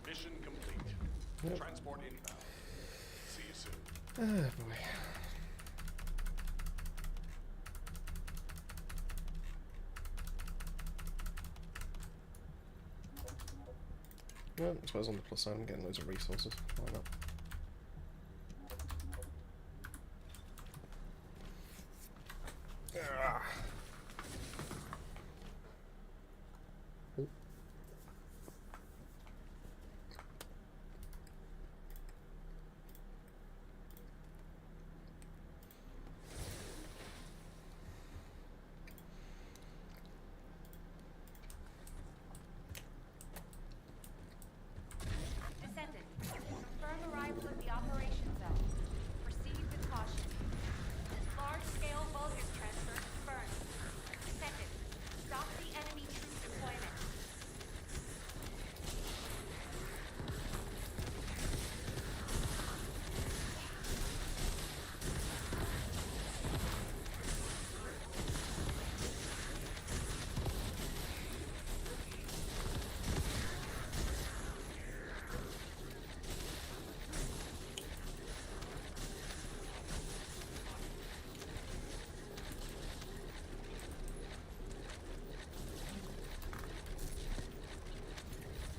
Mission complete. Yep. Transport inbound. See you soon. Ah, boy. Well, I suppose on the plus side I'm getting loads of resources. Why not? Ah. Oh. Descendant, confirm arrival at the operation zone. Proceed with caution. Large-scale voltage transfer confirmed. Descendant, stop the enemy troop deployment.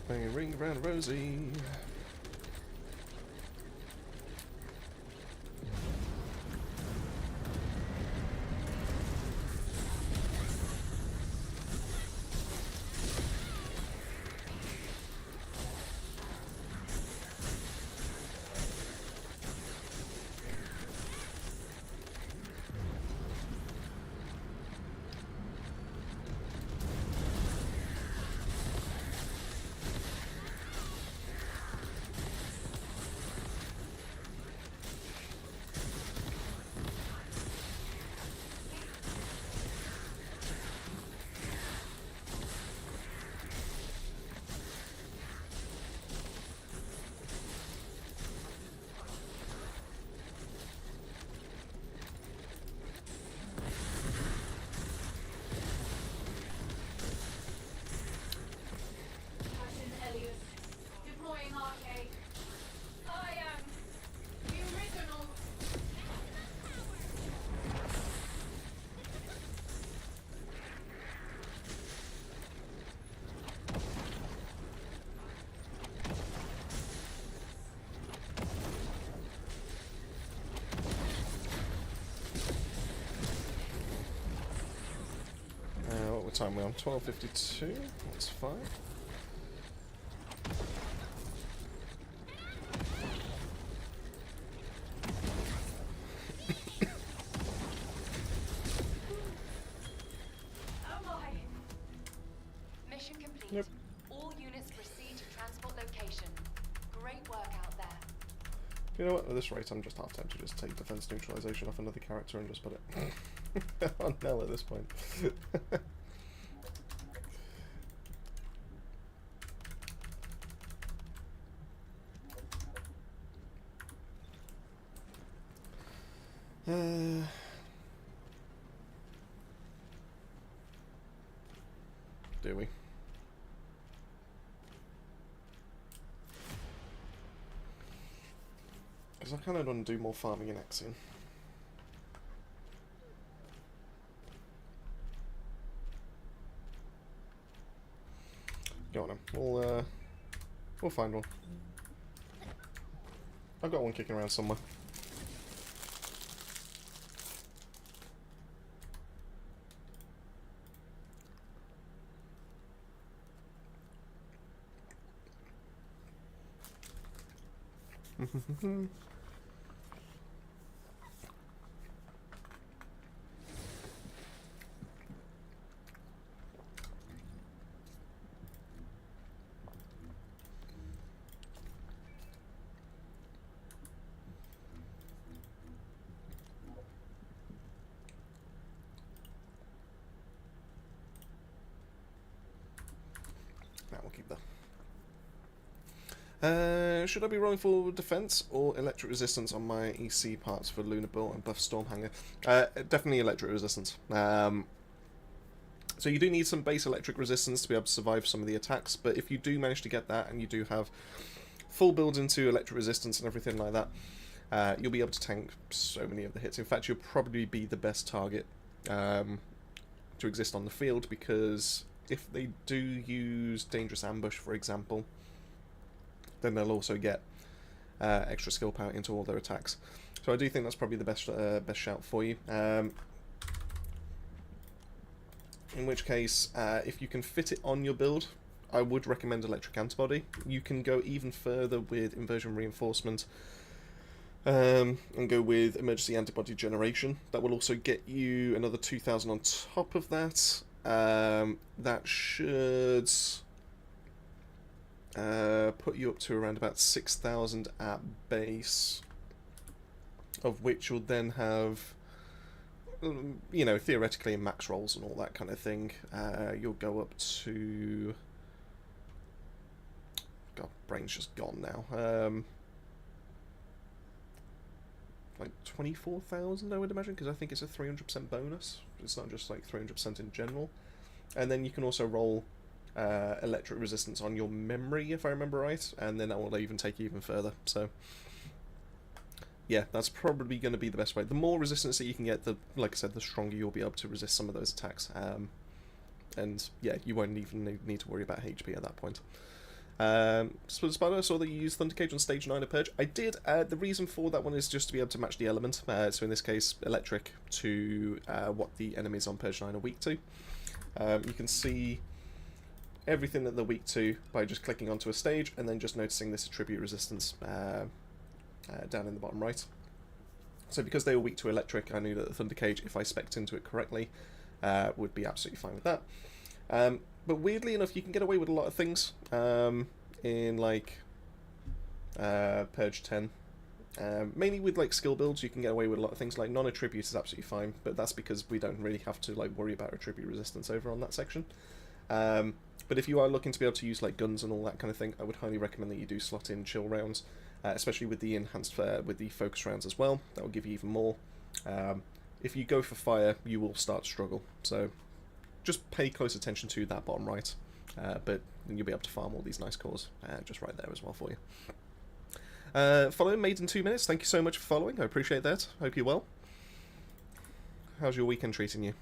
Playing a ring around Rosie. What time are we on? 12:52. That's fine. Mission complete. Yep. All units proceed to transport location. Great work out there. You know what? At this rate, I'm just half tempted to just take defense neutralization off another character and just put it on Nell at this point. Do we? Because I kind of want to do more farming in Axion. Go on then. We'll find one. I've got one kicking around somewhere. We'll keep that. Should I be rolling for defense or electric resistance on my EC parts for Lunar Bolt and Buff Stormhanger? Definitely electric resistance. So you do need some base electric resistance to be able to survive some of the attacks, but if you do manage to get that and you do have full builds into electric resistance and everything like that, you'll be able to tank so many of the hits. In fact, you'll probably be the best target to exist on the field, because if they do use Dangerous Ambush, for example, then they'll also get extra skill power into all their attacks. So I do think that's probably the best shout for you. In which case, if you can fit it on your build, I would recommend Electric Antibody. You can go even further with Inversion Reinforcement and go with Emergency Antibody Generation. That will also get you another 2,000 on top of that. That should put you up to around about 6,000 at base, of which you'll then have, you know, theoretically in max rolls and all that kind of thing, you'll go up to, God, brain's just gone now, like 24,000 I would imagine, because I think it's a 300% bonus. It's not just like 300% in general. And then you can also roll electric resistance on your memory, if I remember right, and then that will even take you even further. So yeah, that's probably going to be the best way. The more resistance that you can get, the, like I said, the stronger you'll be able to resist some of those attacks. And yeah, you won't even need to worry about HP at that point. So Spider, I saw that you used Thunder Cage on stage 9 of Purge. I did. The reason for that one is just to be able to match the element. So in this case, electric to what the enemies on Purge 9 are weak to. You can see everything that they're weak to by just clicking onto a stage and then just noticing this attribute resistance down in the bottom right. So because they were weak to electric, I knew that the Thunder Cage, if I spec'd into it correctly, would be absolutely fine with that. But weirdly enough, you can get away with a lot of things in like Purge 10. Mainly with like skill builds, you can get away with a lot of things. Like non-attribute is absolutely fine, but that's because we don't really have to like worry about attribute resistance over on that section. But if you are looking to be able to use like guns and all that kind of thing, I would highly recommend that you do slot in chill rounds, especially with the enhanced with the focus rounds as well. That will give you even more. If you go for fire, you will start to struggle. So just pay close attention to that bottom right, but you'll be able to farm all these nice cores just right there as well for you. Follow Made in 2 minutes. Thank you so much for following. I appreciate that. Hope you're well. How's your weekend treating you?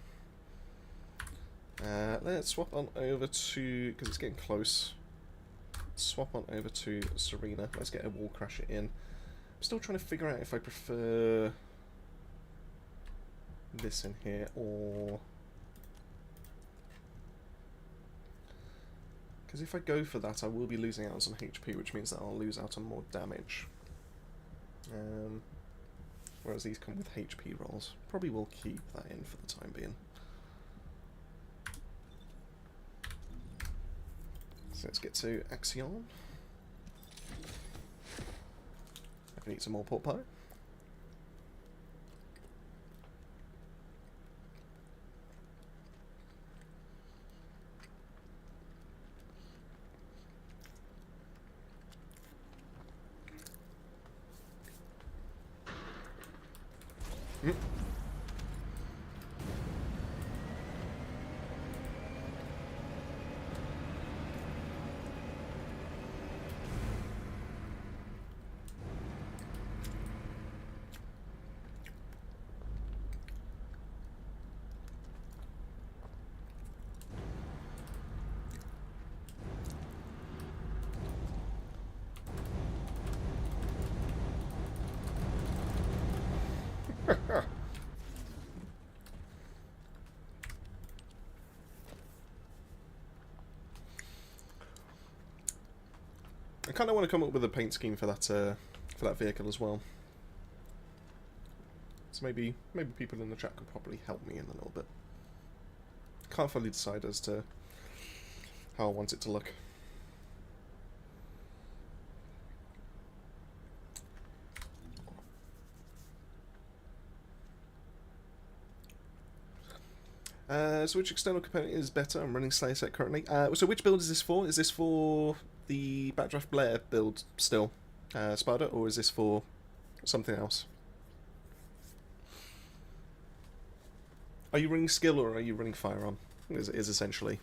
Let's swap on over to, because it's getting close, swap on over to Serena. Let's get a wall crasher in. I'm still trying to figure out if I prefer this in here or Because if I go for that, I will be losing out on some HP, which means that I'll lose out on more damage. Whereas these come with HP rolls. Probably will keep that in for the time being. So let's get to Axion. I can eat some more pork pie. I kind of want to come up with a paint scheme for that vehicle as well. So maybe people in the chat could probably help me in a little bit. Can't fully decide as to how I want it to look. So which external component is better? I'm running Slayer set currently. So which build is this for? Is this for the Backdraft Blair build still, Sparta, or is this for something else? Are you running skill or are you running firearm? Is essentially.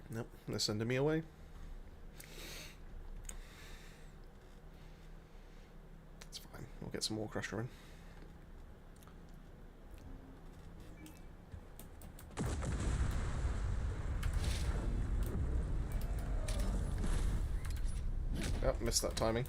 Nope, they're sending me away. It's fine, we'll get some more crusher in. Oh, missed that timing.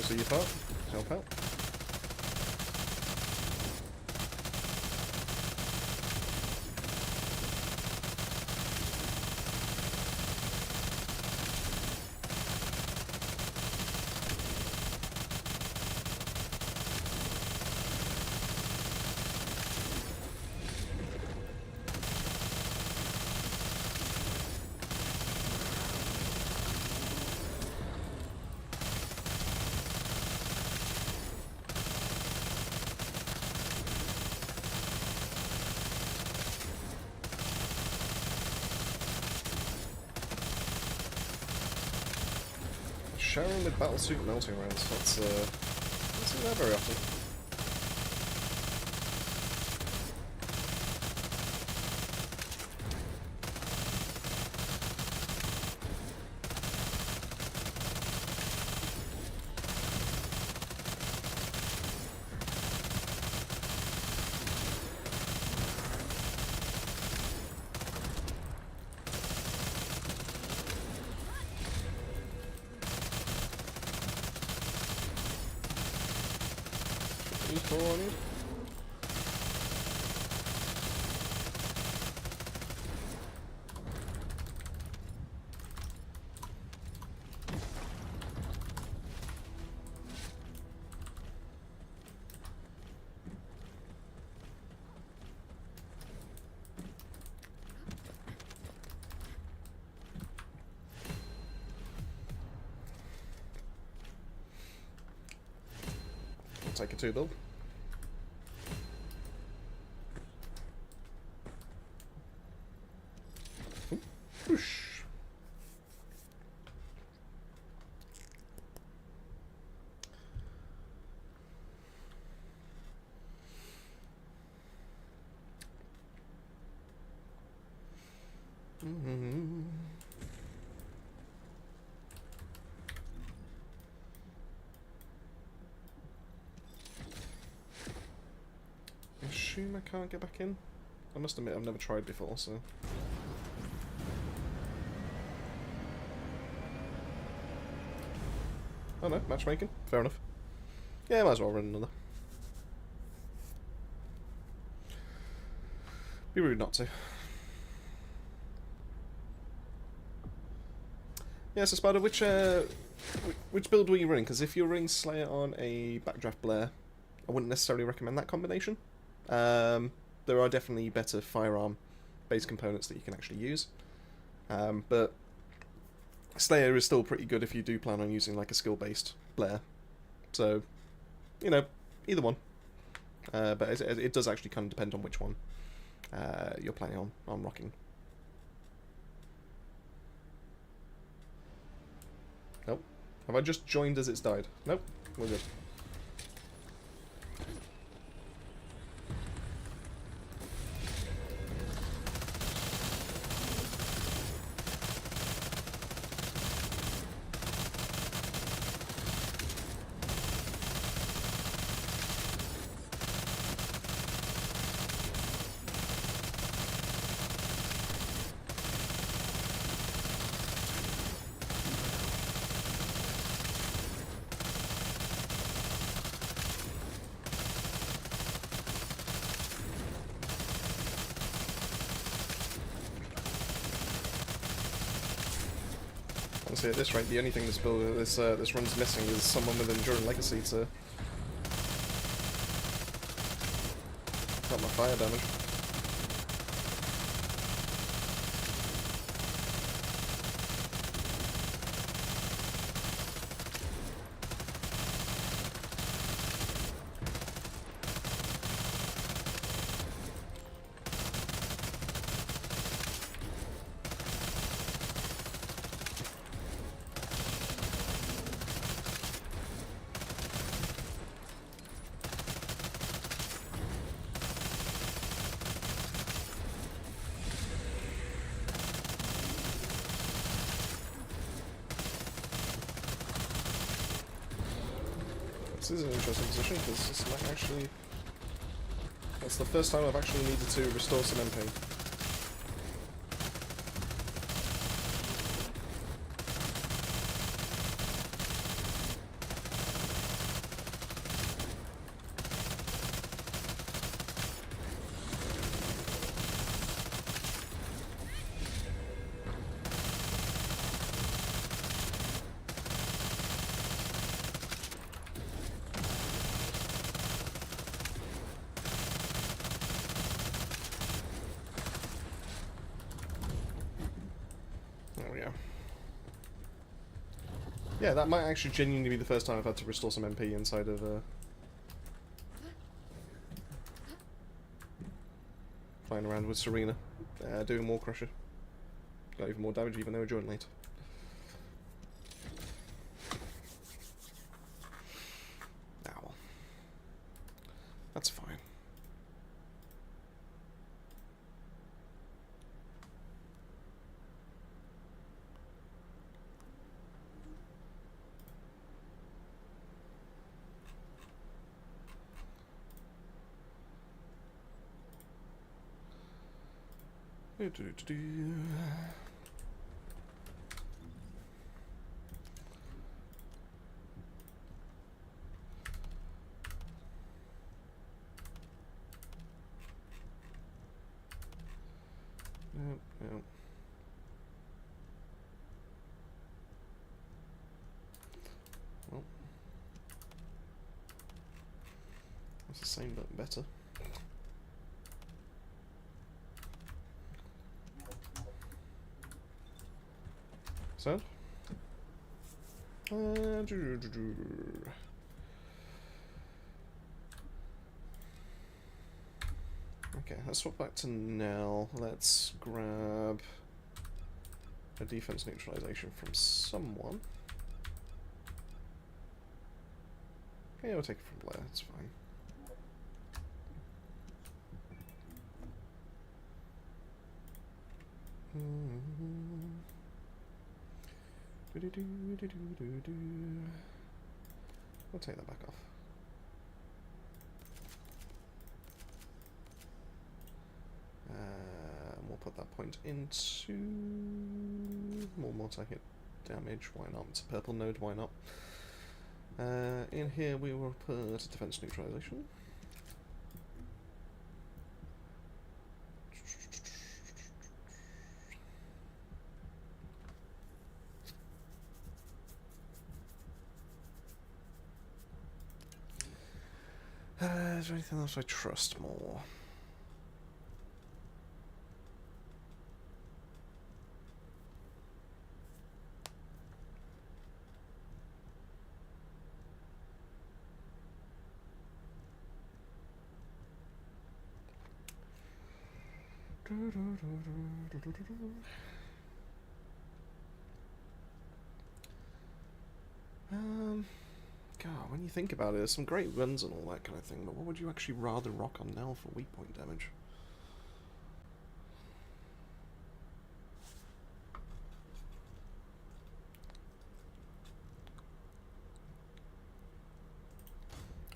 So you thought? Help out. Sharing with battlesuit melting rounds. That's don't see that very often. That's all I need. I'll take a 2 build. Whoosh. I assume I can't get back in. I must admit I've never tried before, so... Oh no, matchmaking. Fair enough. Yeah, might as well run another. Be rude not to. Yeah, so Spider, which build were you running? Because if you're running Slayer on a Backdraft Blair, I wouldn't necessarily recommend that combination. There are definitely better firearm-based components that you can actually use. But Slayer is still pretty good if you do plan on using like a skill-based Blair. So, you know, either one. But it does actually kind of depend on which one you're planning on rocking. Nope. Have I just joined as it's died? Nope. We're good. Honestly, at this rate, the only thing this run's missing is someone with Enduring Legacy to cut my fire damage. This is an interesting position because this might actually... That's the first time I've actually needed to restore some MP. Yeah, that might actually genuinely be the first time I've had to restore some MP inside of flying around with Serena, doing Wall Crusher. Got even more damage even though we're joint late. Ow. That's fine. Yep. Well, it's the same but better. So, okay, let's swap back to Nell. Let's grab a defense neutralization from someone. Yeah, we'll take it from Blair, it's fine. We'll take that back off. We'll put that point into more multi-hit damage. Why not? It's a purple node. Why not? In here we will put defense neutralization. Is there anything else I trust more? God, when you think about it, there's some great guns and all that kind of thing, but what would you actually rather rock on Nell for weak point damage?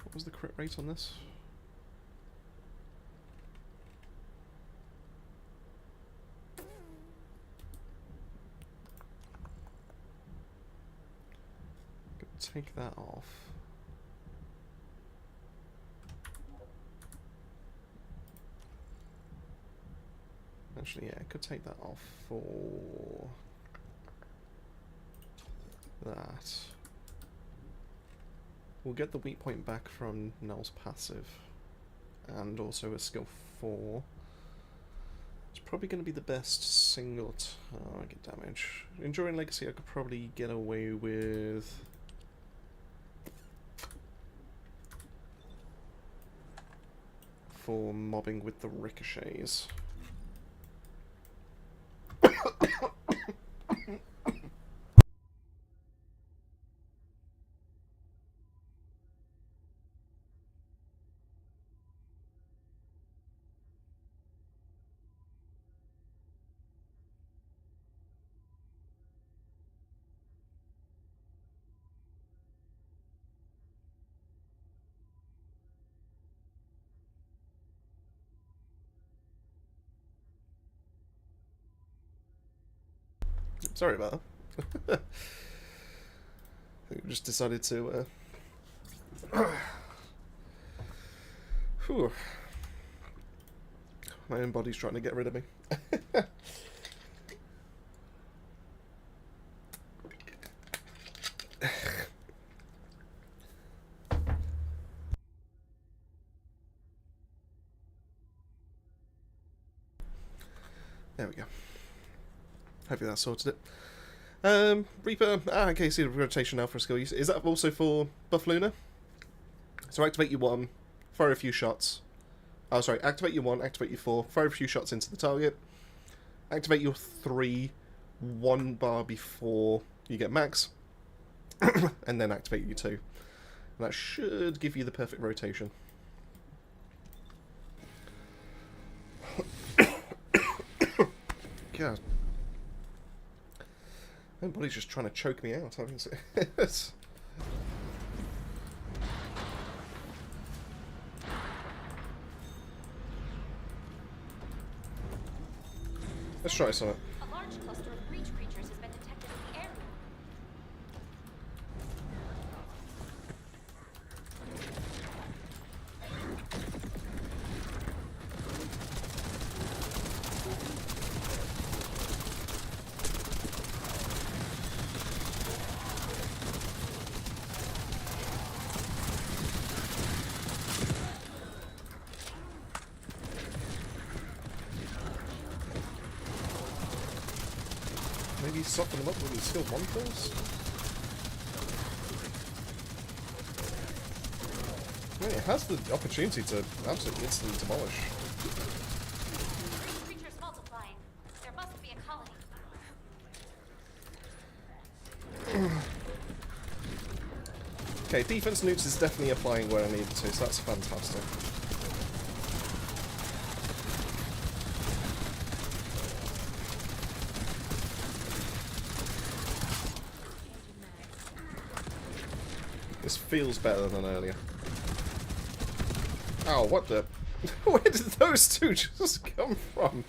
What was the crit rate on this? Take that off. Actually, yeah, I could take that off for that. We'll get the weak point back from Nell's passive, and also a skill 4. It's probably going to be the best single target damage. Enduring Legacy, I could probably get away with. For mobbing with the ricochets. Sorry about that. I think we just decided to. Whew. My own body's trying to get rid of me. There we go. Hopefully that sorted it. Reaper, okay, see the rotation now for a skill use. Is that also for Buff Luna? So activate your 1, fire a few shots. Oh, sorry, activate your 1, activate your 4, fire a few shots into the target. Activate your 3, 1 bar before you get max. And then activate your 2. And that should give you the perfect rotation. God. My body's just trying to choke me out. I mean, let's try something. A large cluster of breach creatures has been detected in the area. maybe soften them up with the skill 1 first? I mean, it has the opportunity to absolutely instantly demolish. Creatures multiplying. There must be a colony. Okay, defense nukes is definitely applying where I need it to, so that's fantastic. This feels better than earlier. Oh, what the... Where did those two just come from?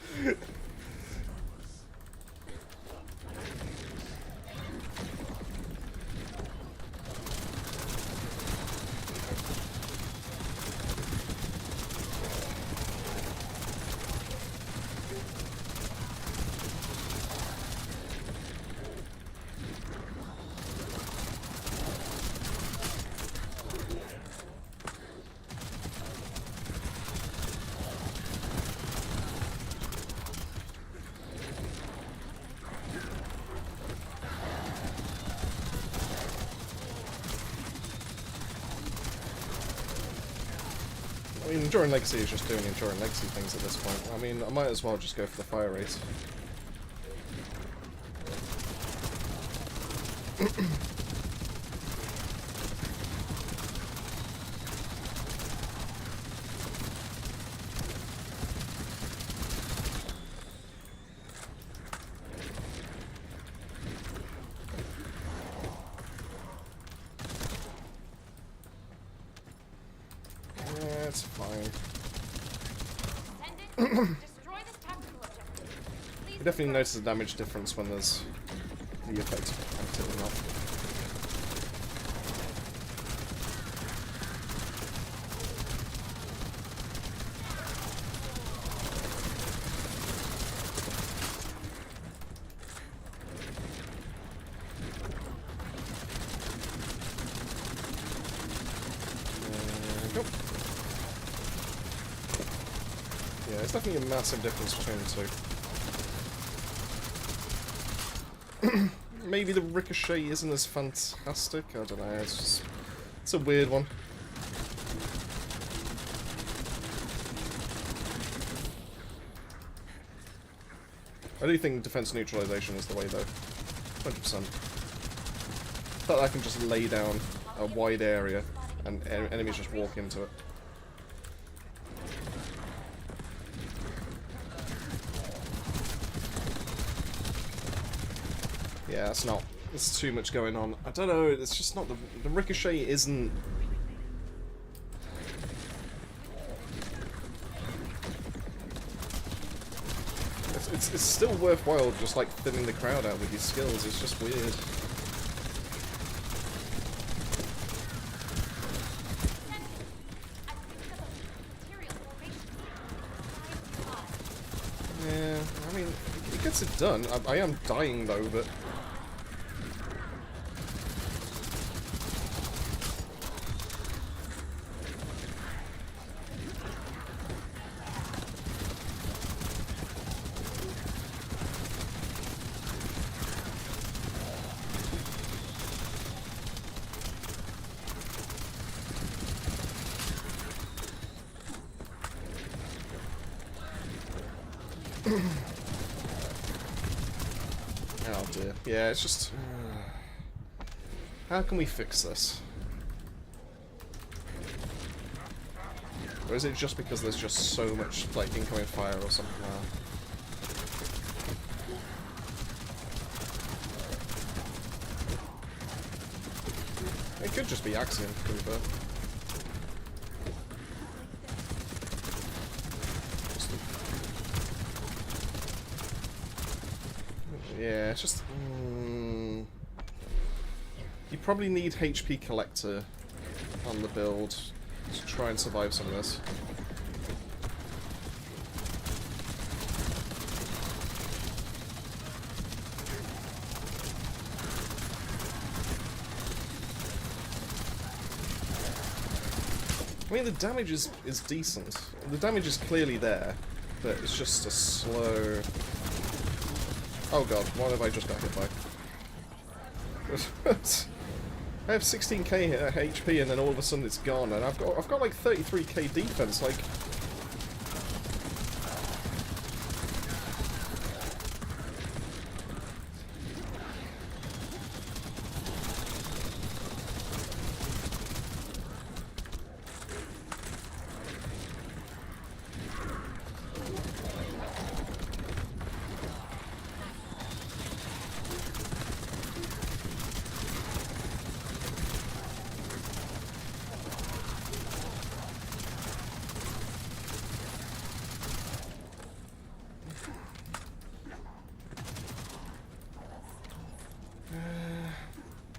I mean, Enduring Legacy is just doing Enduring Legacy things at this point. I mean, I might as well just go for the fire rate. It's fine. Destroy this tactical objective. You definitely notice the damage difference when there's the effect active or not. Go. Yeah, there's definitely a massive difference between the two. Maybe the ricochet isn't as fantastic. I don't know. It's a weird one. I do think defense neutralization is the way though. 100%. But I can just lay down a wide area and enemies just walk into it. Yeah, it's not. There's too much going on. I don't know. It's just not the ricochet isn't. It's still worthwhile just like thinning the crowd out with your skills. It's just weird. Yeah, I mean, it gets it done. I am dying though, but. Oh dear. Yeah, it's just... how can we fix this? Or is it just because there's just so much, like, incoming fire or something like that? It could just be Axiom, to be fair. Yeah, it's just... you probably need HP Collector on the build to try and survive some of this. I mean, the damage is decent. The damage is clearly there, but it's just a slow... Oh god, what have I just got hit by? I have 16k HP and then all of a sudden it's gone, and I've got like 33k defense. Like,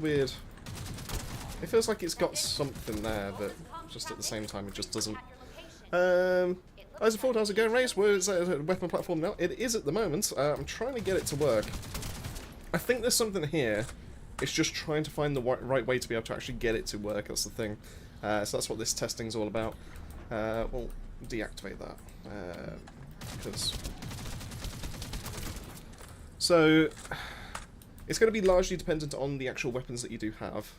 weird. It feels like it's got something there, but just at the same time it just doesn't. As a thought, how's it going, Race? Where's a weapon platform now? It is at the moment. I'm trying to get it to work. I think there's something here. It's just trying to find the right way to be able to actually get it to work. That's the thing. So that's what this testing's all about. We'll deactivate that. Because... So... It's going to be largely dependent on the actual weapons that you do have.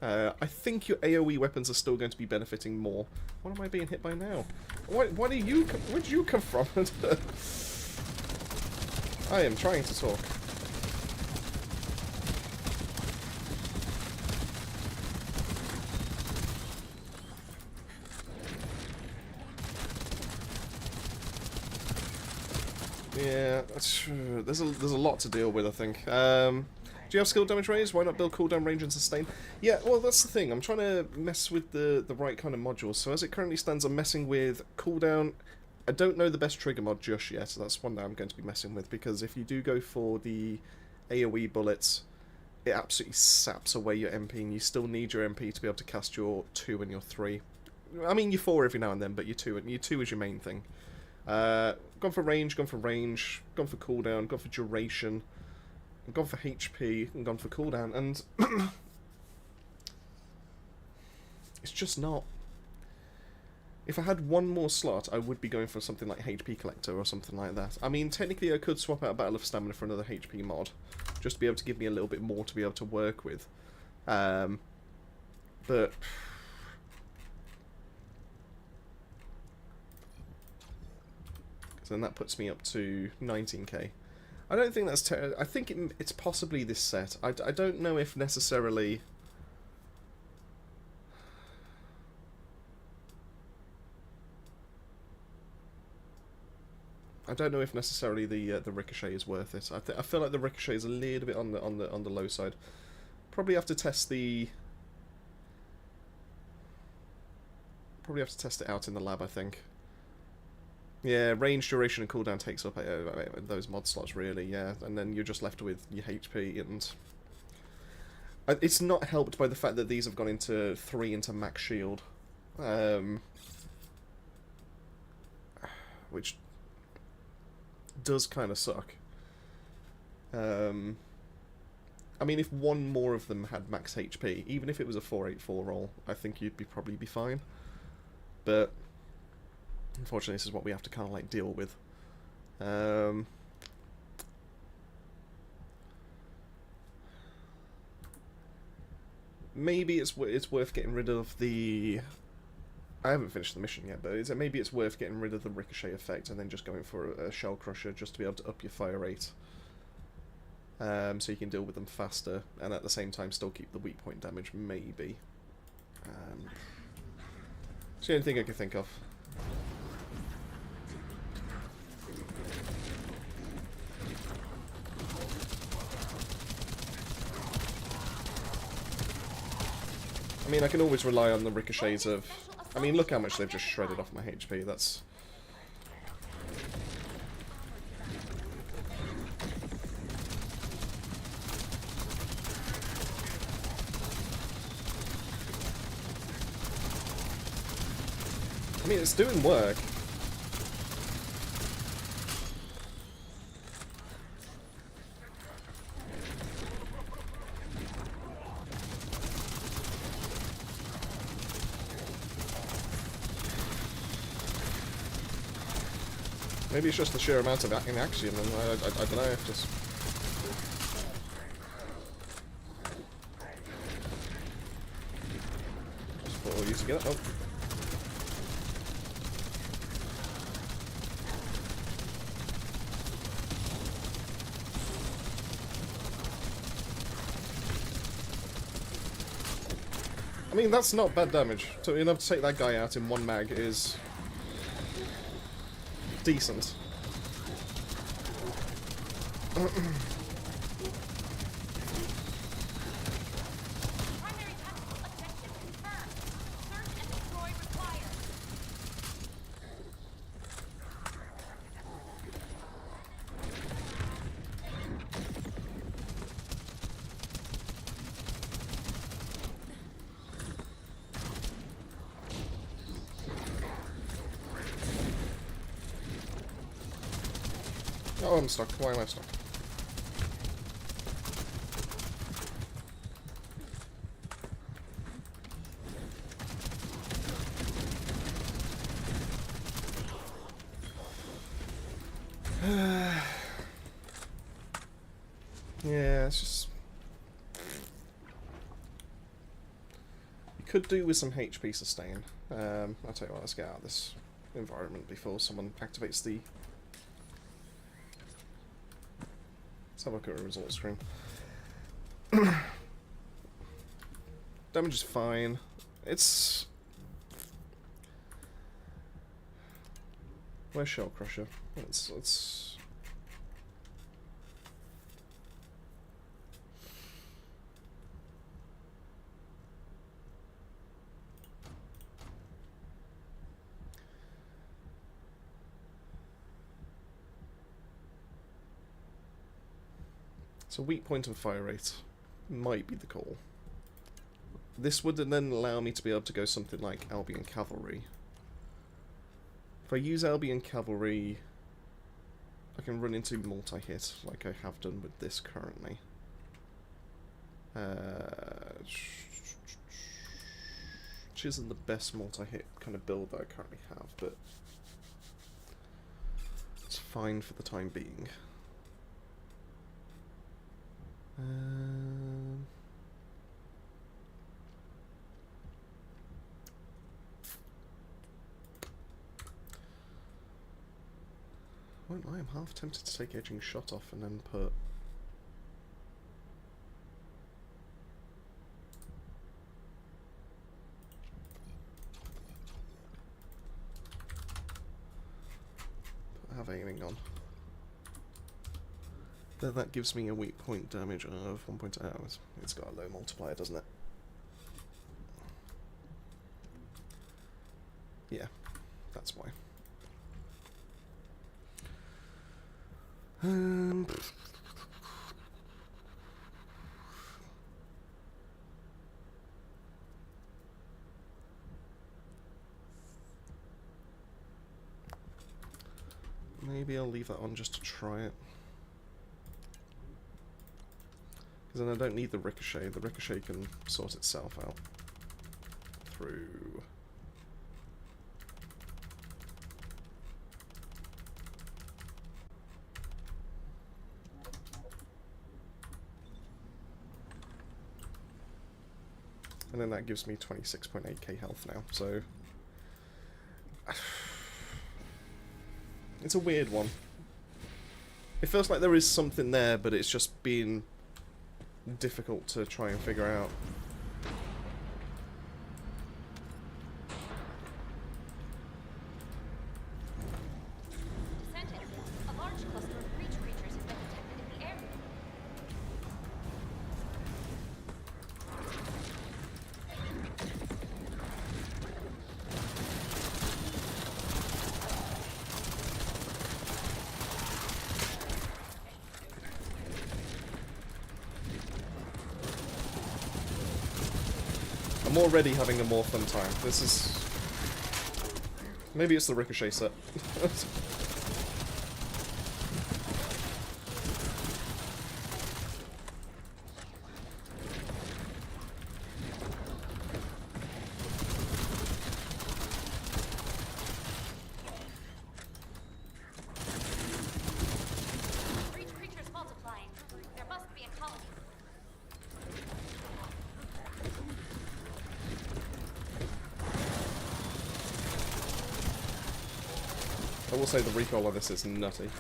I think your AoE weapons are still going to be benefiting more. What am I being hit by now? What are you... Where'd you come from? I am trying to talk. Yeah, that's true. There's a lot to deal with, I think. Do you have skill damage raise? Why not build cooldown, range, and sustain? Yeah, well, that's the thing. I'm trying to mess with the right kind of modules. So as it currently stands, I'm messing with cooldown. I don't know the best trigger mod just yet, so that's one that I'm going to be messing with, because if you do go for the AoE bullets, it absolutely saps away your MP, and you still need your MP to be able to cast your 2 and your 3. I mean, your 4 every now and then, but your 2 is your main thing. Gone for range, gone for cooldown, gone for duration, gone for HP, and gone for cooldown, and it's just not. If I had one more slot, I would be going for something like HP Collector or something like that. I mean, technically I could swap out Battle of Stamina for another HP mod, just to be able to give me a little bit more to be able to work with. But... then that puts me up to 19k. I don't think that's I think it's possibly this set. I don't know if necessarily... I don't know if necessarily the ricochet is worth it. I feel like the ricochet is a little bit on the low side. Probably have to test the... Probably have to test it out in the lab, I think. Yeah, range, duration, and cooldown takes up those mod slots, really, yeah. And then you're just left with your HP, and... It's not helped by the fact that these have gone into 3 into max shield. Which does kind of suck. I mean, if one more of them had max HP, even if it was a 484 roll, I think you'd probably be fine. But... unfortunately, this is what we have to kind of like deal with. Maybe it's worth getting rid of the... I haven't finished the mission yet, but maybe it's worth getting rid of the ricochet effect and then just going for a shell crusher just to be able to up your fire rate. So you can deal with them faster and at the same time still keep the weak point damage, maybe. It's the only thing I can think of. I mean, I can always rely on the ricochets of... I mean, look how much they've just shredded off my HP, that's... I mean, it's doing work. Maybe it's just the sheer amount of Axiom, and I don't know, just... you together. Oh. I mean, that's not bad damage. So enough to take that guy out in one mag is decent. Primary tactical objective confirmed. Search and destroy required. Oh, I'm stuck. Why am I stuck? Yeah, it's just... You could do with some HP sustain. I'll tell you what, let's get out of this environment before someone activates the... Let's have a look at a result screen. Damage is fine. It's... Where's Shell Crusher? Let's... So weak point and fire rate might be the call. This would then allow me to be able to go something like Albion Cavalry. If I use Albion Cavalry, I can run into multi-hit like I have done with this currently. Which isn't the best multi-hit kind of build that I currently have, but it's fine for the time being. Won't lie, I'm half tempted to take Edging Shot off and then put... have aiming on. Then that gives me a weak point damage of 1.0. It's got a low multiplier, doesn't it? Yeah, that's why. Maybe I'll leave that on just to try it. Because then I don't need the ricochet. The ricochet can sort itself out through... And then that gives me 26.8k health now, so... It's a weird one. It feels like there is something there, but it's just been difficult to try and figure out. Descendant, a large cluster of breach creatures has been detected in the area. I'm already having a more fun time. This is... Maybe it's the ricochet set. Breach creatures multiplying. There must be a colony. I will say the recoil on this is nutty.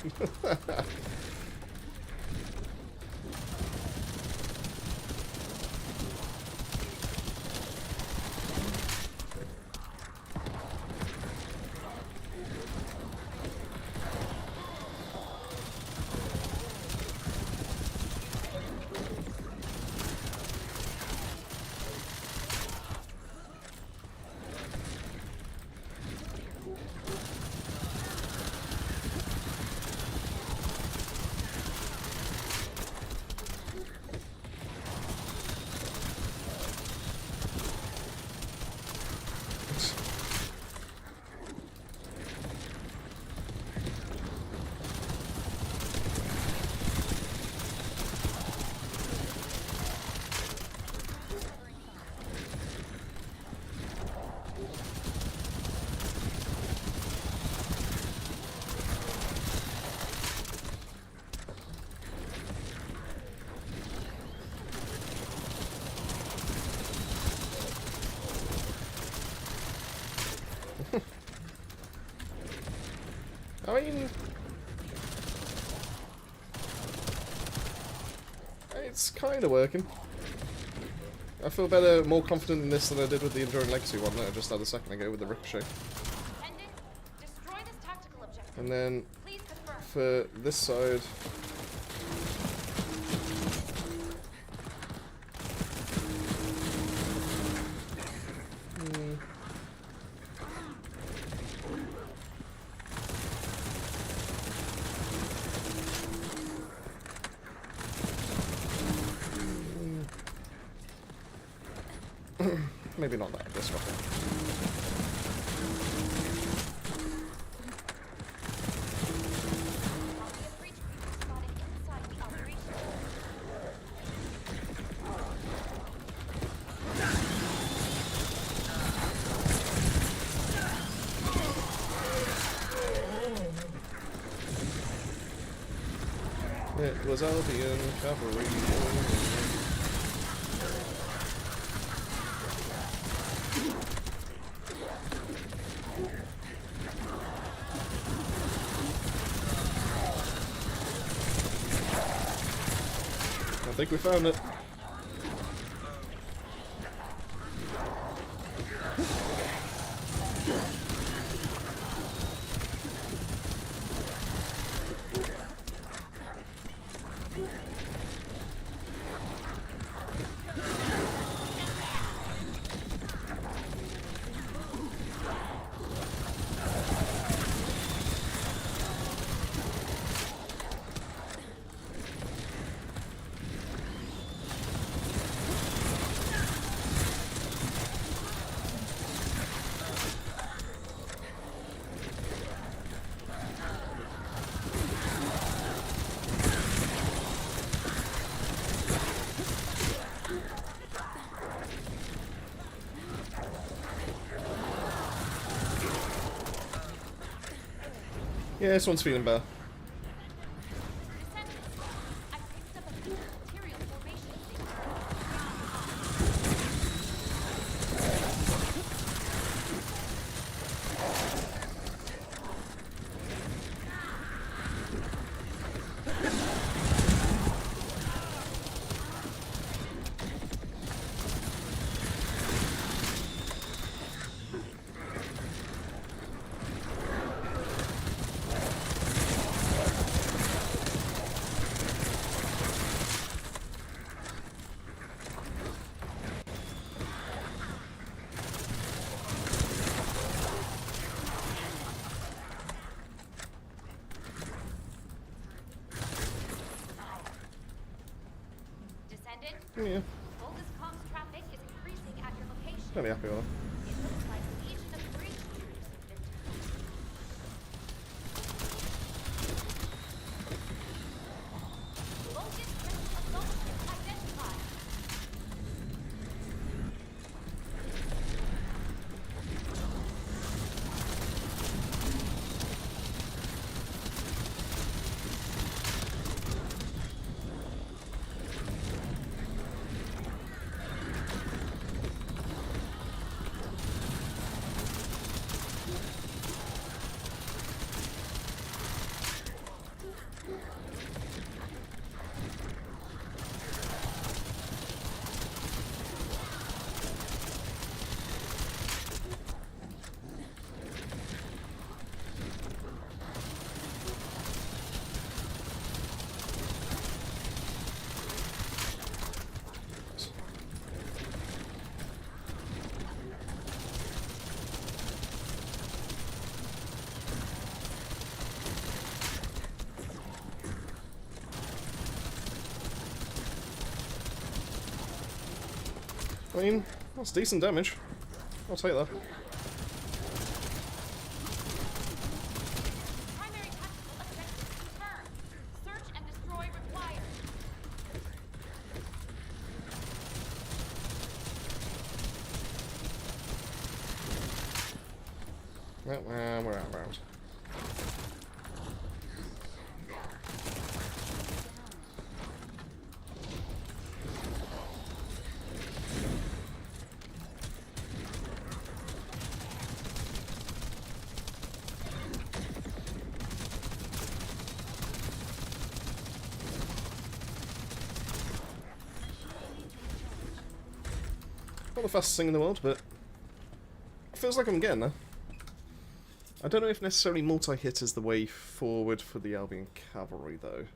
I mean, it's kind of working. I feel better, more confident in this than I did with the Enduring Legacy one that I just had a second ago with the Ricochet. Destroy this tactical objective. And then Please confirm. for this side, maybe not that disrupting. It was Albion cavalry. I think we found it. Yeah, this one's feeling better. I picked up a new material formation thing. Descendant, Yeah, Volgus comms traffic is increasing at your location. pretty happy with it. It looks like a legion of breach shooters have been Volgus crystal assault ship identified. I mean, that's decent damage. I'll take that. Primary tactical objective confirmed. Search and destroy required. Well, we're outbound. Not the fastest thing in the world, but it feels like I'm getting there. I don't know if necessarily multi-hit is the way forward for the Albion Cavalry, though.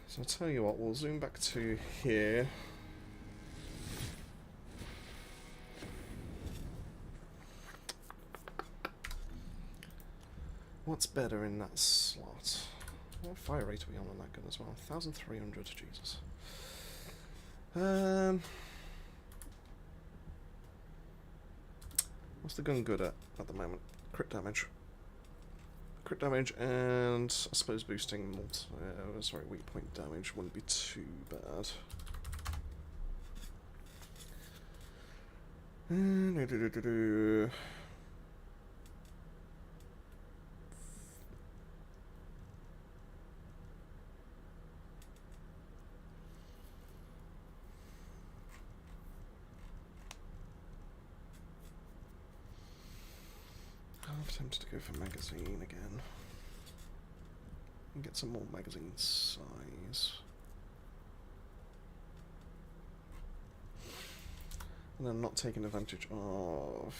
So I'll tell you what, we'll zoom back to here. What's better in that slot? What fire rate are we on that gun as well? 1,300, Jesus. What's the gun good at the moment? Crit damage. Crit damage and I suppose boosting sorry, weak point damage wouldn't be too bad. I'm tempted to go for magazine again. And get some more magazine size. And I'm not taking advantage of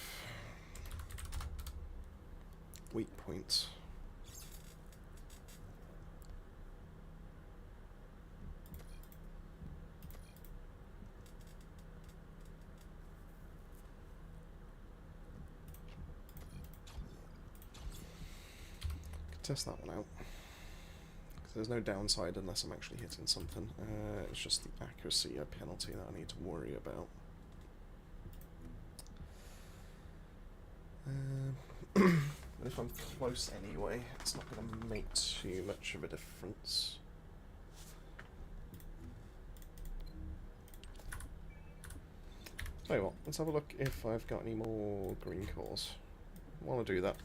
weak points. Test that one out. Because there's no downside unless I'm actually hitting something. It's just the accuracy penalty that I need to worry about. But if I'm close anyway, it's not going to make too much of a difference. Tell you what, let's have a look if I've got any more green cores. Want to do that.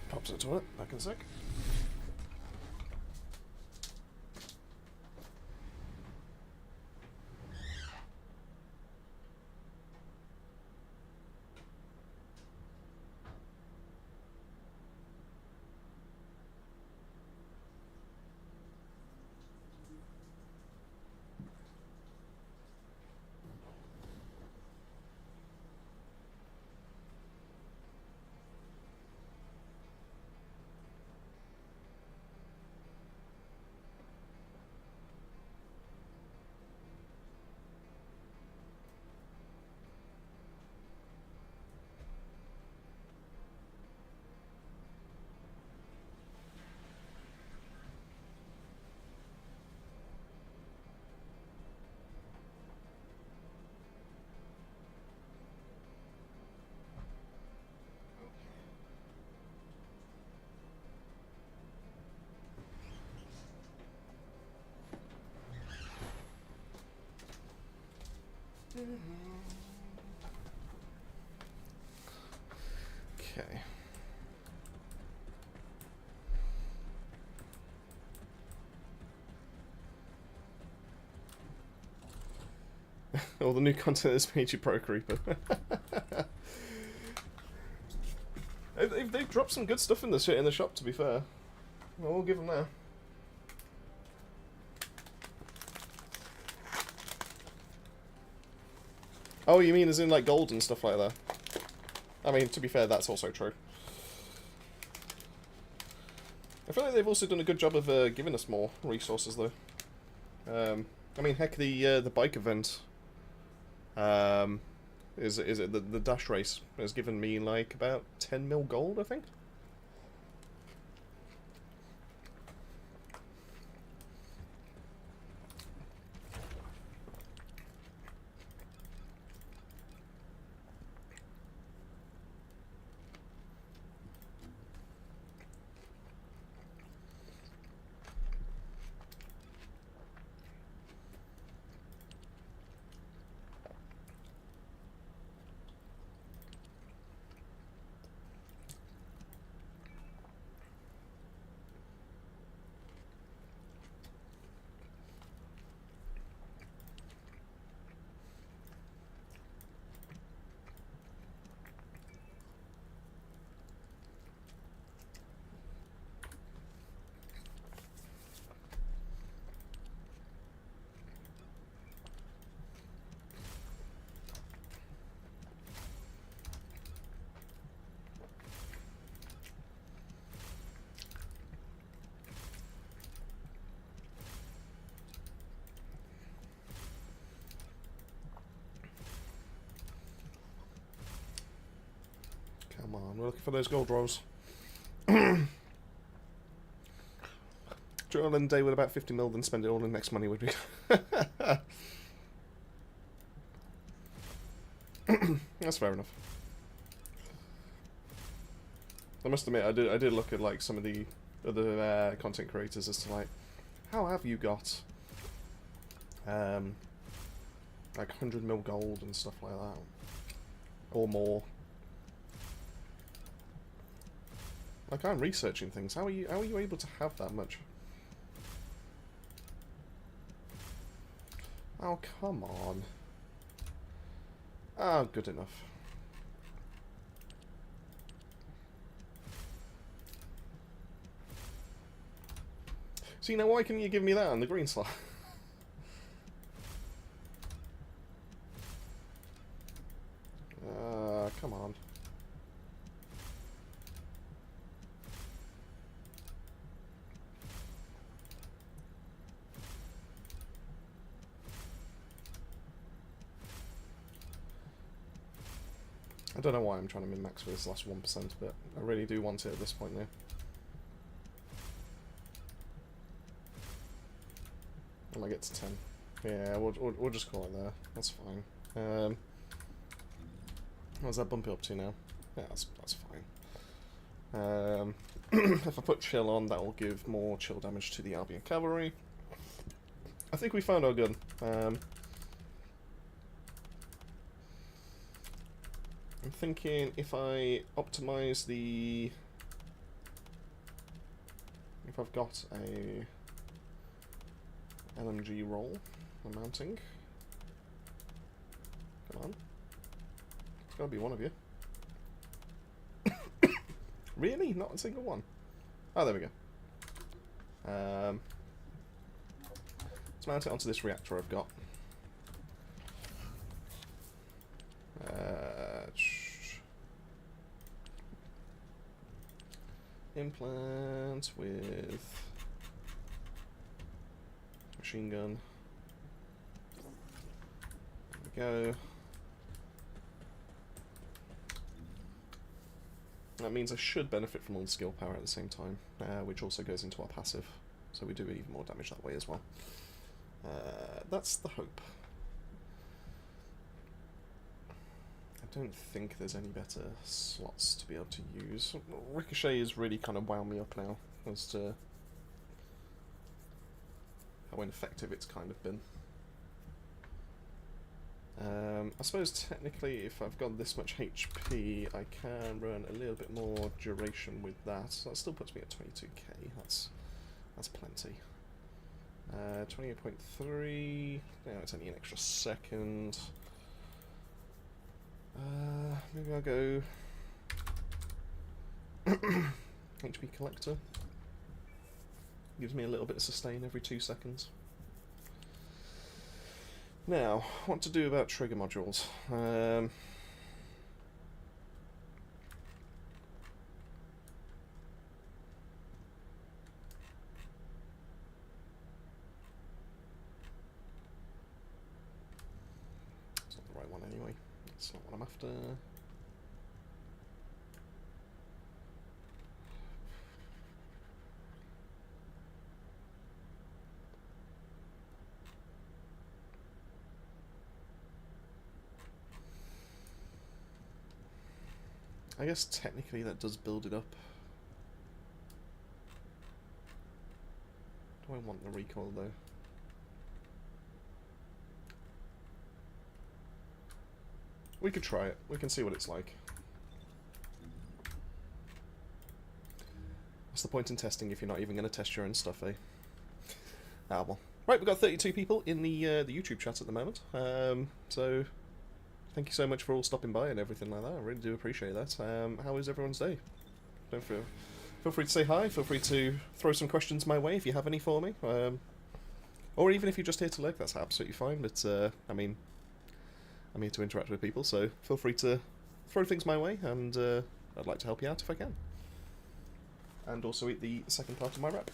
Pops into it, back in a sec. Okay. All the new content is Peachy Pro Creeper. They've dropped some good stuff in the shop, to be fair. Well, we'll give them that. Oh, you mean as in like gold and stuff like that? I mean, to be fair, that's also true. I feel like they've also done a good job of giving us more resources, though. I mean, heck, the bike event, is it the dash race has given me like about 10 mil gold, I think. on, we're looking for those gold rolls. Drill in a day with about 50 mil, then spend it all in next money would be. That's fair enough. I must admit, I did look at like some of the other content creators as to like, how have you got like 100 mil gold and stuff like that, or more. Like, I'm researching things. How are you able to have that much? Oh, come on. Ah, good enough. See, now why can you give me that on the green slot? Come on. I don't know why I'm trying to min-max for this last 1%, but I really do want it at this point now. I might get to 10. Yeah, we'll just call it there. That's fine. What's that bump it up to now? Yeah, that's fine. If I put chill on, that will give more chill damage to the Albion cavalry. I think we found our gun. I'm thinking if I optimize the... If I've got a LMG roll for mounting. Come on. It's gotta be one of you. Really? Not a single one? Oh, there we go. Let's mount it onto this reactor I've got. Implant with machine gun. There we go. That means I should benefit from all the skill power at the same time, which also goes into our passive, so we do even more damage that way as well. That's the hope. I don't think there's any better slots to be able to use. Ricochet has really kind of wound me up now as to how ineffective it's kind of been. I suppose technically if I've got this much HP I can run a little bit more duration with that, so that still puts me at 22k, that's plenty. 28.3, now it's only an extra second. Maybe I'll go HP collector. Gives me a little bit of sustain every 2 seconds. Now, what to do about trigger modules? It's not the right one anyway. That's not what I'm after. I guess technically that does build it up. Do I want the recoil though? We could try it. We can see what it's like. What's the point in testing if you're not even going to test your own stuff, eh? Ah, well. Right, we've got 32 people in the YouTube chat at the moment. So thank you so much for all stopping by and everything like that. I really do appreciate that. How is everyone's day? Feel free to say hi. Feel free to throw some questions my way if you have any for me. Or even if you're just here to lurk, that's absolutely fine. But, I mean, I'm here to interact with people, so feel free to throw things my way, and I'd like to help you out if I can. And also eat the second part of my wrap.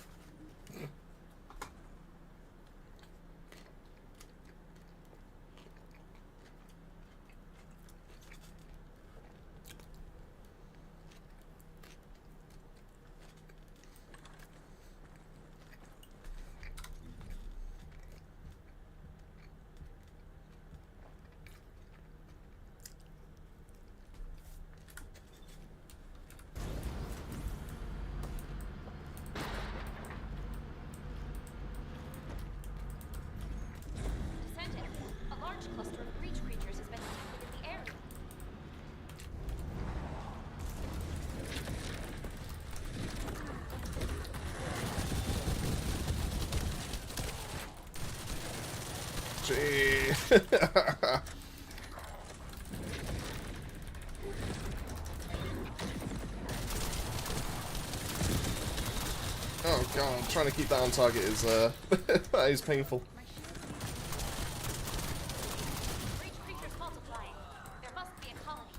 cluster of breach creatures has been seen within the area. Gee. Oh god, trying to keep that on target is that is painful. Breach creatures multiplying. There must be a colony.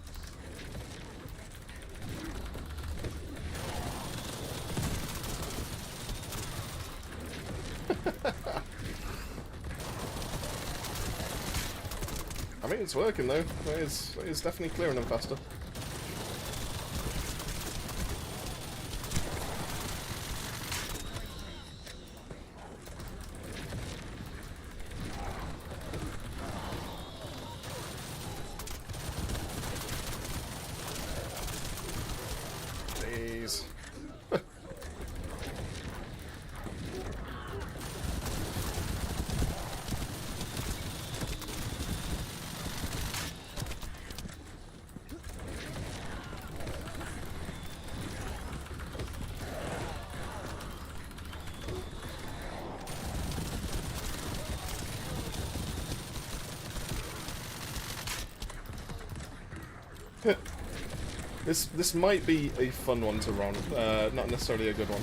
I mean, it's working though. It is definitely clearing them faster. Jeez. This might be a fun one to run, not necessarily a good one.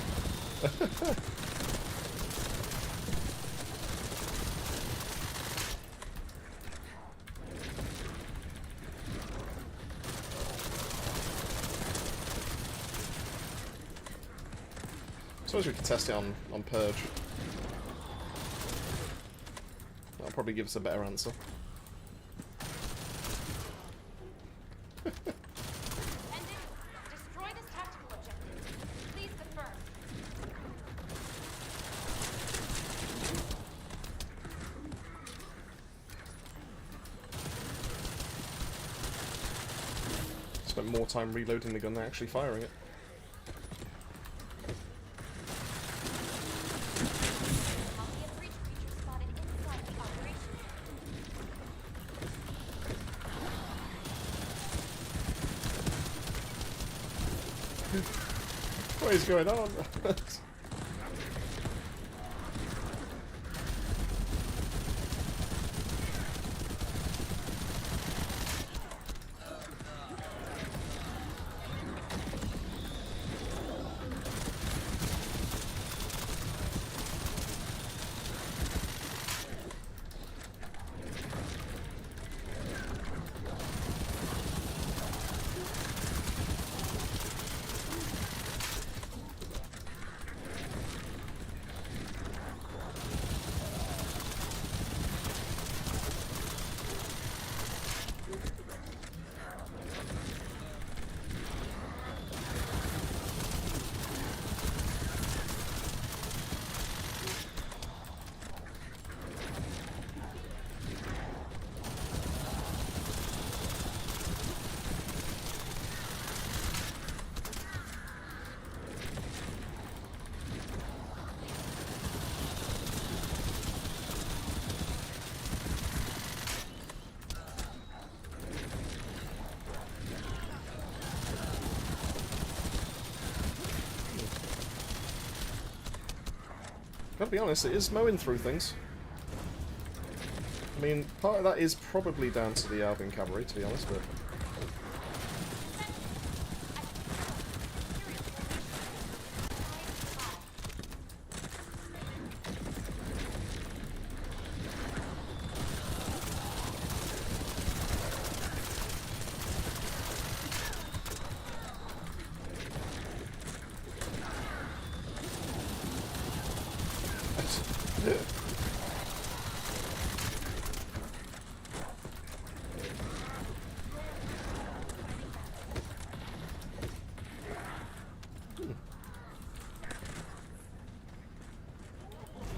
I suppose we could test it on Purge. That'll probably give us a better answer. Destroy this tactical objective. Please confirm. Spent more time reloading the gun than actually firing it. Colony of breach creatures spotted inside the operation. What is going on? Gotta be honest, it is mowing through things. I mean, part of that is probably down to the Alvin cavalry, to be honest, but...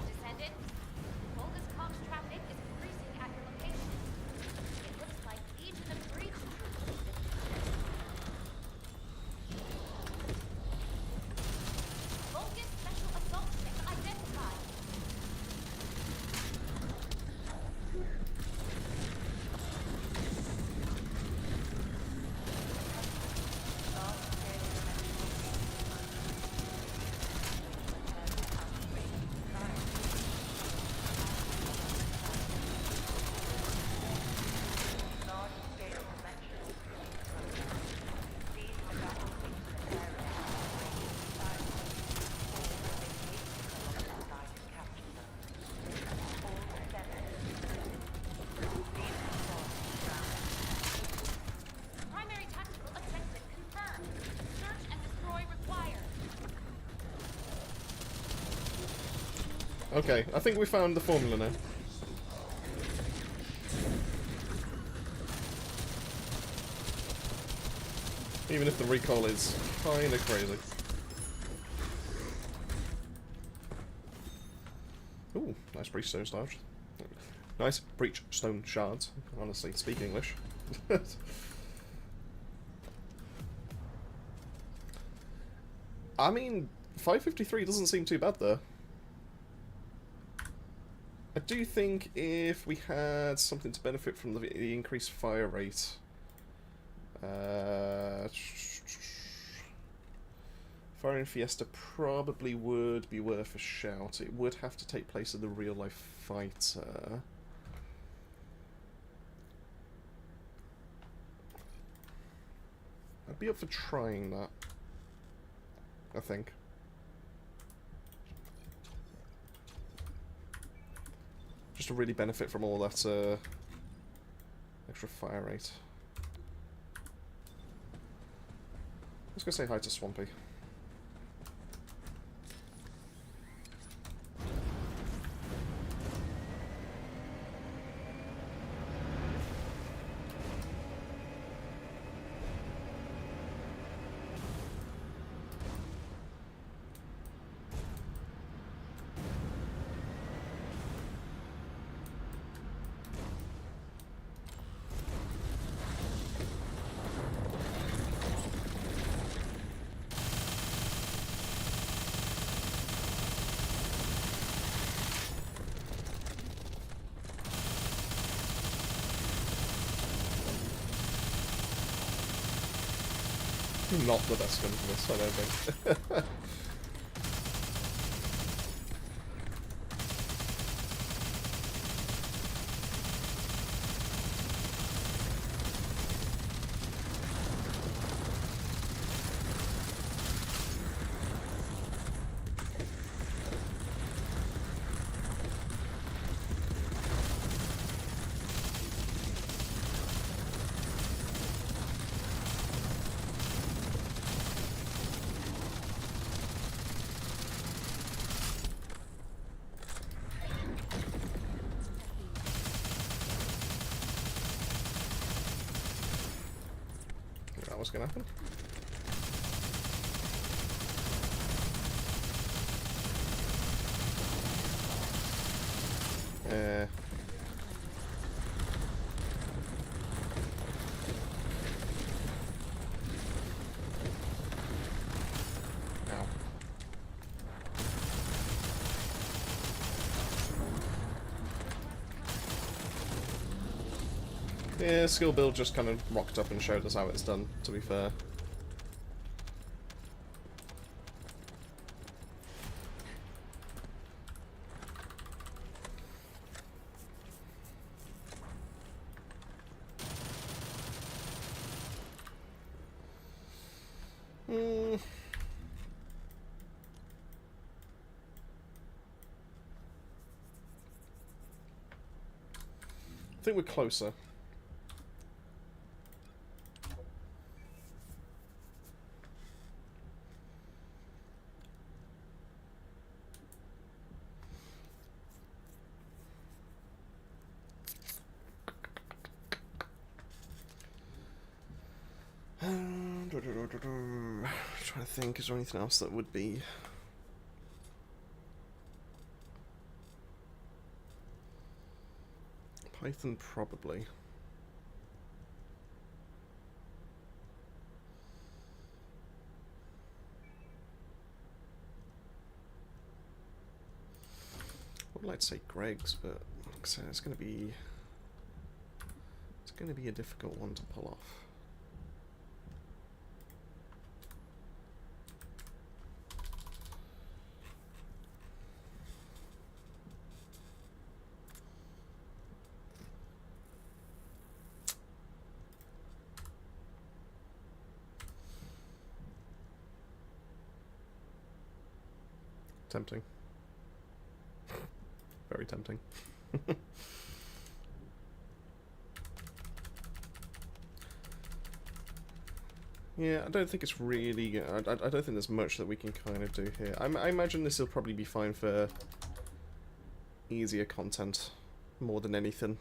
Descendant, Volga's comms traffic is increasing at your location. It looks like Legion of Breach troops. Volga's special assault ship identified. Okay, I think we found the formula now. Even if the recoil is kinda crazy. Ooh, nice breach stone shards. Nice breach stone shards. Honestly, speak English. I mean, 553 doesn't seem too bad though. I do think if we had something to benefit from the increased fire rate, Firing Fiesta probably would be worth a shout. It would have to take place in the real life fighter. I'd be up for trying that, I think. Just to really benefit from all that extra fire rate. Let's go say hi to Swampy. Not the best gun for this, I don't think. What's gonna happen? Ow. Yeah, skill build just kind of rocked up and showed us how it's done, to be fair. I think we're closer. Trying to think, is there anything else that would be... Python, probably. I would like to say Greg's, but like I said, it's going to be a difficult one to pull off. Tempting. Very tempting. Yeah, I don't think it's really... I don't think there's much that we can kind of do here. I imagine this will probably be fine for easier content more than anything.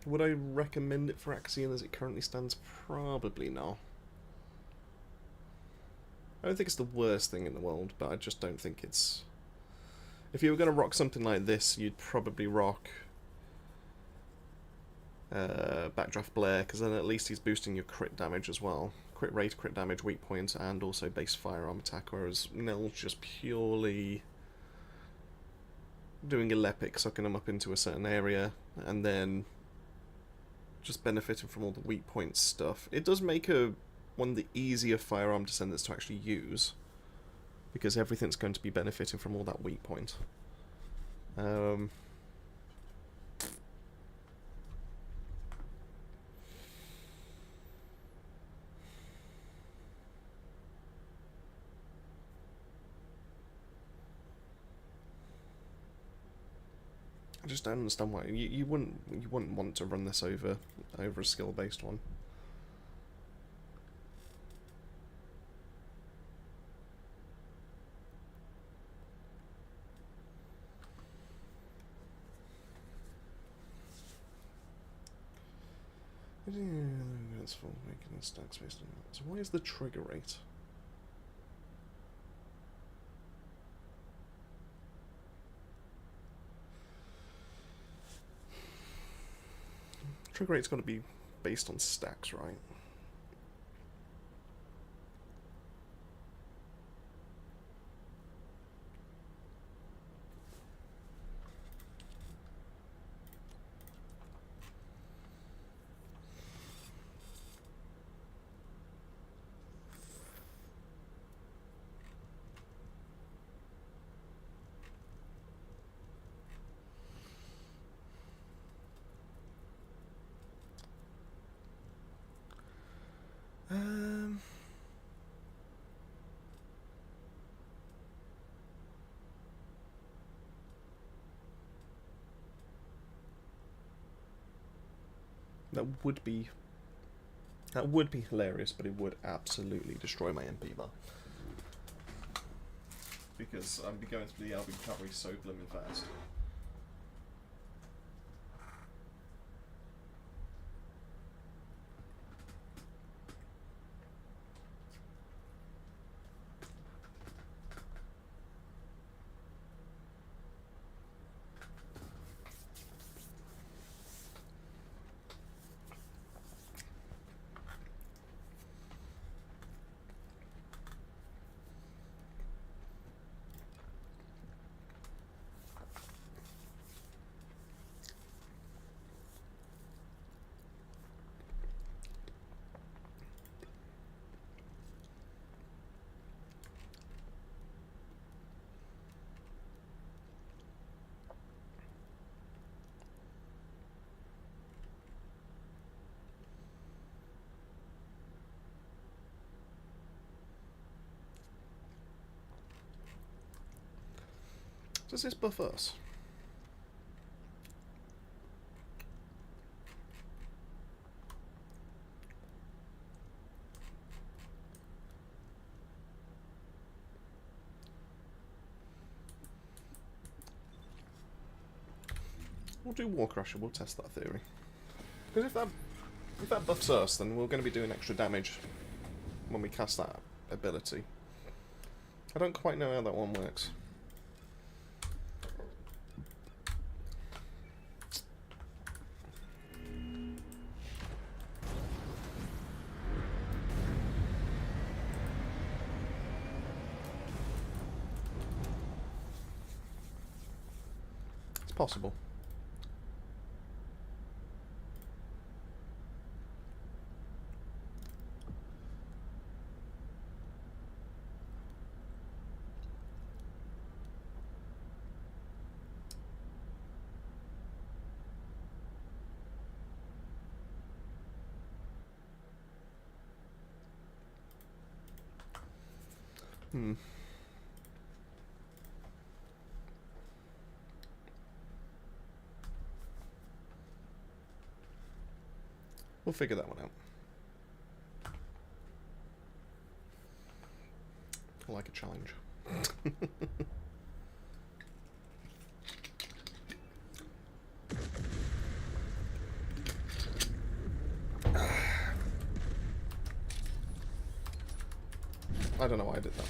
Would I recommend it for Axion as it currently stands? Probably not. I don't think it's the worst thing in the world, but I just don't think it's... If you were going to rock something like this, you'd probably rock Backdraft Blair, because then at least he's boosting your crit damage as well. Crit rate, crit damage, weak point, and also base firearm attack, whereas Nell's just purely doing a lepic, sucking him up into a certain area, and then just benefiting from all the weak point stuff. It does make one of the easier firearm descendants to actually use, because everything's going to be benefiting from all that weak point. I just don't understand why you wouldn't want to run this over a skill based one. That's for making a stacks based on that. So why is the trigger rate? Trigger rate's got to be based on stacks, right? That would be hilarious, but it would absolutely destroy my MP bar. Because I'd be going through the LB recovery so blooming fast. Does this buff us? We'll do War Crusher, we'll test that theory. Because if that buffs us, then we're going to be doing extra damage when we cast that ability. I don't quite know how that one works. It's possible. We'll figure that one out. I like a challenge. I don't know why I did that.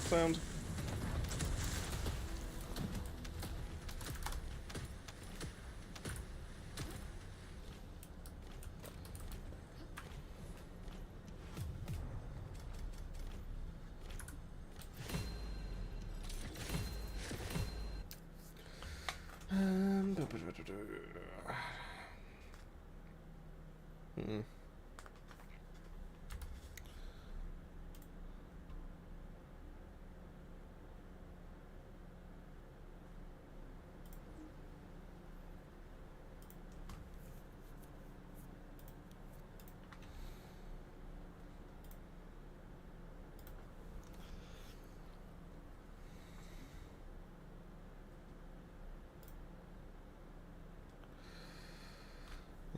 Found. Hmm.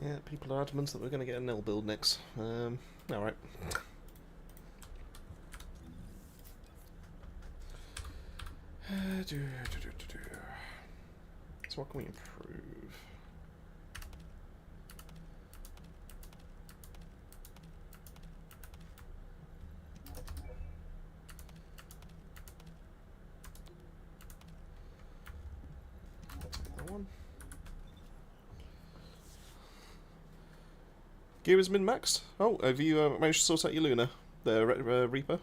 Yeah, people are adamant that we're going to get a Nell build next. Alright. So what can we improve? Take that one. Gear is min-maxed. Oh, have you managed to sort out your Luna? The Reaper?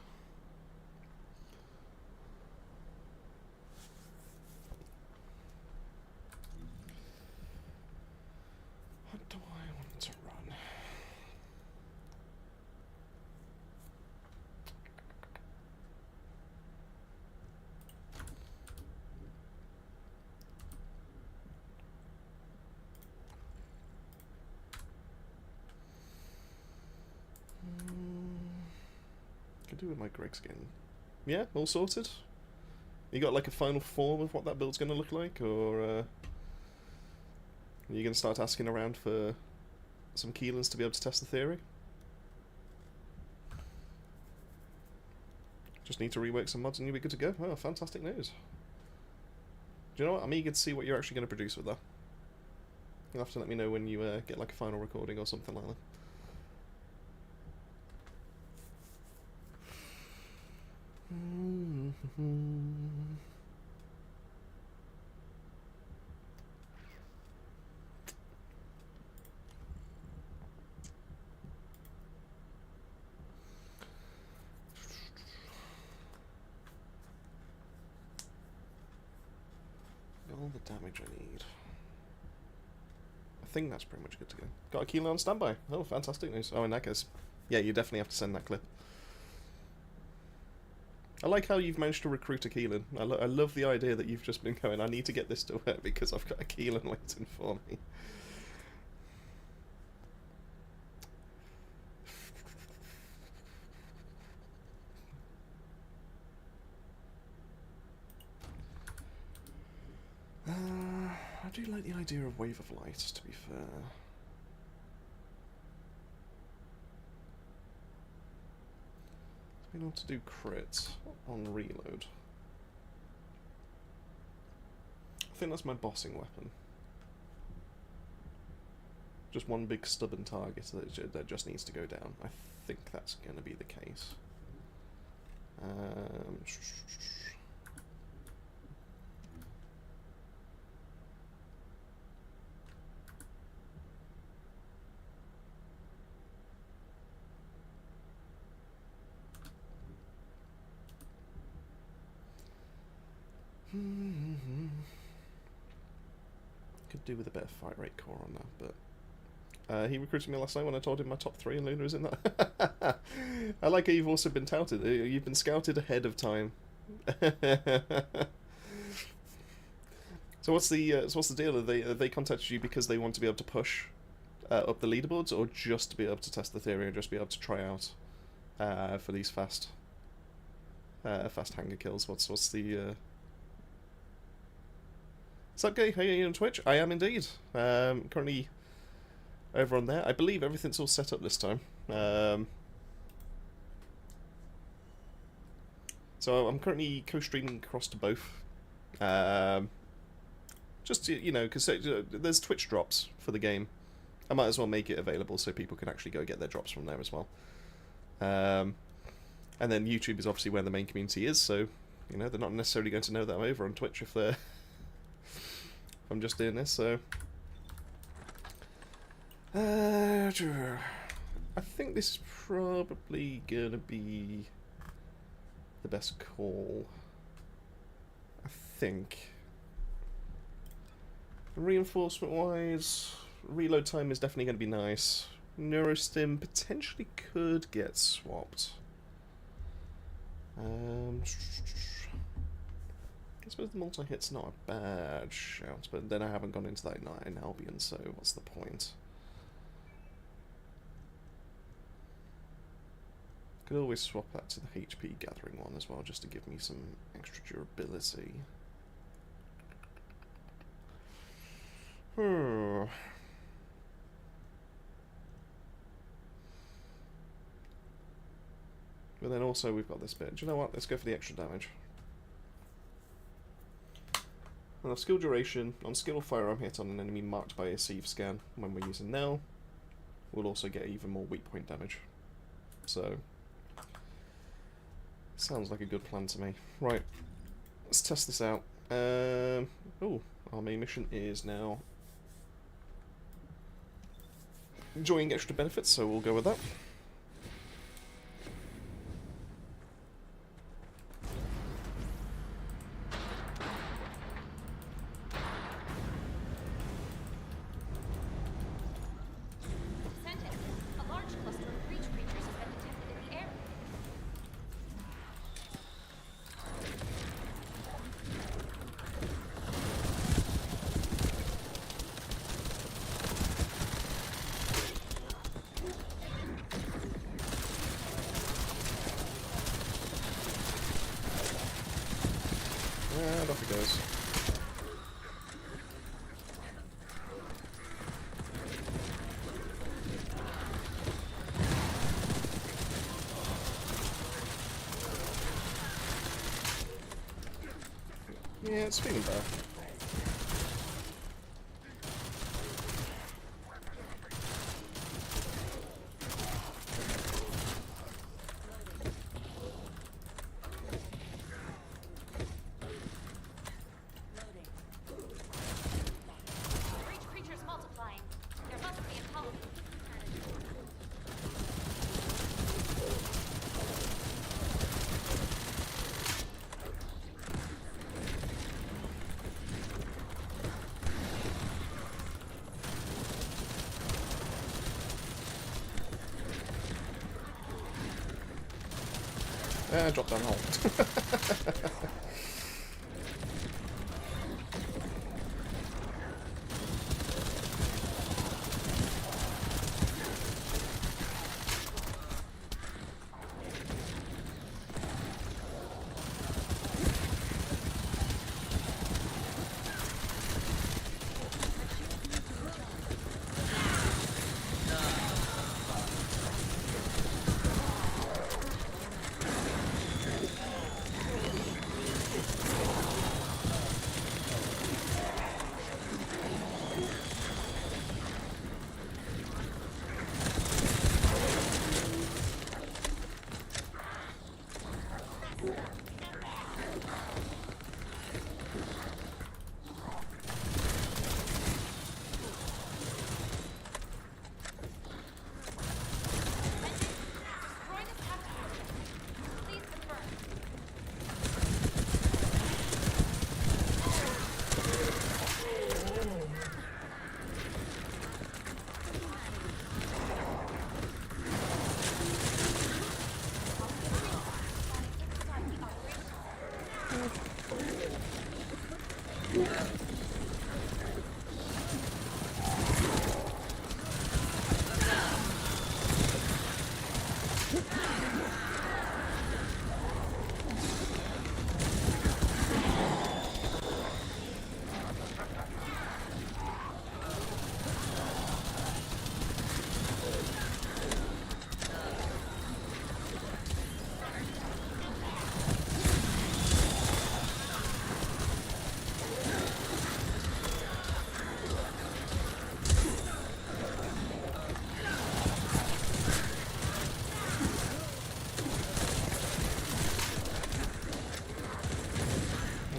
What do I want to run? Could do with my Greg skin. Yeah, all sorted? You got like a final form of what that build's going to look like, or are you going to start asking around for some Keelans to be able to test the theory? Just need to rework some mods and you'll be good to go. Oh, fantastic news. Do you know what? I'm eager to see what you're actually going to produce with that. You'll have to let me know when you get like a final recording or something like that. All the damage I need. I think that's pretty much good to go. Got a Keelan on standby. Oh, fantastic news. Oh, in that case, yeah, you definitely have to send that clip. I like how you've managed to recruit a Keelan. I love the idea that you've just been going, I need to get this to work because I've got a Keelan waiting for me. I do like the idea of Wave of Light, to be fair. Being able to do crit on reload. I think that's my bossing weapon. Just one big stubborn target that just needs to go down. I think that's going to be the case. Could do with a bit of fight rate core on that, but he recruited me last night when I told him my top 3 and Luna is in that. I like how you've also been touted. You've been scouted ahead of time. So what's the deal? Have they contacted you because they want to be able to push up the leaderboards, or just to be able to test the theory and just be able to try out for these fast hanger kills? What's the Sup, Gay? How are you on Twitch? I am indeed. Currently over on there. I believe everything's all set up this time. So I'm currently co-streaming across to both. Just, you know, because there's Twitch drops for the game. I might as well make it available so people can actually go get their drops from there as well. And then YouTube is obviously where the main community is, so, you know, they're not necessarily going to know that I'm over on Twitch if they're... I'm just doing this, so... I think this is probably gonna be the best call. I think. Reinforcement-wise, reload time is definitely gonna be nice. Neurostim potentially could get swapped. I suppose the multi-hit's not a bad shout, but then I haven't gone into that in Albion, so what's the point? Could always swap that to the HP gathering one as well, just to give me some extra durability. But then also we've got this bit. Do you know what? Let's go for the extra damage. We'll have skill duration on skill or firearm hit on an enemy marked by a sieve scan when we're using Nell. We'll also get even more weak point damage. So, sounds like a good plan to me. Right, let's test this out. Oh, our main mission is now enjoying extra benefits, so we'll go with that. And off it goes. Yeah, it's feeling better. Drop down hole.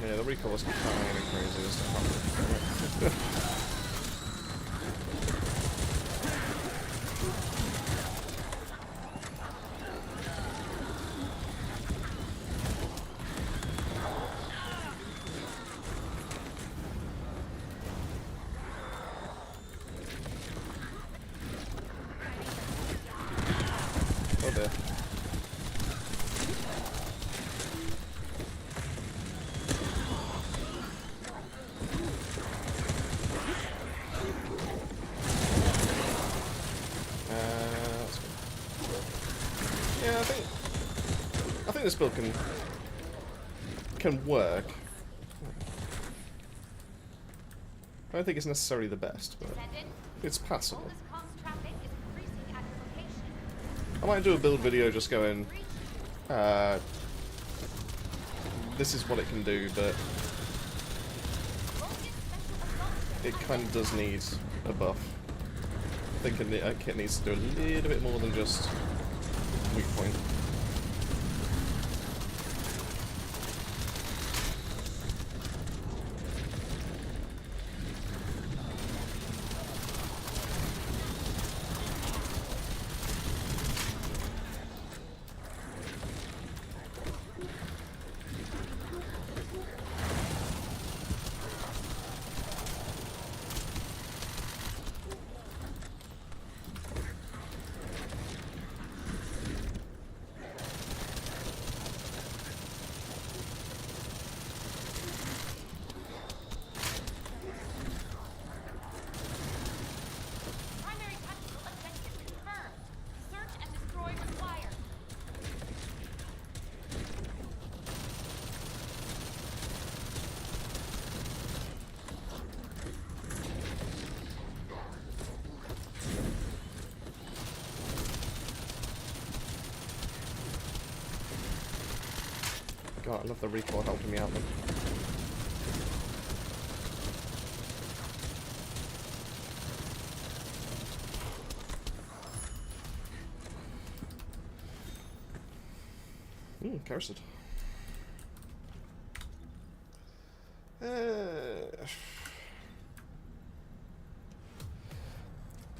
Yeah, the recoil was kind of crazy this time. Oh dear. Yeah, I think this build can work. I don't think it's necessarily the best, but it's passable. I might do a build video just going, this is what it can do, but it kind of does need a buff. I think it needs to do a little bit more than just weak point. God, I love the recoil helping me out then. Cursed.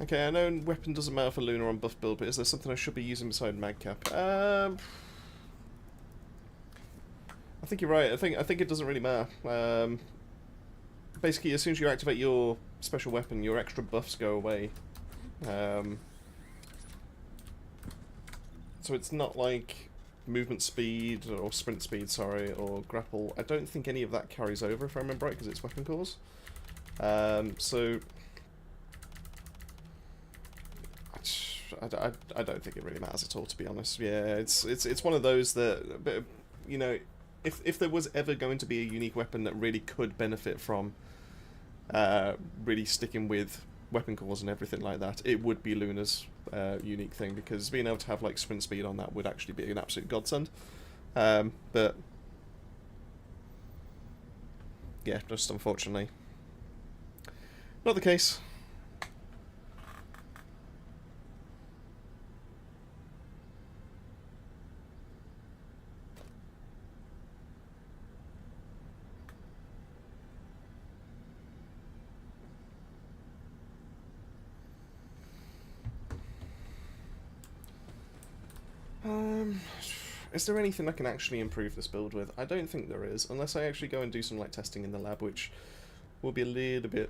Okay, I know weapon doesn't matter for Luna on buff build, but is there something I should be using beside Magcap? I think you're right. I think it doesn't really matter. Basically, as soon as you activate your special weapon, your extra buffs go away. So it's not like movement speed, or sprint speed, sorry, or grapple. I don't think any of that carries over, if I remember right, because it's weapon cores. So I don't think it really matters at all, to be honest. Yeah, it's one of those that, you know, if there was ever going to be a unique weapon that really could benefit from really sticking with weapon cores and everything like that, it would be Luna's unique thing, because being able to have like sprint speed on that would actually be an absolute godsend. But yeah, just unfortunately not the case. Is there anything I can actually improve this build with? I don't think there is, unless I actually go and do some like testing in the lab, which will be a little bit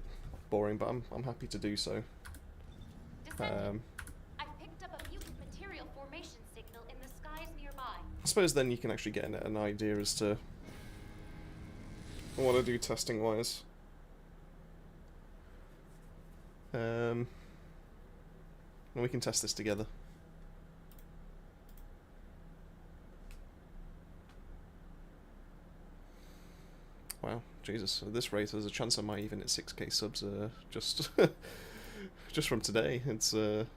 boring, but I'm happy to do so. Descendant, I picked up a mutant material formation signal in the skies nearby. I suppose then you can actually get an idea as to what I do testing wise. And we can test this together. Wow, Jesus! At this rate, there's a chance I might even hit 6k subs just just from today. It's well,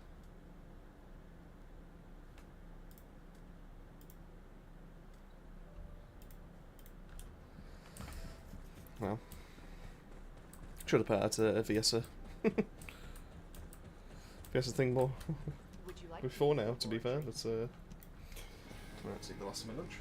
should have put out a VSA VSA thing more Would you like before now. To be fair, but let's take the last of my lunch.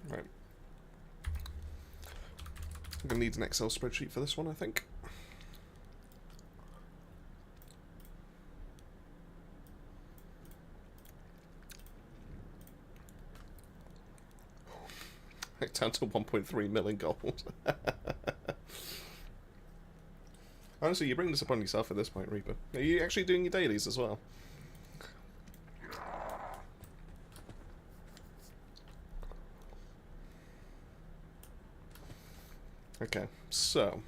Right. I'm going to need an Excel spreadsheet for this one, I think. Down to 1.3 million gold. Honestly, you bring this upon yourself at this point, Reaper. Are you actually doing your dailies as well? Okay, so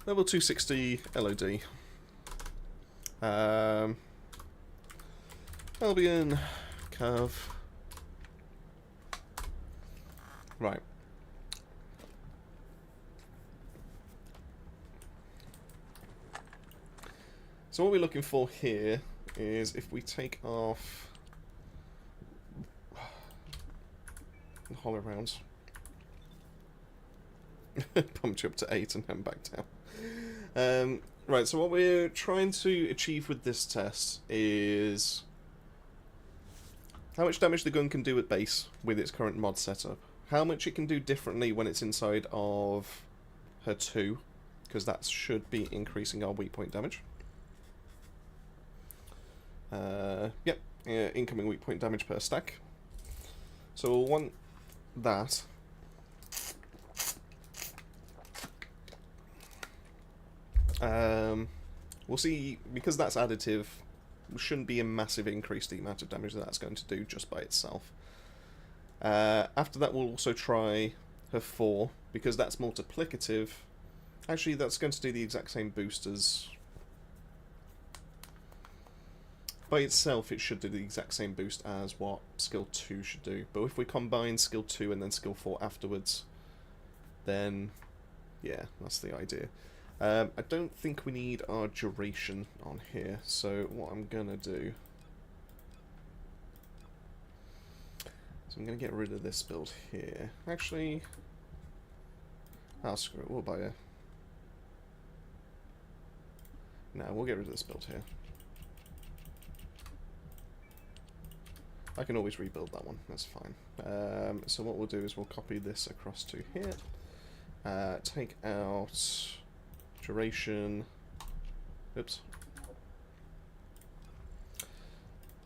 level 260 LOD. Albion, Cav. Right. So what we're looking for here is if we take off the hollow rounds, pumped you up to 8 and then back down. Right, so what we're trying to achieve with this test is how much damage the gun can do at base with its current mod setup, how much it can do differently when it's inside of her 2, because that should be increasing our weak point damage. Yep, incoming weak point damage per stack. So we'll want that. We'll see, because that's additive, shouldn't be a massive increase to the amount of damage that that's going to do just by itself. After that, we'll also try her 4, because that's multiplicative. Actually, that's going to do the exact same boost as... By itself, it should do the exact same boost as what skill 2 should do. But if we combine skill 2 and then skill 4 afterwards, then yeah, that's the idea. I don't think we need our duration on here, so what I'm gonna do So I'm going to get rid of this build here. Actually, I'll screw it. We'll buy a... No, we'll get rid of this build here. I can always rebuild that one. That's fine. So what we'll do is we'll copy this across to here. Take out duration. Oops.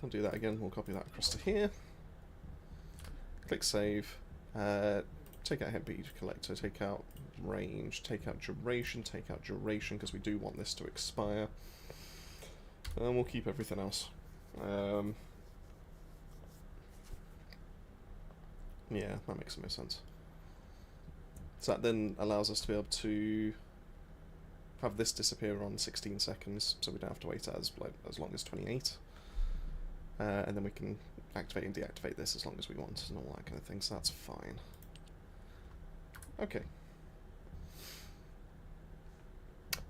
I'll do that again. We'll copy that across to here. Click save. Take out headbeat collector. Take out range. Take out duration. Take out duration because we do want this to expire. And we'll keep everything else. Yeah, that makes the most sense. So that then allows us to be able to have this disappear on 16 seconds, so we don't have to wait as long as 28. And then we can activate and deactivate this as long as we want and all that kind of thing, so that's fine. Okay.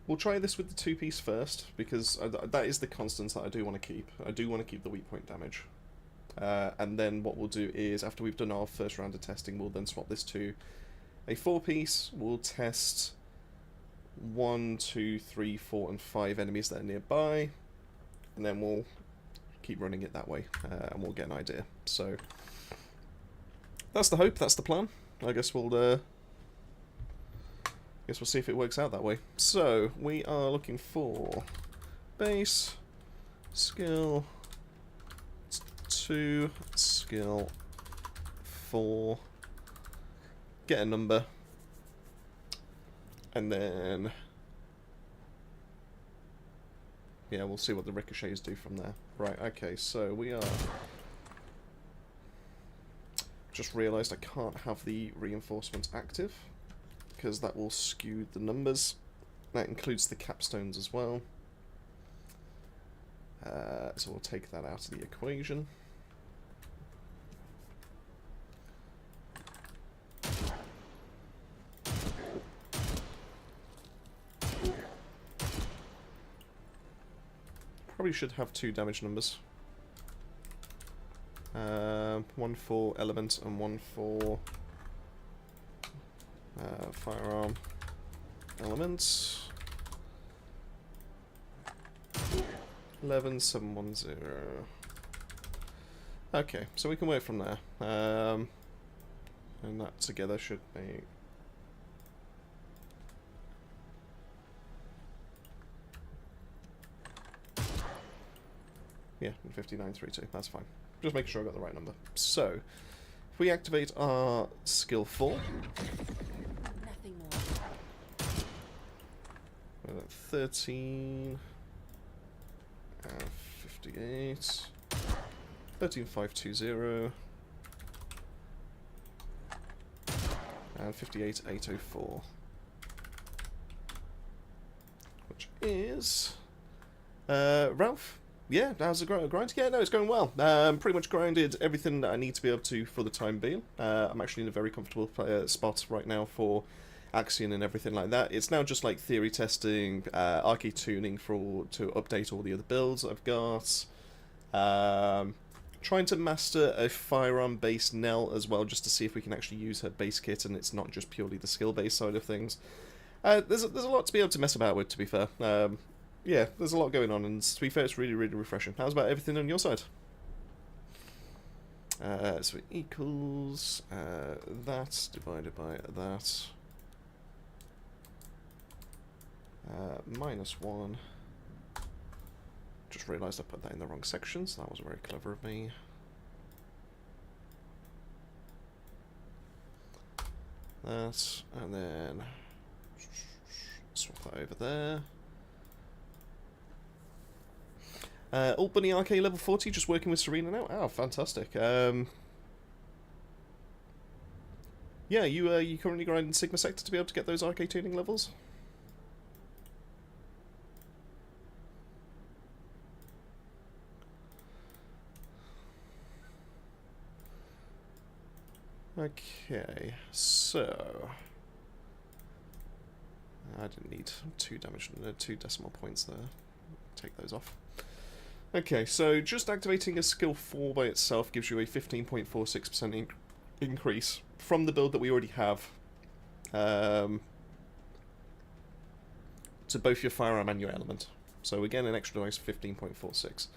We'll try this with the 2-piece first, because that is the constant that I do want to keep. I do want to keep the weak point damage. And then what we'll do is, after we've done our first round of testing, we'll then swap this to a 4-piece. We'll test 1, 2, 3, 4, and 5 enemies that are nearby, and then we'll keep running it that way, and we'll get an idea. So that's the hope. That's the plan. I guess we'll see if it works out that way. So we are looking for base, skill 2, skill 4, get a number, and then yeah, we'll see what the ricochets do from there. Right, okay, so we are... Just realised I can't have the reinforcements active, because that will skew the numbers. That includes the capstones as well. So we'll take that out of the equation. Probably should have 2 damage numbers. 1 for element and 1 for firearm elements. 11710. Okay, so we can work from there. And that together should make... Yeah, 5932, that's fine. Just making sure I got the right number. So, if we activate our skill 4... Nothing more. 13... 58... 13520... and 58804. Which is... Ralph? Yeah, how's the grind? Yeah, no, it's going well. Pretty much grinded everything that I need to be able to for the time being. I'm actually in a very comfortable spot right now for Axion and everything like that. It's now just like theory testing, arcade tuning to update all the other builds that I've got. Trying to master a firearm-based Nell as well, just to see if we can actually use her base kit and it's not just purely the skill-based side of things. There's a lot to be able to mess about with, to be fair. Yeah, there's a lot going on, and to be fair, it's really, really refreshing. How's about everything on your side? So it equals that divided by that. -1. Just realised I put that in the wrong section, so that was very clever of me. That, and then swap that over there. Alt Bunny RK level 40, just working with Serena now. Oh, fantastic. Yeah, you currently grinding Sigma Sector to be able to get those RK tuning levels? Okay, so I didn't need 2 decimal points there. Take those off. Okay, so just activating a skill 4 by itself gives you a 15.46% increase from the build that we already have to both your firearm and your element. So again, an extra nice 15.46.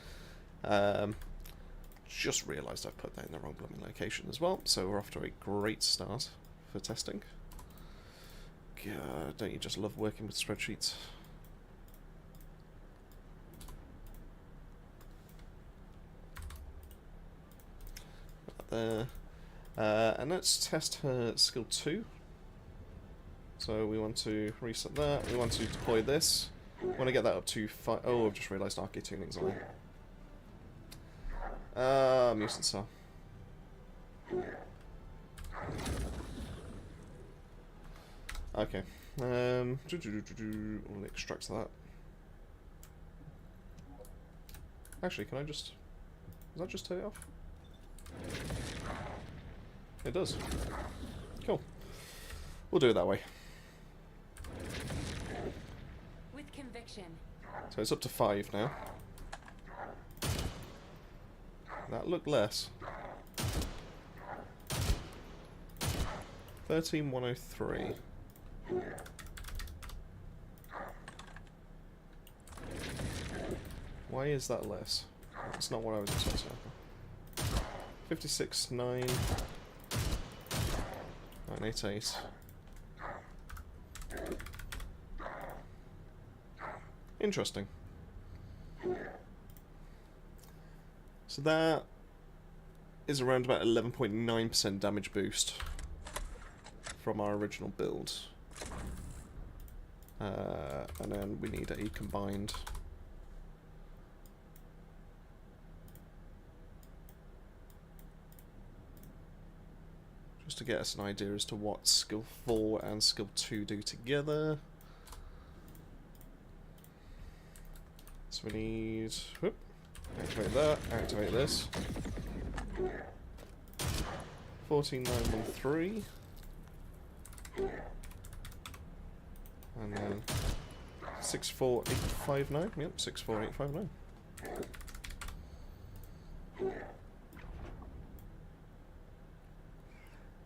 Just realised I've put that in the wrong blooming location as well, so we're off to a great start for testing. God, don't you just love working with spreadsheets? There. And let's test her skill 2. So we want to reset that, we want to deploy this. We want to get that up to 5. Oh, I've just realised arcade tuning's on. Mutant cell. Okay. We'll extract that. Actually, can I just... Does that just turn it off? It does. Cool. We'll do it that way. With conviction. So it's up to 5 now. That looked less. 13,103. Why is that less? That's not what I was expecting. 56, 9, 988. Interesting. So that is around about 11.9% damage boost from our original build. And then we need a combined. Just to get us an idea as to what skill 4 and skill 2 do together. So we need, whoop, activate that, activate this. 14,913. And then 64859. Yep, 64859.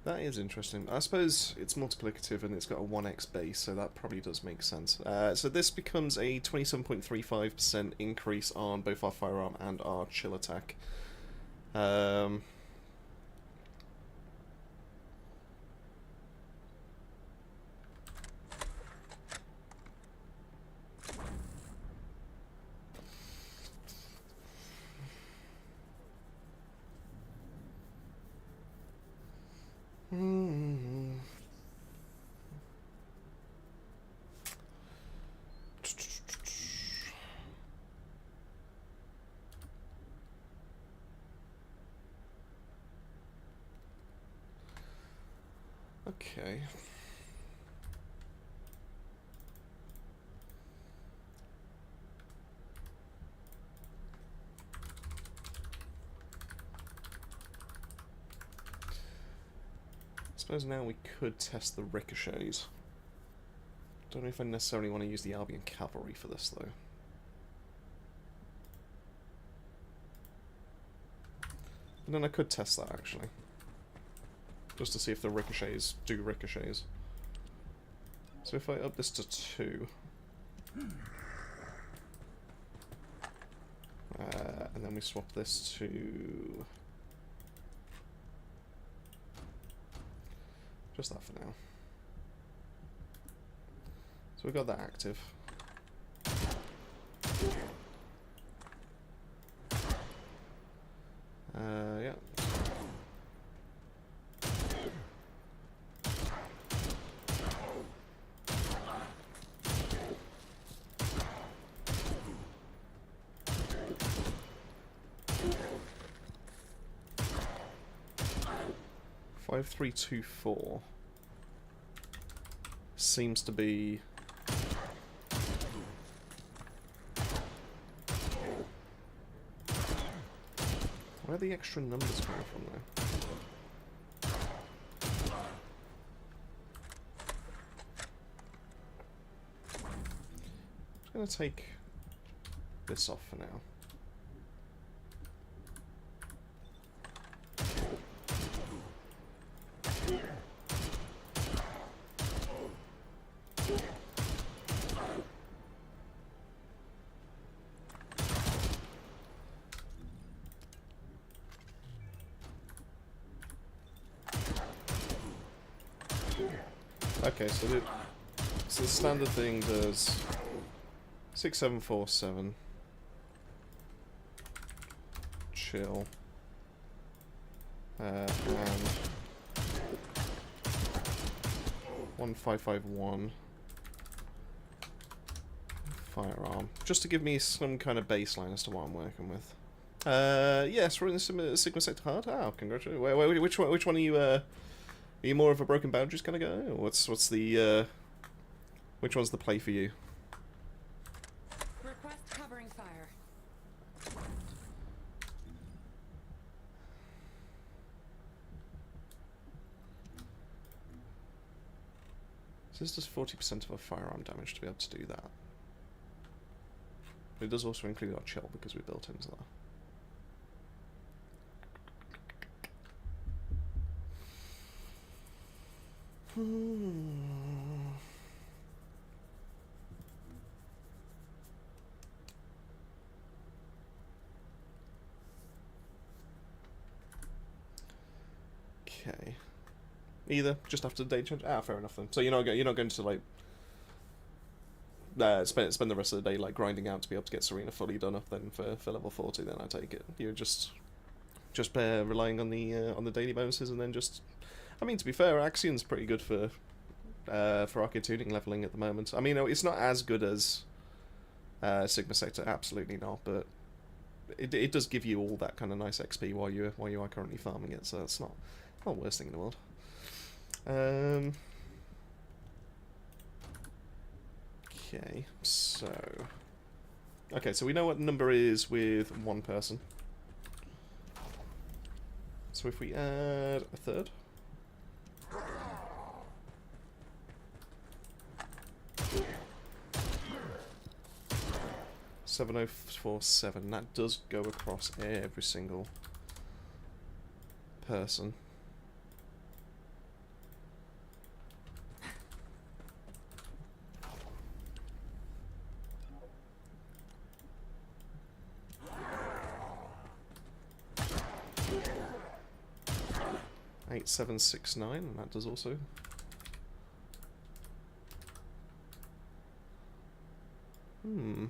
That is interesting. I suppose it's multiplicative and it's got a 1x base, so that probably does make sense. So this becomes a 27.35% increase on both our firearm and our chill attack. Okay. I suppose now we could test the ricochets. Don't know if I necessarily want to use the Albion cavalry for this though. And then I could test that actually. Just to see if the ricochets do ricochets. So if I up this to 2. And then we swap this to... just that for now. So we've got that active. Yeah. Five, 3, 2, 4 seems to be where are the extra numbers coming from there? I'm just gonna take this off for now. Okay, so the standard thing does 6747. Chill. And 1551. Firearm. Just to give me some kind of baseline as to what I'm working with. Yes, we're in the Sigma Sector Hard. Oh, congratulations. Wait, which one are you, are you more of a Broken Boundaries kind of guy? Or what's the, which one's the play for you? Request covering fire. So this does 40% of our firearm damage to be able to do that. But it does also include our chill because we built into that. Okay. Either just after the day change. Ah, fair enough then. So you're not going to like spend the rest of the day like grinding out to be able to get Serena fully done up then for level 40. Then I take it you're just relying on the daily bonuses and then just. I mean, to be fair, Axion's pretty good for arcade tuning leveling at the moment. I mean, it's not as good as Sigma Sector, absolutely not, but it does give you all that kind of nice XP while you are currently farming it, so it's not the worst thing in the world. Okay, so we know what the number is with one person. So if we add a third. 7047, that does go across every single person. Eight, 7, 6, 9, and that does also. Hmm.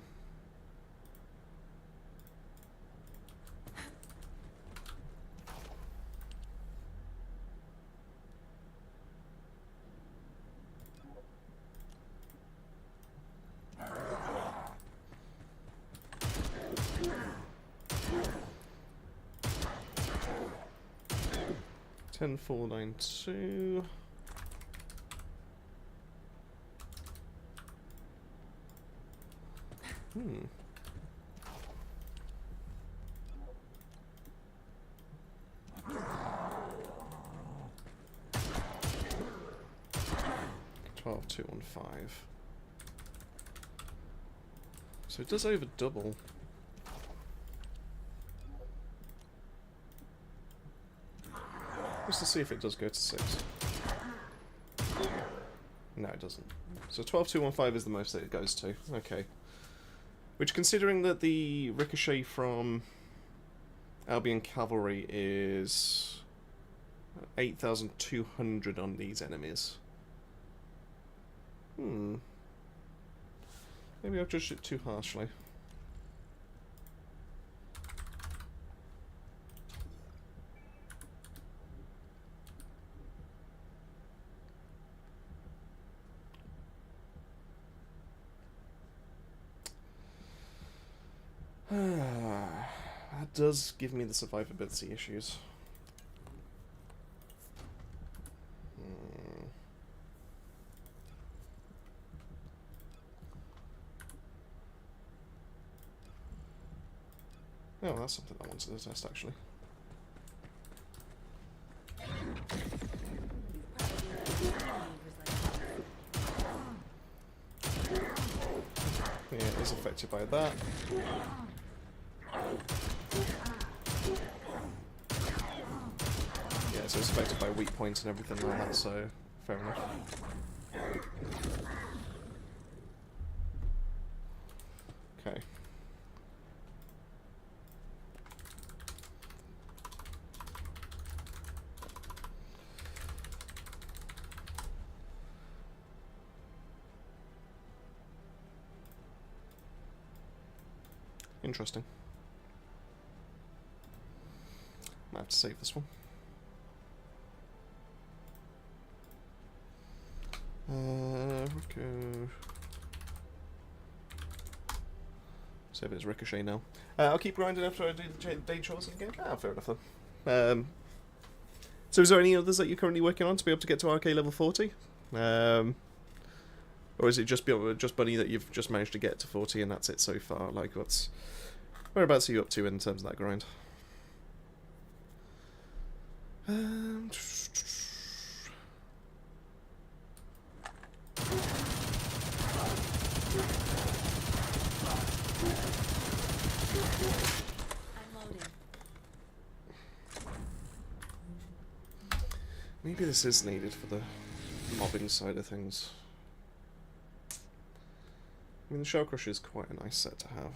Ten, 4, 9, 2. Hmm. Twelve, 2, 1, 5. So it does over double. Just to see if it does go to 6. No, it doesn't. So 12, 2, 1, 5 is the most that it goes to. Okay. Which, considering that the ricochet from Albion Cavalry is 8,200 on these enemies. Maybe I've judged it too harshly. That does give me the survivability issues. Oh, that's something I wanted to test, actually. Yeah, it is affected by that. Yeah, so it's affected by weak points and everything like that, so fair enough. Okay. Interesting. Might have to save this one. Okay. Save it as Ricochet now. I'll keep grinding after I do the day chores again. Ah, fair enough then. So is there any others that you're currently working on to be able to get to RK level 40? Or is it just Bunny that you've just managed to get to 40 and that's it so far? Like, whereabouts are you up to in terms of that grind? Maybe this is needed for the mobbing side of things. I mean, the Shell Crusher is quite a nice set to have.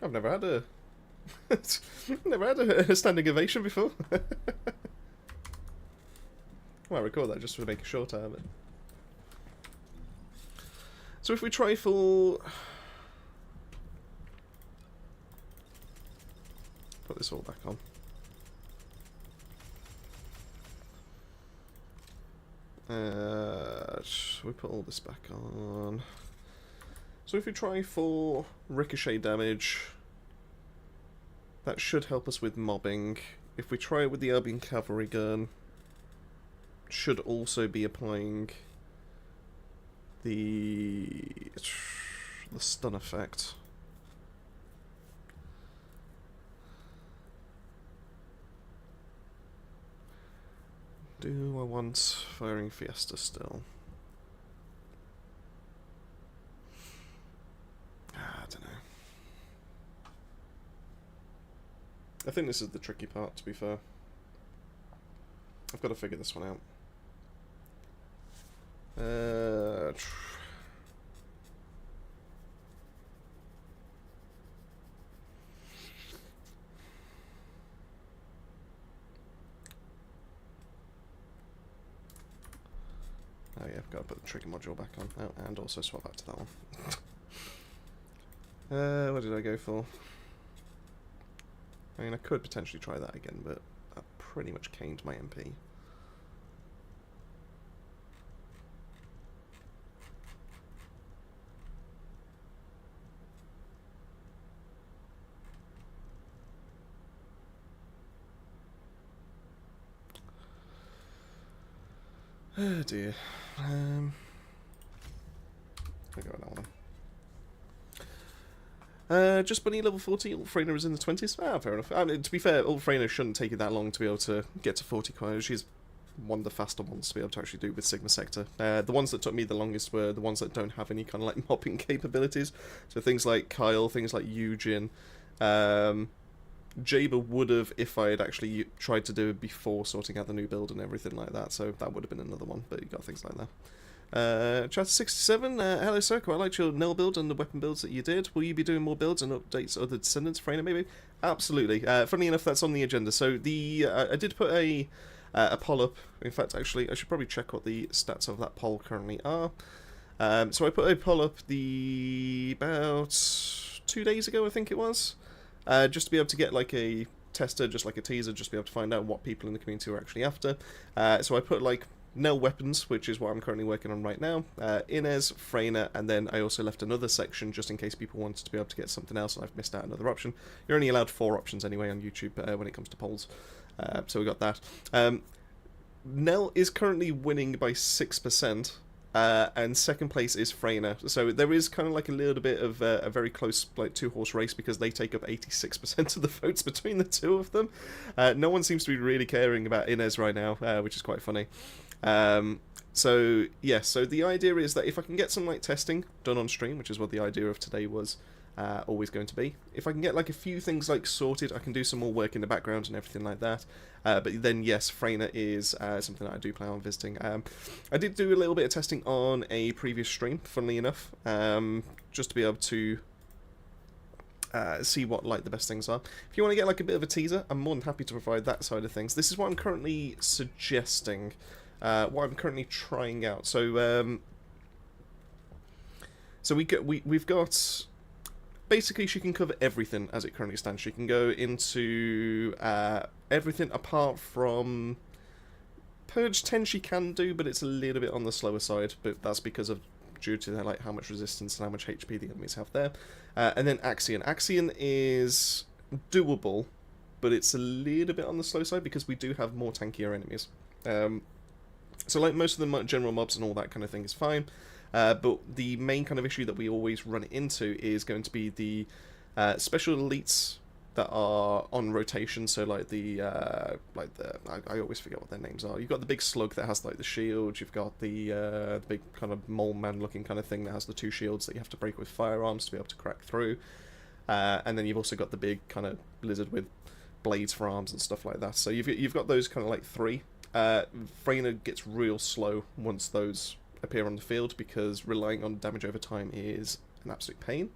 I've never had a never had a standing ovation before. I might record that just to make a short out of it. So if we try for... Put this all back on. We put all this back on. So if we try for ricochet damage, that should help us with mobbing. If we try it with the Albion Cavalry Gun, should also be applying the stun effect. Do I want Firing Fiesta still? I don't know. I think this is the tricky part, to be fair. I've got to figure this one out. Oh yeah, I've got to put the trigger module back on. Oh, and also swap back to that one. What did I go for? I mean, I could potentially try that again, but I pretty much caned my MP. Oh dear. I'll go with that one. Just Bunny level 40, Ult Freyna is in the 20s. Ah, fair enough. I mean, to be fair, Ult Freyna shouldn't take you that long to be able to get to 40 quite. She's one of the faster ones to be able to actually do with Sigma Sector. The ones that took me the longest were the ones that don't have any kind of like mobbing capabilities. So things like Kyle, things like Eugen. Jaber would have if I had actually tried to do it before sorting out the new build and everything like that, so that would have been another one, but you got things like that. Chat67, hello sir, quite liked your Nell build and the weapon builds that you did. Will you be doing more builds and updates other descendants, Freyna maybe? Absolutely. Funnily enough, that's on the agenda. So the I did put a poll up. In fact, actually, I should probably check what the stats of that poll currently are. So I put a poll up about 2 days ago, I think it was. Just to be able to get like a tester, just like a teaser, just to be able to find out what people in the community were actually after. So I put like Nell weapons, which is what I'm currently working on right now, Inez, Freyna, and then I also left another section just in case people wanted to be able to get something else and I've missed out another option. You're only allowed 4 options anyway on YouTube when it comes to polls, so we got that. Nell is currently winning by 6%. And second place is Freyna. So there is kind of like a little bit of a very close like 2-horse race because they take up 86% of the votes between the two of them. No one seems to be really caring about Inez right now, which is quite funny. So yeah, so the idea is that if I can get some like testing done on stream, which is what the idea of today was, always going to be. If I can get like a few things like sorted, I can do some more work in the background and everything like that. But then yes, Freyna is something that I do plan on visiting. I did do a little bit of testing on a previous stream, funnily enough, just to be able to see what like the best things are. If you want to get like a bit of a teaser, I'm more than happy to provide that side of things. This is what I'm currently suggesting, what I'm currently trying out. So we've got basically she can cover everything as it currently stands. She can go into everything apart from Purge 10. She can do, but it's a little bit on the slower side. But that's because of due to like how much resistance and how much HP the enemies have there. And then Axion. Axion is doable, but it's a little bit on the slow side because we do have more tankier enemies. So like most of the general mobs and all that kind of thing is fine. But the main kind of issue that we always run into is going to be the special elites that are on rotation. So like I always forget what their names are. You've got the big slug that has like the shield. You've got the big kind of mole man looking kind of thing that has the 2 shields that you have to break with firearms to be able to crack through. And then you've also got the big kind of lizard with blades for arms and stuff like that. So you've got those kind of like 3. Freyna gets real slow once those appear on the field because relying on damage over time is an absolute pain.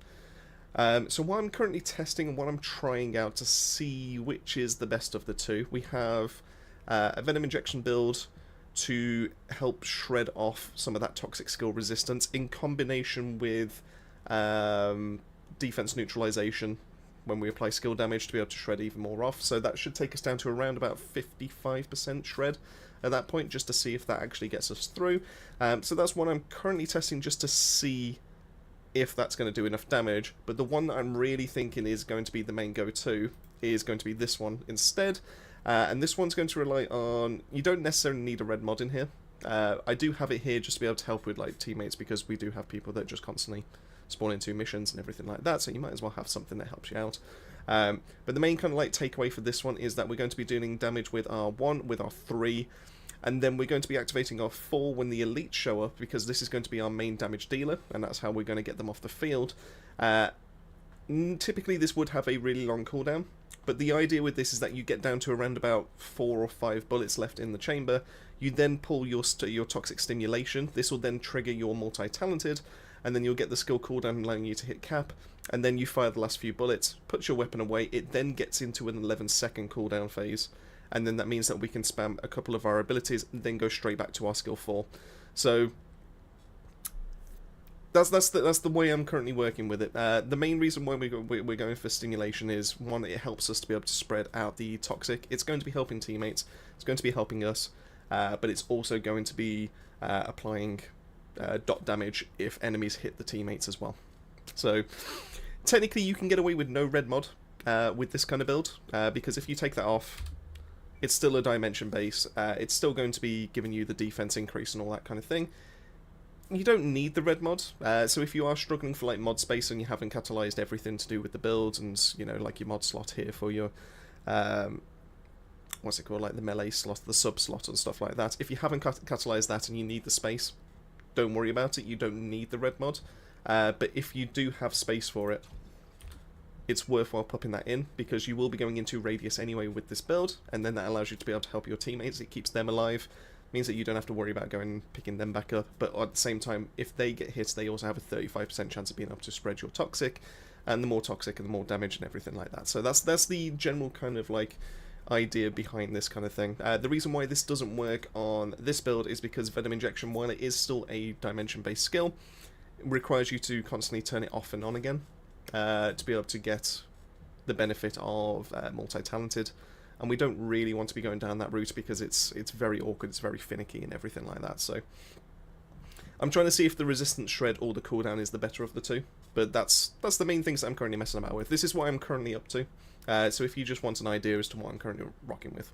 So what I'm currently testing and what I'm trying out to see which is the best of the two, we have a venom injection build to help shred off some of that toxic skill resistance in combination with defense neutralization when we apply skill damage to be able to shred even more off. So that should take us down to around about 55% shred at that point, just to see if that actually gets us through. So that's what I'm currently testing just to see if that's going to do enough damage. But the one that I'm really thinking is going to be the main go-to is going to be this one instead. And this one's going to rely on... You don't necessarily need a red mod in here. I do have it here just to be able to help with like teammates because we do have people that just constantly spawn into missions and everything like that, so you might as well have something that helps you out. But the main kind of like takeaway for this one is that we're going to be doing damage with our 1, with our 3, and then we're going to be activating our 4 when the elites show up, because this is going to be our main damage dealer, and that's how we're going to get them off the field. Typically this would have a really long cooldown, but the idea with this is that you get down to around about 4 or 5 bullets left in the chamber. You then pull your toxic stimulation. This will then trigger your multi-talented, and then you'll get the skill cooldown allowing you to hit cap, and then you fire the last few bullets, put your weapon away. It then gets into an 11-second cooldown phase, and then that means that we can spam a couple of our abilities and then go straight back to our skill 4. So that's the way I'm currently working with it. The main reason why we're going for stimulation is, one, it helps us to be able to spread out the toxic. It's going to be helping teammates, it's going to be helping us, but it's also going to be applying dot damage if enemies hit the teammates as well. So technically you can get away with no red mod with this kind of build, because if you take that off, it's still a dimension base. It's still going to be giving you the defense increase and all that kind of thing. You don't need the red mod, so if you are struggling for like mod space and you haven't catalyzed everything to do with the builds, and you know, like your mod slot here for your what's it called, like the melee slot, the sub slot and stuff like that, if you haven't catalyzed that and you need the space, don't worry about it. You don't need the red mod, but if you do have space for it, it's worthwhile popping that in, because you will be going into radius anyway with this build, and then that allows you to be able to help your teammates. It keeps them alive, means that you don't have to worry about going and picking them back up, but at the same time, if they get hit, they also have a 35% chance of being able to spread your toxic, and the more toxic and the more damage and everything like that. So that's the general kind of like idea behind this kind of thing. The reason why this doesn't work on this build is because Venom Injection, while it is still a dimension-based skill, it requires you to constantly turn it off and on again to be able to get the benefit of multi-talented, and we don't really want to be going down that route because it's very awkward, it's very finicky and everything like that. So I'm trying to see if the resistance shred or the cooldown is the better of the two, but that's the main things that I'm currently messing about with. This is what I'm currently up to. So if you just want an idea as to what I'm currently rocking with,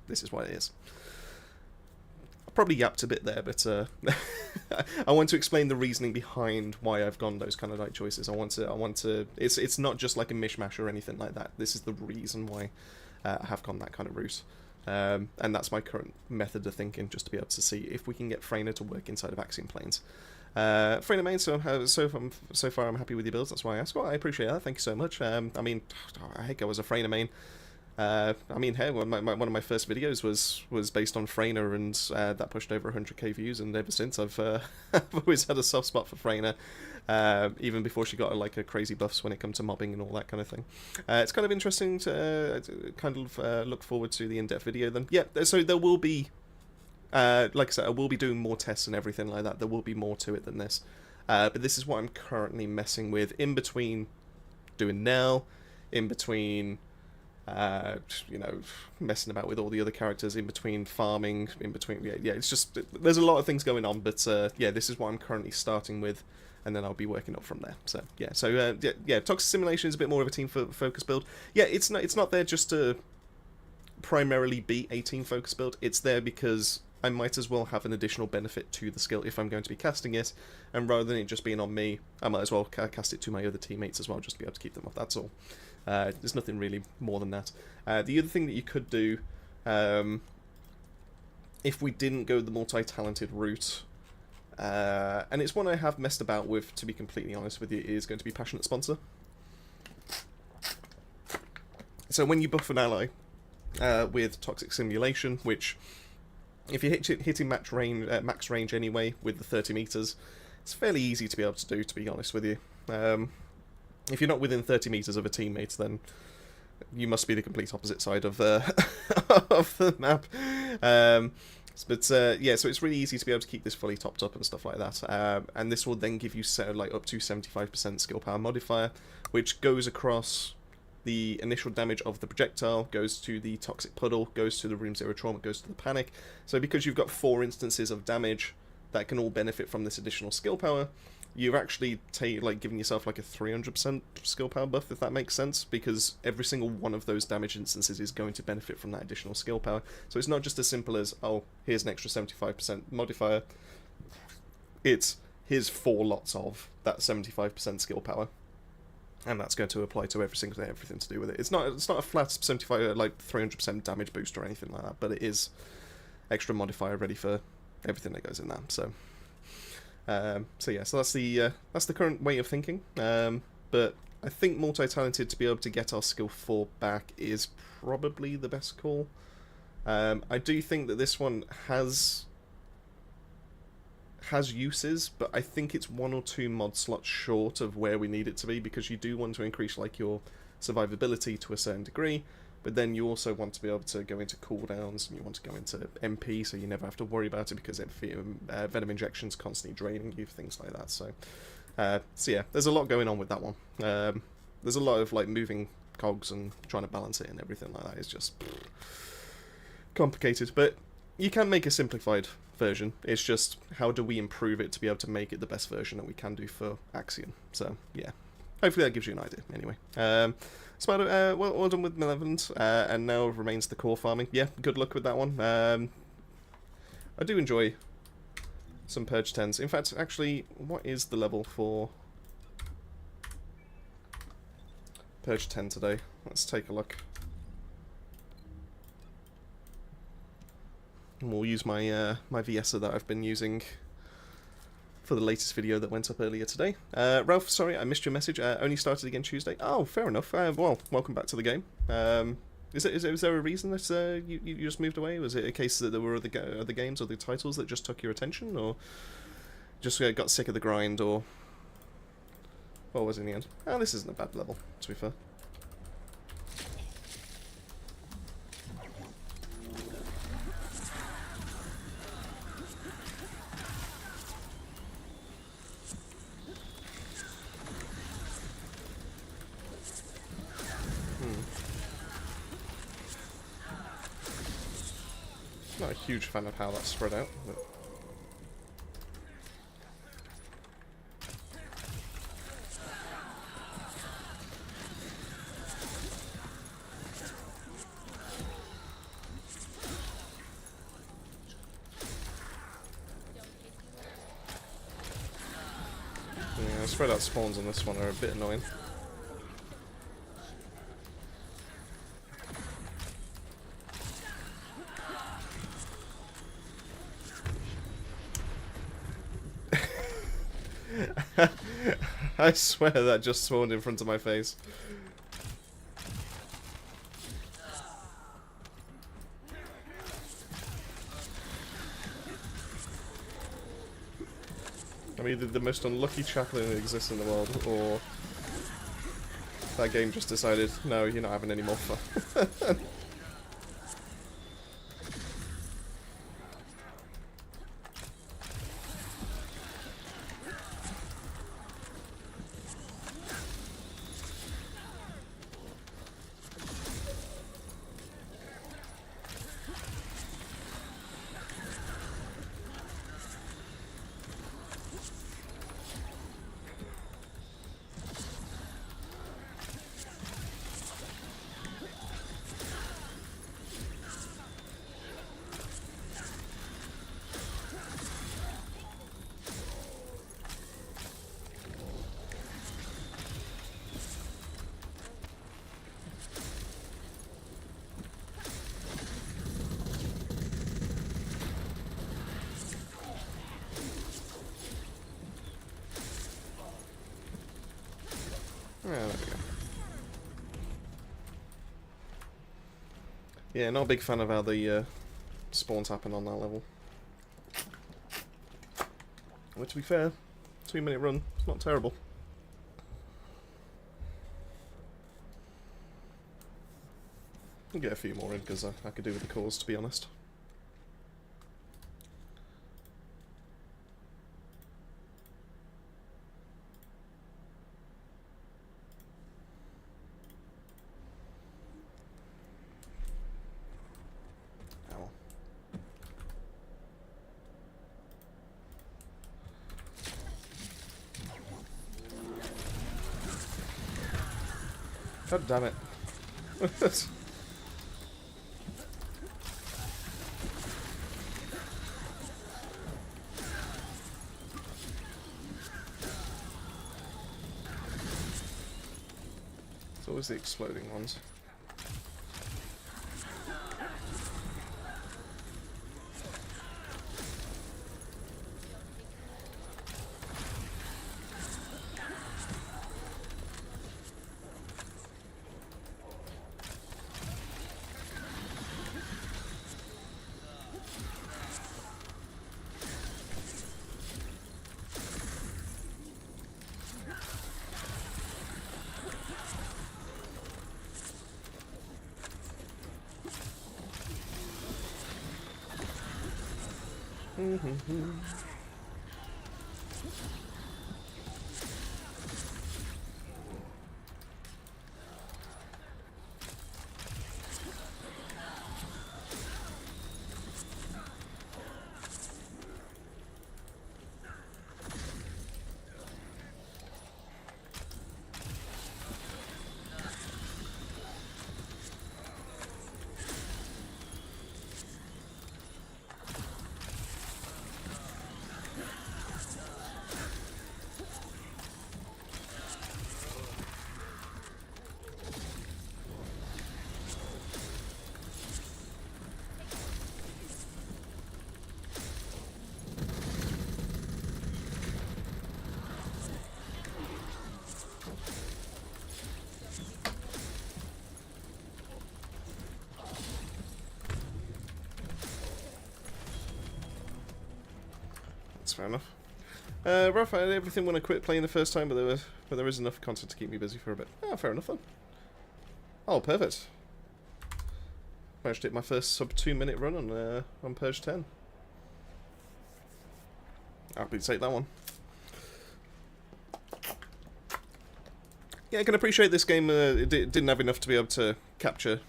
this is what it is. I probably yapped a bit there, but I want to explain the reasoning behind why I've gone those kind of like choices. I want to. It's not just like a mishmash or anything like that. This is the reason why I have gone that kind of route, and that's my current method of thinking, just to be able to see if we can get Freyna to work inside of Axiom Plains. Freyna main, so far I'm happy with your builds. That's why I asked. Well, I appreciate that. Thank you so much. I mean, heck, I was a Freyna main. I mean, hey, one of my first videos was based on Freyna, and that pushed over 100k views, and ever since I've I've always had a soft spot for Freyna, even before she got like a crazy buffs when it comes to mobbing and all that kind of thing. It's kind of interesting to kind of look forward to the in-depth video then. Yeah, so there will be, like I said, I will be doing more tests and everything like that. There will be more to it than this, but this is what I'm currently messing with in between doing Nell, in between. You know, messing about with all the other characters, in between farming, in between, yeah, it's just, there's a lot of things going on, but yeah, this is what I'm currently starting with, and then I'll be working up from there. So yeah, Toxic Simulation is a bit more of a team focus build. Yeah, it's not there just to primarily be a team focus build. It's there because I might as well have an additional benefit to the skill if I'm going to be casting it, and rather than it just being on me, I might as well cast it to my other teammates as well, just to be able to keep them off. That's all. There's nothing really more than that. The other thing that you could do, if we didn't go the multi-talented route, and it's one I have messed about with, to be completely honest with you, is going to be Passionate Sponsor. So when you buff an ally with Toxic Simulation, which, if you're hitting max range anyway with the 30 meters, it's fairly easy to be able to do, to be honest with you. If you're not within 30 meters of a teammate, then you must be the complete opposite side of the of the map. Yeah, so it's really easy to be able to keep this fully topped up and stuff like that. And this will then give you like up to 75% skill power modifier, which goes across the initial damage of the projectile, goes to the toxic puddle, goes to the room 0 trauma, goes to the panic. So because you've got 4 instances of damage that can all benefit from this additional skill power, you've actually given yourself like a 300% skill power buff, if that makes sense, because every single one of those damage instances is going to benefit from that additional skill power. So it's not just as simple as, oh, here's an extra 75% modifier. It's, here's 4 lots of that 75% skill power, and that's going to apply to everything to do with it. It's not a flat 75 like 300% damage boost or anything like that, but it is extra modifier ready for everything that goes in that. So yeah, so that's the current way of thinking. But I think multi-talented, to be able to get our skill 4 back, is probably the best call. I do think that this one has uses, but I think it's 1 or 2 mod slots short of where we need it to be, because you do want to increase like your survivability to a certain degree, but then you also want to be able to go into cooldowns, and you want to go into MP, so you never have to worry about it, because venom injections constantly draining you, things like that. So yeah, there's a lot going on with that one. There's a lot of like moving cogs and trying to balance it and everything like that. It's just complicated, but you can make a simplified version. It's just, how do we improve it to be able to make it the best version that we can do for Axion? So yeah, hopefully that gives you an idea. Anyway, Spider, well done with Malevolent, and now remains the core farming. Yeah, good luck with that one. I do enjoy some Purge 10s. In fact, actually, what is the level for Purge 10 today? Let's take a look. And we'll use my my VS'er that I've been using for the latest video that went up earlier today. Ralph, sorry, I missed your message. Only started again Tuesday. Oh, fair enough. Well, welcome back to the game. Is there a reason that you just moved away? Was it a case that there were other games or the titles that just took your attention, or just got sick of the grind, or what was it in the end? Oh, this isn't a bad level, to be fair. Not a huge fan of how that's spread out, but yeah, spread out spawns on this one are a bit annoying. I swear that just spawned in front of my face. I'm either the most unlucky chaplain that exists in the world, or that game just decided, no, you're not having any more fun. Yeah, there we go. Yeah, not a big fan of how the spawns happen on that level. But to be fair, 2-minute run, it's not terrible. I'll get a few more in because I could do with the cause, to be honest. Ow. God damn it. It's always the exploding ones. That's fair enough. Rough, I had everything when I quit playing the first time, but there is enough content to keep me busy for a bit. Oh, fair enough then. Oh, perfect. Managed to hit my first sub 2-minute run on Purge 10. Happy to take that one. Yeah, I can appreciate this game. It didn't have enough to be able to capture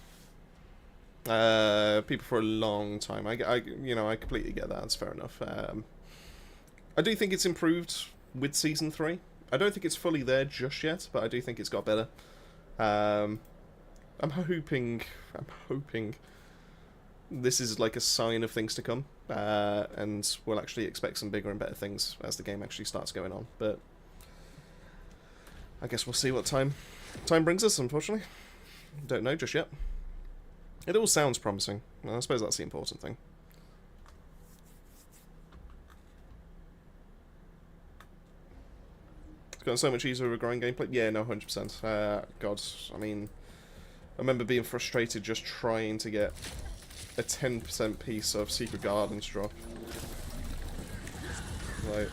people for a long time. I completely get that. That's fair enough. I do think it's improved with Season 3. I don't think it's fully there just yet, but I do think it's got better. I'm hoping this is like a sign of things to come, and we'll actually expect some bigger and better things as the game actually starts going on. But I guess we'll see what time brings us, unfortunately. Don't know just yet. It all sounds promising. Well, I suppose that's the important thing. It's gotten so much easier with grind gameplay. Yeah, no, 100%. God, I mean, I remember being frustrated just trying to get a 10% piece of Secret Gardens drop. Like,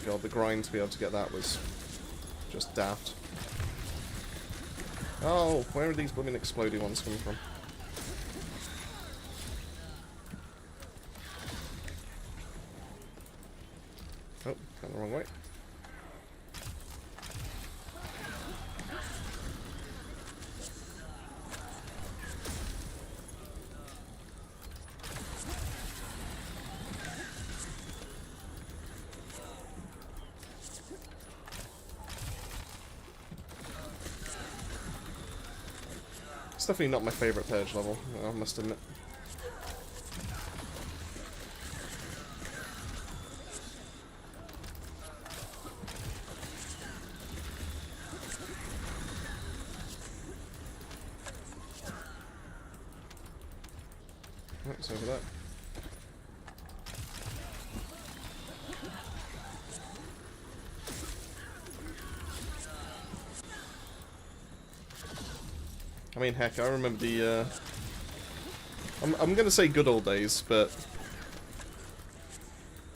God, the grind to be able to get that was just daft. Oh, where are these blooming exploding ones coming from? Oh, gone the wrong way. It's definitely not my favourite purge level, I must admit. Oh, it's over there. I mean, heck, I remember the, I'm gonna say good old days, but,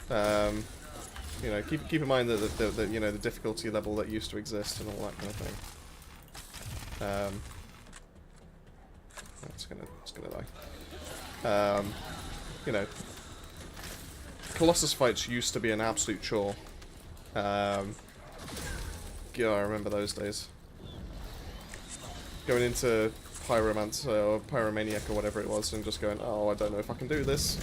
you know, keep in mind that you know, the difficulty level that used to exist and all that kind of thing. It's gonna die. You know, Colossus fights used to be an absolute chore. Yeah, I remember those days. Going into Pyromancer or Pyromaniac or whatever it was and just going, oh, I don't know if I can do this.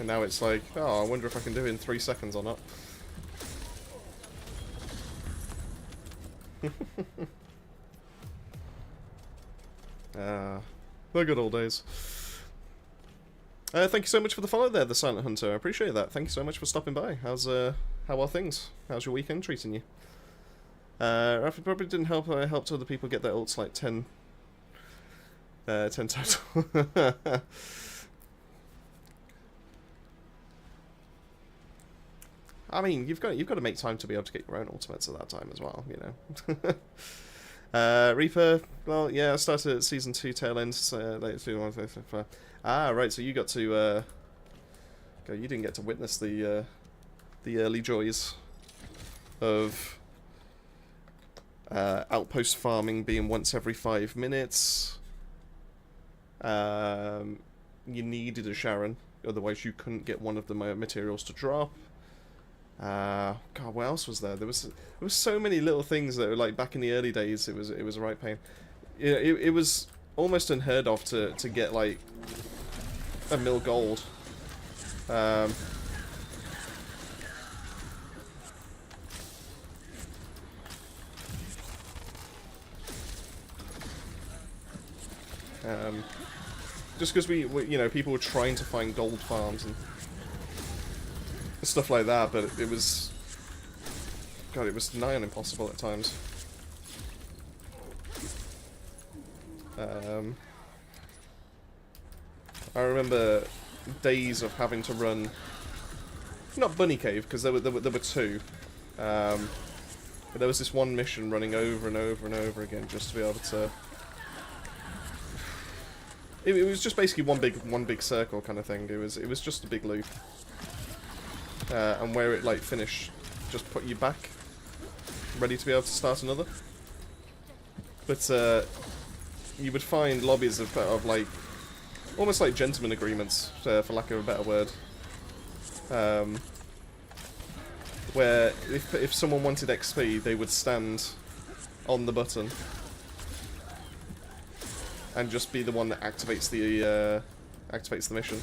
And now it's like, oh, I wonder if I can do it in 3 seconds or not. The good old days. Thank you so much for the follow there, the Silent Hunter. I appreciate that. Thank you so much for stopping by. How are things? How's your weekend treating you? It probably didn't help. I helped other people get their ults like 10 total. I mean, you've got to make time to be able to get your own ultimates at that time as well, you know. Reaper, well, yeah, I started at season 2 tail end, late 2. Ah, right. So you got to. You didn't get to witness the early joys of outpost farming being once every 5 minutes. You needed a Sharon, otherwise you couldn't get one of the materials to drop. God, what else was there? There was so many little things that were like back in the early days. It was a right pain. It was almost unheard of to get like a mil gold. Just because we, you know, people were trying to find gold farms and stuff like that, but it was, God, it was nigh on impossible at times. I remember days of having to run, not Bunny Cave, because there were 2, but there was this one mission running over and over and over again just to be able to. It was just basically one big circle kind of thing. It was just a big loop, and where it like finished, just put you back, ready to be able to start another. But you would find lobbies of like almost like gentleman agreements, for lack of a better word, where if someone wanted XP, they would stand on the button and just be the one that activates the mission.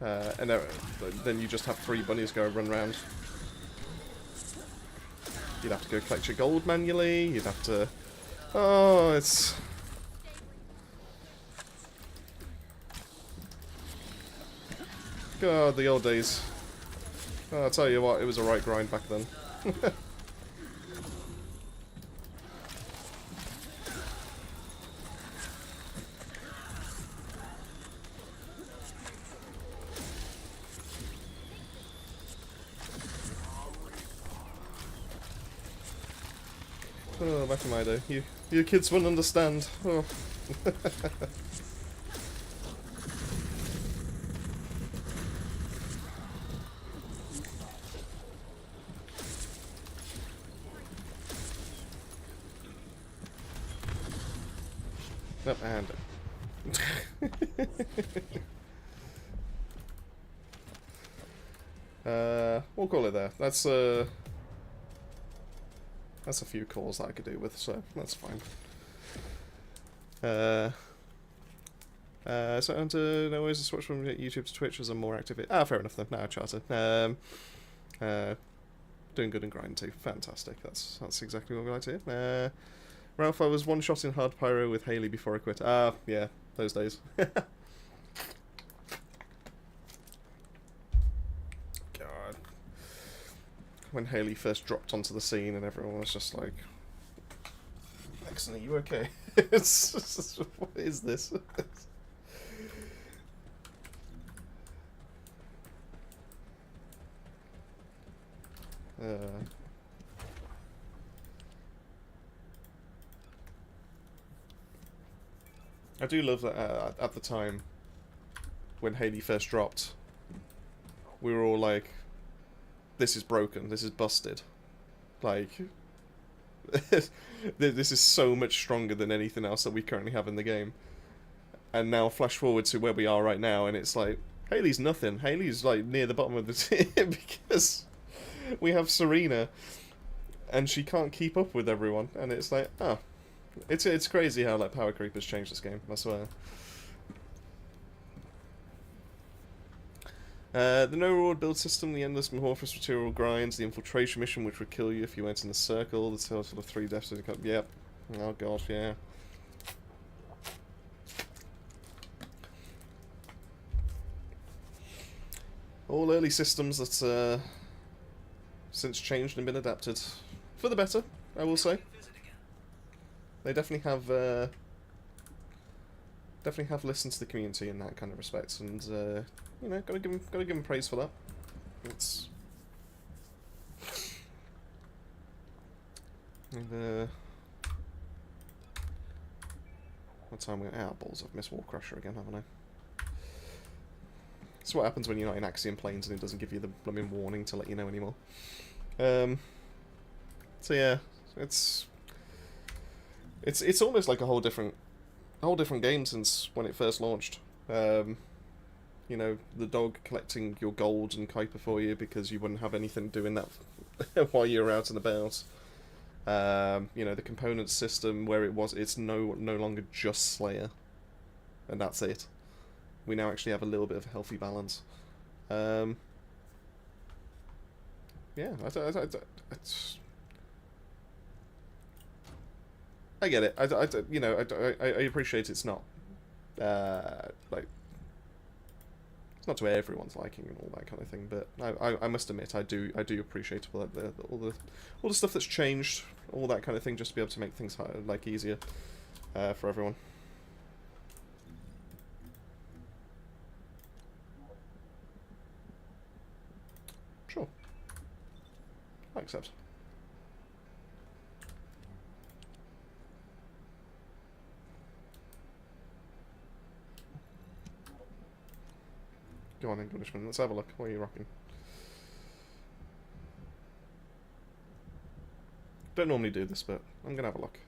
And then you just have 3 bunnies run around. You'd have to go collect your gold manually. You'd have to. Oh, it's. God, the old days. Oh, I'll tell you what, it was a right grind back then. Oh, back in my day. You kids wouldn't understand. Oh. Nope, and... we'll call it there. That's a few calls that I could do with, so that's fine. So and no ways to switch from YouTube to Twitch as I'm more active. Fair enough then. No, charter. Doing good and grinding too. Fantastic. That's exactly what we like to hear. Ralph, I was one shot in hard pyro with Haley before I quit. Yeah, those days. God. When Haley first dropped onto the scene and everyone was just like, Nexon, are you okay? What is this? I do love that at the time, when Haley first dropped, we were all like, this is broken, this is busted. Like, this is so much stronger than anything else that we currently have in the game. And now flash forward to where we are right now, and it's like, Haley's nothing. Haley's like near the bottom of the tier because we have Serena, and she can't keep up with everyone, and it's like, oh. It's crazy how like power creep has changed this game, I swear. The no reward build system, the endless amorphous material grinds, the infiltration mission which would kill you if you went in the circle, the total of 3 deaths. Yep. Oh gosh, yeah. All early systems that since changed and been adapted for the better, I will say. They definitely have listened to the community in that kind of respect, and you know, gotta give them praise for that. It's and, what time we're out? Balls, I've missed Wall Crusher again, haven't I? It's what happens when you're not in Axiom Plains and it doesn't give you the blooming warning to let you know anymore. So yeah, it's almost like a whole different game since when it first launched. You know, the dog collecting your gold and Kuiper for you because you wouldn't have anything doing that while you're out and about. You know, the component system where it's no longer just Slayer, and that's it. We now actually have a little bit of a healthy balance. Yeah, I get it. You know, I appreciate it's not like it's not to everyone's liking and all that kind of thing. But I must admit, I do appreciate all the stuff that's changed, all that kind of thing, just to be able to make things like easier for everyone. Sure, I accept. Go on, Englishman. Let's have a look. What are you rocking? Don't normally do this, but I'm gonna have a look.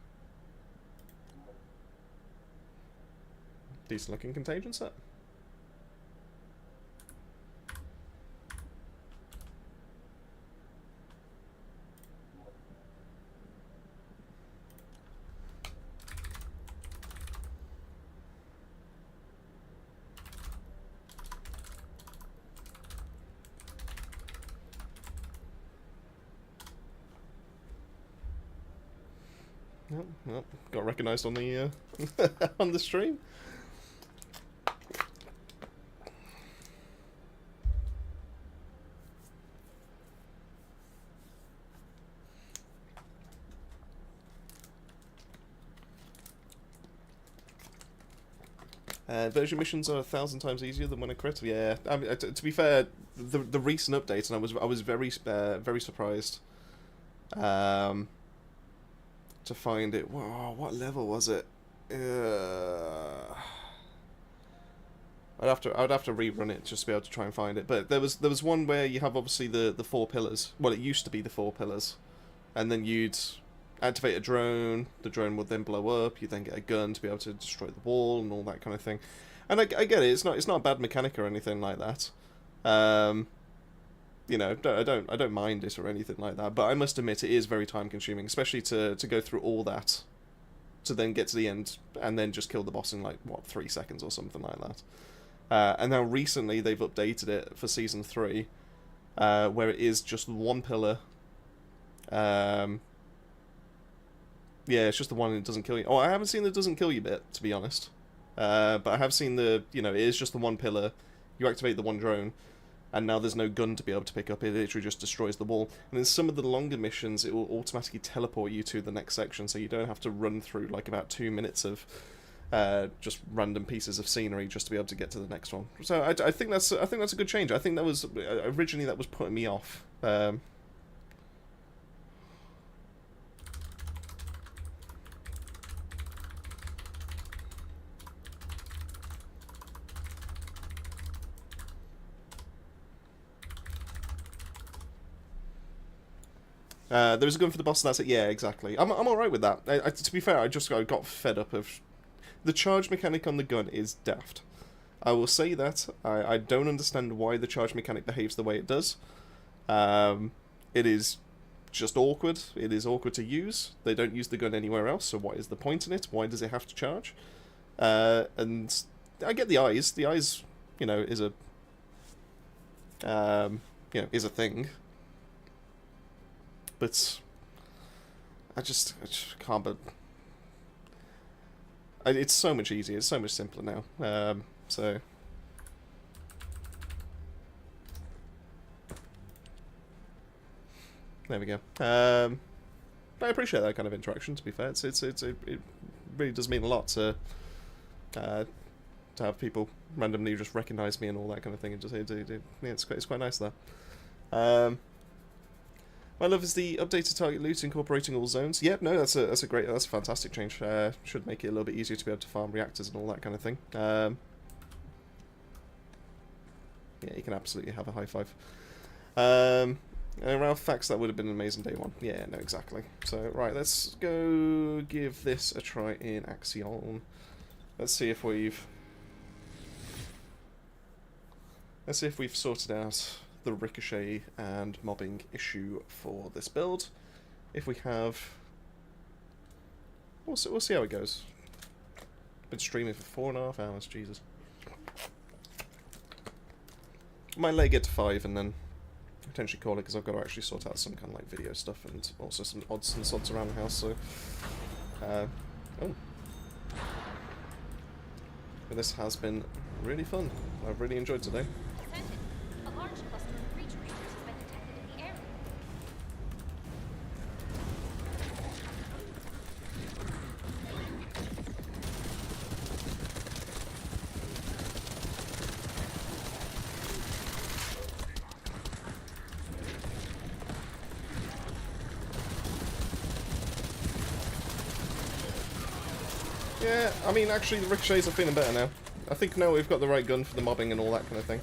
Decent looking Contagion set. Well, got recognised on the on the stream. Version missions are 1,000 times easier than when I crit. Yeah, I mean, to be fair, the recent updates, and I was very very surprised. to find it. Whoa, what level was it? I'd have to rerun it just to be able to try and find it. But there was one where you have obviously the 4 pillars. Well, it used to be the 4 pillars, and then you'd activate a drone. The drone would then blow up. You then get a gun to be able to destroy the wall and all that kind of thing. And I get it. It's not a bad mechanic or anything like that. You know, I don't mind it or anything like that. But I must admit, it is very time consuming, especially to go through all that, to then get to the end and then just kill the boss in like what 3 seconds or something like that. And now recently they've updated it for Season 3, where it is just 1 pillar. Yeah, it's just the one that doesn't kill you. Oh, I haven't seen the doesn't kill you bit, to be honest. But I have seen the, you know, it is just the 1 pillar. You activate the 1 drone, and now there's no gun to be able to pick up. It literally just destroys the wall. And in some of the longer missions, it will automatically teleport you to the next section, so you don't have to run through like about 2 minutes of just random pieces of scenery just to be able to get to the next one. So I think that's a good change. I think that was originally that was putting me off. There's a gun for the boss, and that's it. Yeah, exactly. I'm alright with that. To be fair, I got fed up of... The charge mechanic on the gun is daft. I will say that. I don't understand why the charge mechanic behaves the way it does. It is just awkward. It is awkward to use. They don't use the gun anywhere else, so what is the point in it? Why does it have to charge? And I get the eyes. The eyes, you know, is a... is a thing. But I just can't. But it's so much easier. It's so much simpler now. So there we go. But I appreciate that kind of interaction. To be fair, it really does mean a lot to have people randomly just recognise me and all that kind of thing. And just it's quite nice there. My love is the updated target loot incorporating all zones. Yep, no, that's a fantastic change. Should make it a little bit easier to be able to farm reactors and all that kind of thing. Yeah, you can absolutely have a high five. Around facts, that would have been an amazing day 1. Yeah, no, exactly. So right, let's go give this a try in Axion. Let's see if we've sorted out the ricochet and mobbing issue for this build. If we have, we'll see how it goes. Been streaming for 4.5 hours, Jesus. Might let it get to 5 and then potentially call it, because I've got to actually sort out some kind of like video stuff and also some odds and sods around the house. So, but this has been really fun. I've really enjoyed today. A large cluster of breach creatures has been detected in the area. Yeah, I mean, actually, the ricochets are feeling better now. I think now we've got the right gun for the mobbing and all that kind of thing.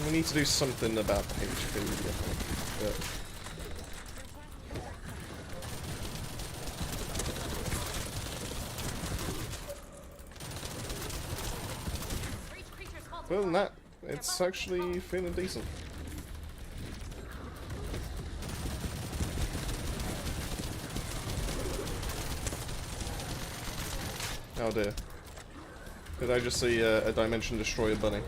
We need to do something about HP, I think. But other than that, it's actually feeling decent. Oh dear. Did I just see a Dimension Destroyer bunny?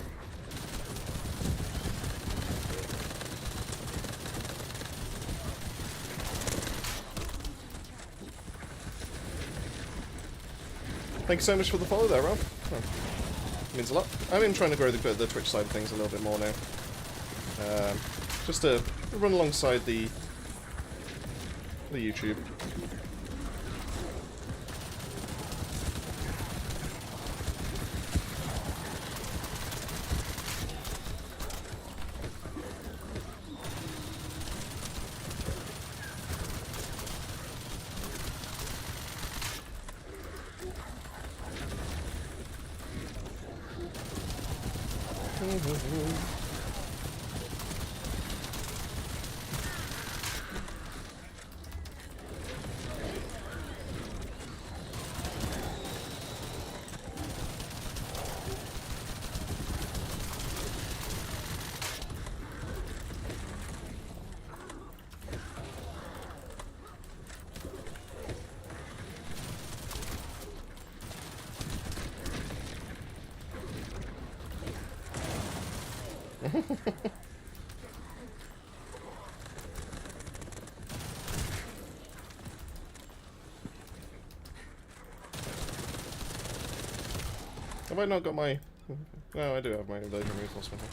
Thank you so much for the follow there, Rob. Oh, means a lot. I'm even trying to grow the Twitch side of things a little bit more now. Just to run alongside the YouTube. Have I not got my... No, I do have my invasion reinforcement here.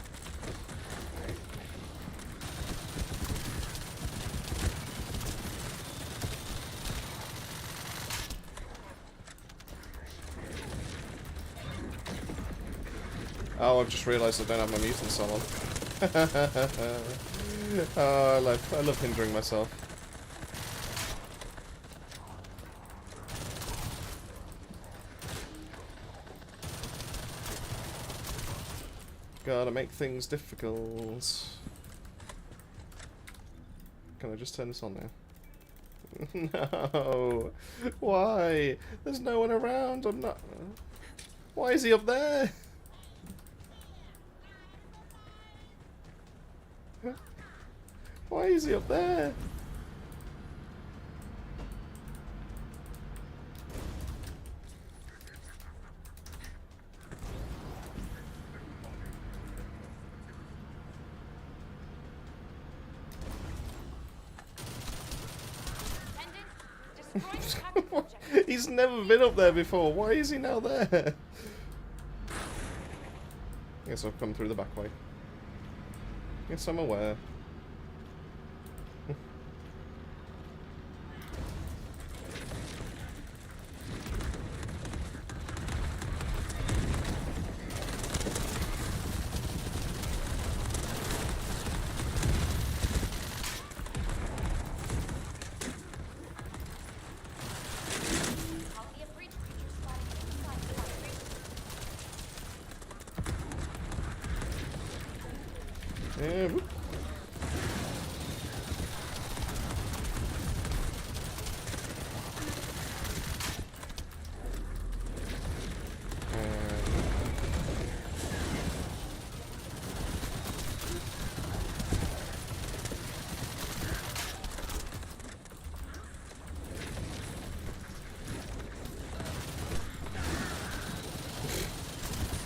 Oh, I've just realised I don't have my mutants on. Oh, I love hindering myself. Gotta make things difficult. Can I just turn this on now? No! Why? There's no one around, I'm not... Why is he up there? Why is he up there? He's never been up there before. Why is he now there? Guess I've come through the back way. Guess I'm aware. Yeah, whoop.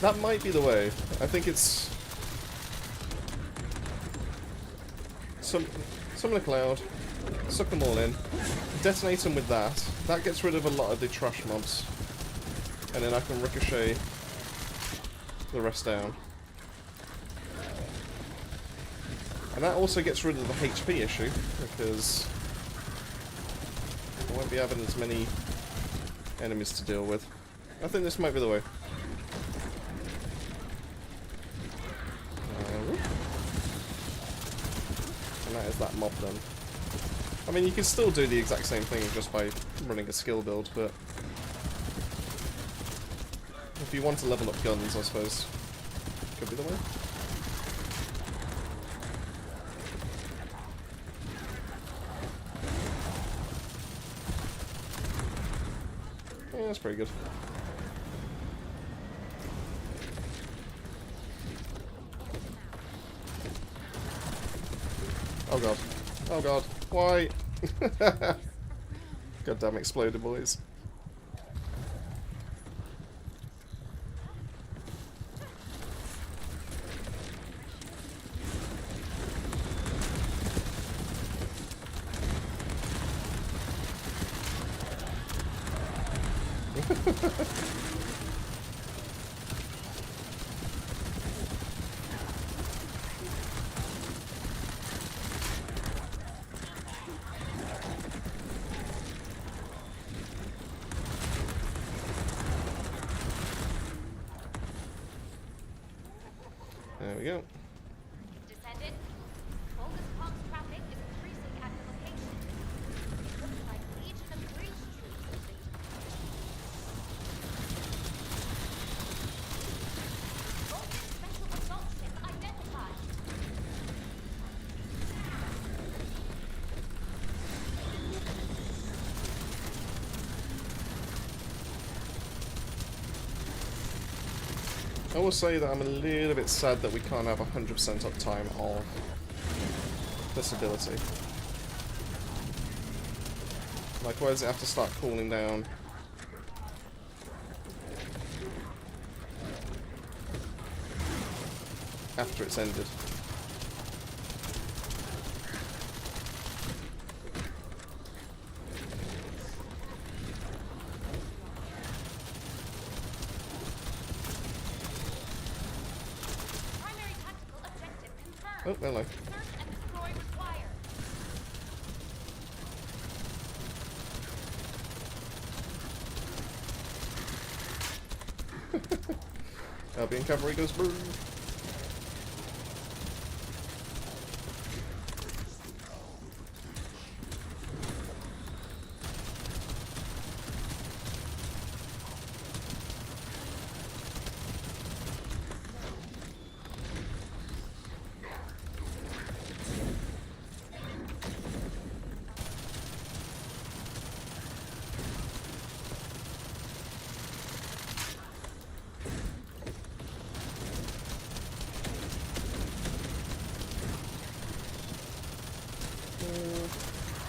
That might be the way. I think it's... Summon a cloud, suck them all in, detonate them with that. That gets rid of a lot of the trash mobs. And then I can ricochet the rest down. And that also gets rid of the HP issue, because I won't be having as many enemies to deal with. I think this might be the way. That is that mob done. I mean, you can still do the exact same thing just by running a skill build, but if you want to level up guns, I suppose could be the way. Yeah, that's pretty good. Oh god. Oh god. Why? Goddamn exploded boys. There we go. Descendant, focus pumps traffic is increasing at the location. Looks like Legion of Breach troops have been Vulcan Special Assault I will say that I'm a little bit sad that we can't have 100% uptime of this ability. Like, why does it have to start cooling down? After it's ended. Primary tactical objective confirmed. Oh, hello. Search and destroy required. Albion cavalry goes boom.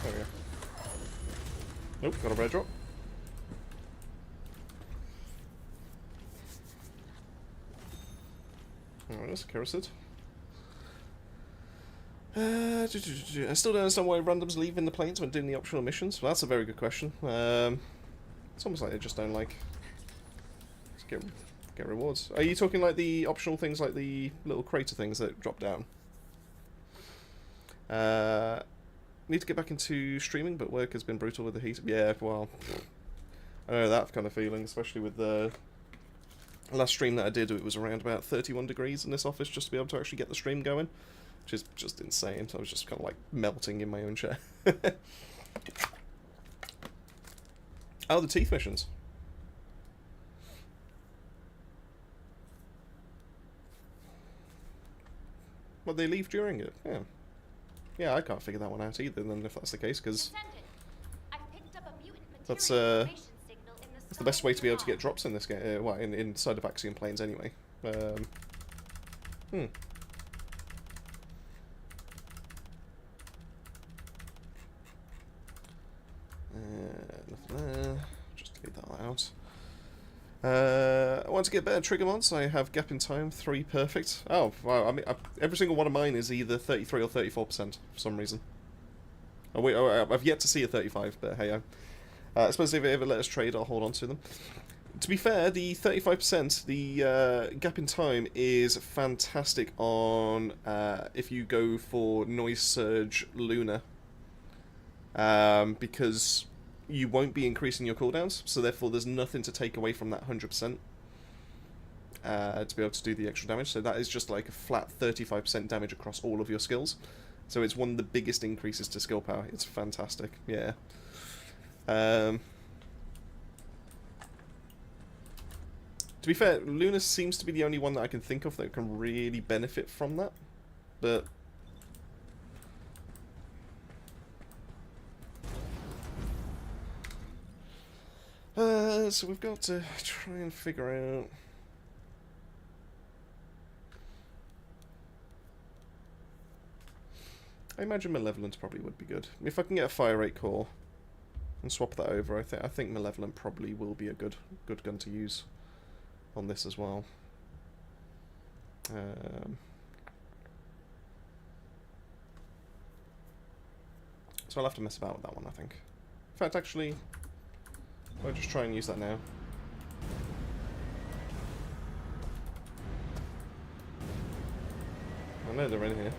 There we go. Nope, got a red drop. Alright, that's Kerosid. I still don't understand why randoms leave in the planes when doing the optional missions. Well, that's a very good question. It's almost like they just don't like... Just get rewards. Are you talking like the optional things, like the little crater things that drop down? Need to get back into streaming, but work has been brutal with the heat. Yeah, well, I know that kind of feeling, especially with the last stream that I did. It was around about 31 degrees in this office just to be able to actually get the stream going, which is just insane. So I was just kind of like melting in my own chair. Oh, the teeth missions. Well, they leave during it. Yeah. Yeah, I can't figure that one out either, then, if that's the case, because that's the best way to be able to get drops in this game, well, inside of Axiom Plains anyway. Nothing there. Just delete that out. I want to get better trigger mods. I have gap in time 3 perfect. Oh, wow! I mean, every single one of mine is either 33 or 34% for some reason. Oh wait, I've yet to see a 35, but hey, I suppose if it ever let us trade, I'll hold on to them. To be fair, the 35%, the gap in time is fantastic on if you go for Noise Surge Luna, because you won't be increasing your cooldowns, so therefore there's nothing to take away from that 100% to be able to do the extra damage. So that is just like a flat 35% damage across all of your skills. So it's one of the biggest increases to skill power. It's fantastic, yeah. To be fair, Luna seems to be the only one that I can think of that can really benefit from that, but... so we've got to try and figure out... I imagine Malevolent probably would be good. If I can get a Fire Rate core and swap that over, I think Malevolent probably will be a good gun to use on this as well. So I'll have to mess about with that one, I think. In fact, actually, I'll just try and use that now. I know they're in here.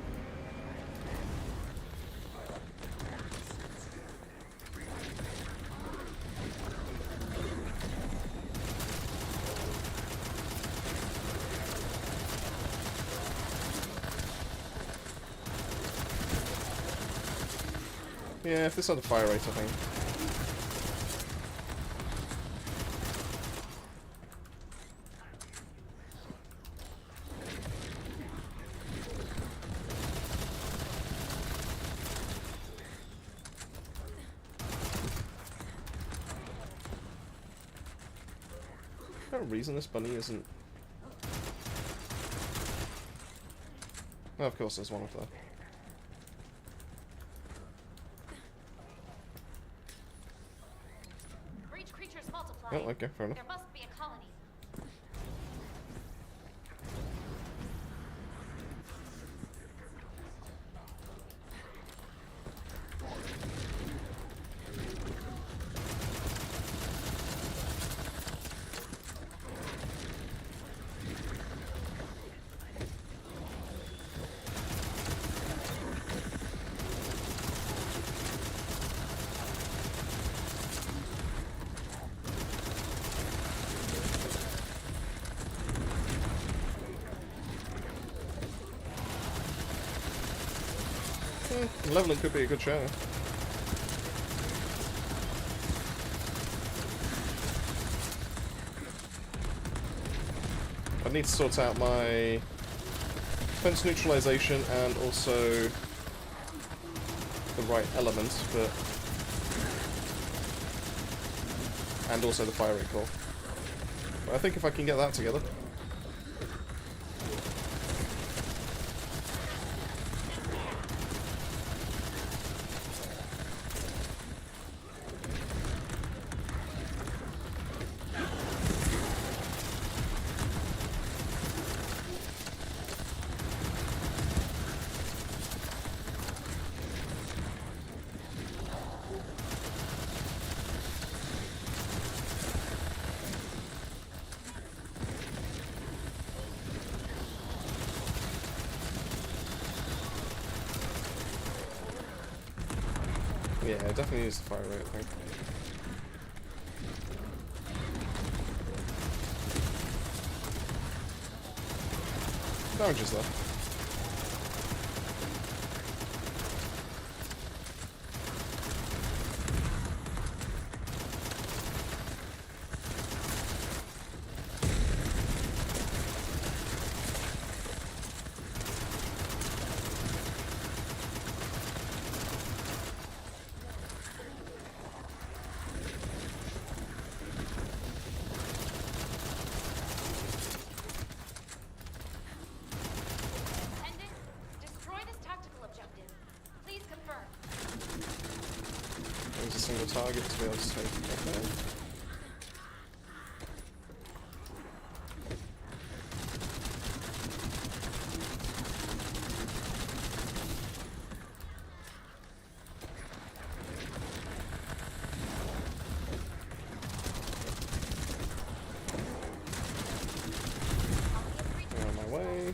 Yeah, if this had a fire rate, I think. Is there a reason this bunny isn't Oh, of course, there's one up there. Breach creatures multiplying. Oh, okay, fair enough. There must be a colony. Leveling could be a good show. I need to sort out my defense neutralization and also the right element, but and also the fire recall. But I think if I can get that together. Yeah, it definitely needs the fire rate, I think. Damage is there. Attendant, destroy this tactical objective. Please confirm. There's a single target to be able to take it down. On my way.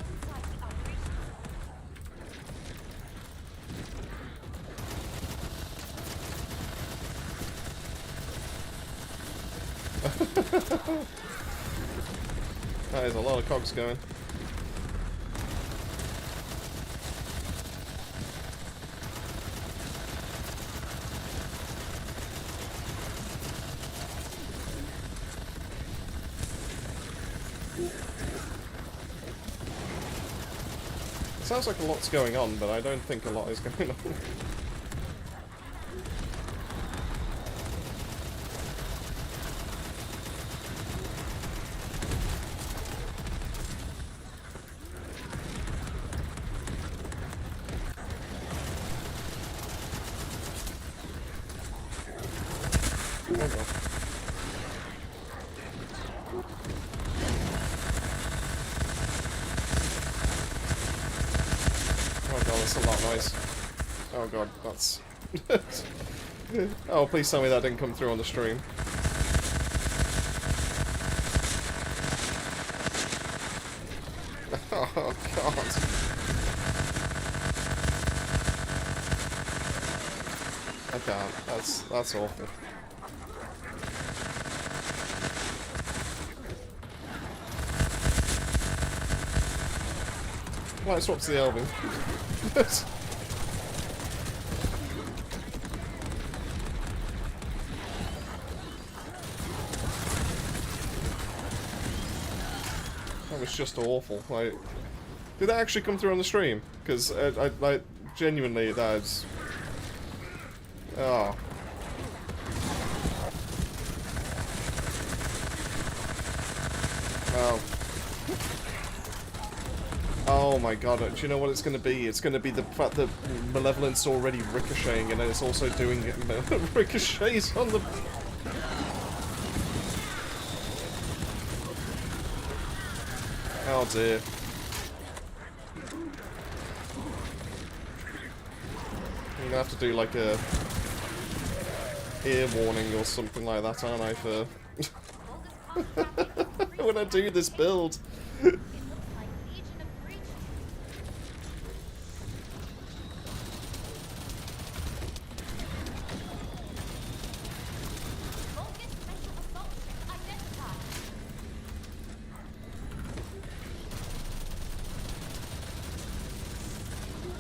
That is a lot of cogs going. It sounds like a lot's going on, but I don't think a lot is going on. Oh, well. Oh god, that's a lot of noise. Oh god, that's... Oh, please tell me that didn't come through on the stream. Oh god. I can't. That's awful. Well, it swaps to the Elving. That was just awful. Like, did that actually come through on the stream? Because I genuinely, that's... Oh. Oh. Oh my god, do you know what it's going to be? It's going to be the fact that Malevolent's already ricocheting, and then it's also doing ricochets on the... Oh dear. I'm gonna have to do like a ear warning or something like that, aren't I, for when I do this build.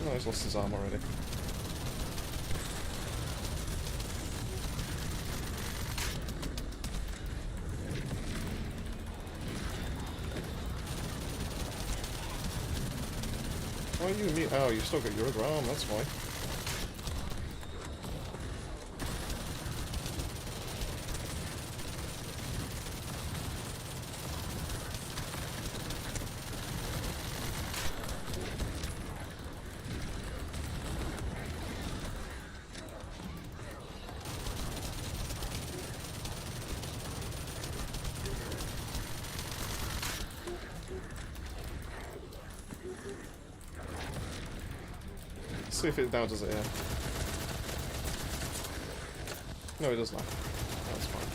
Oh, he's lost his arm already. Why are you immune? Oh, you've still got your other arm, that's why. See if it now does it, yeah. No, it does not. That's fine.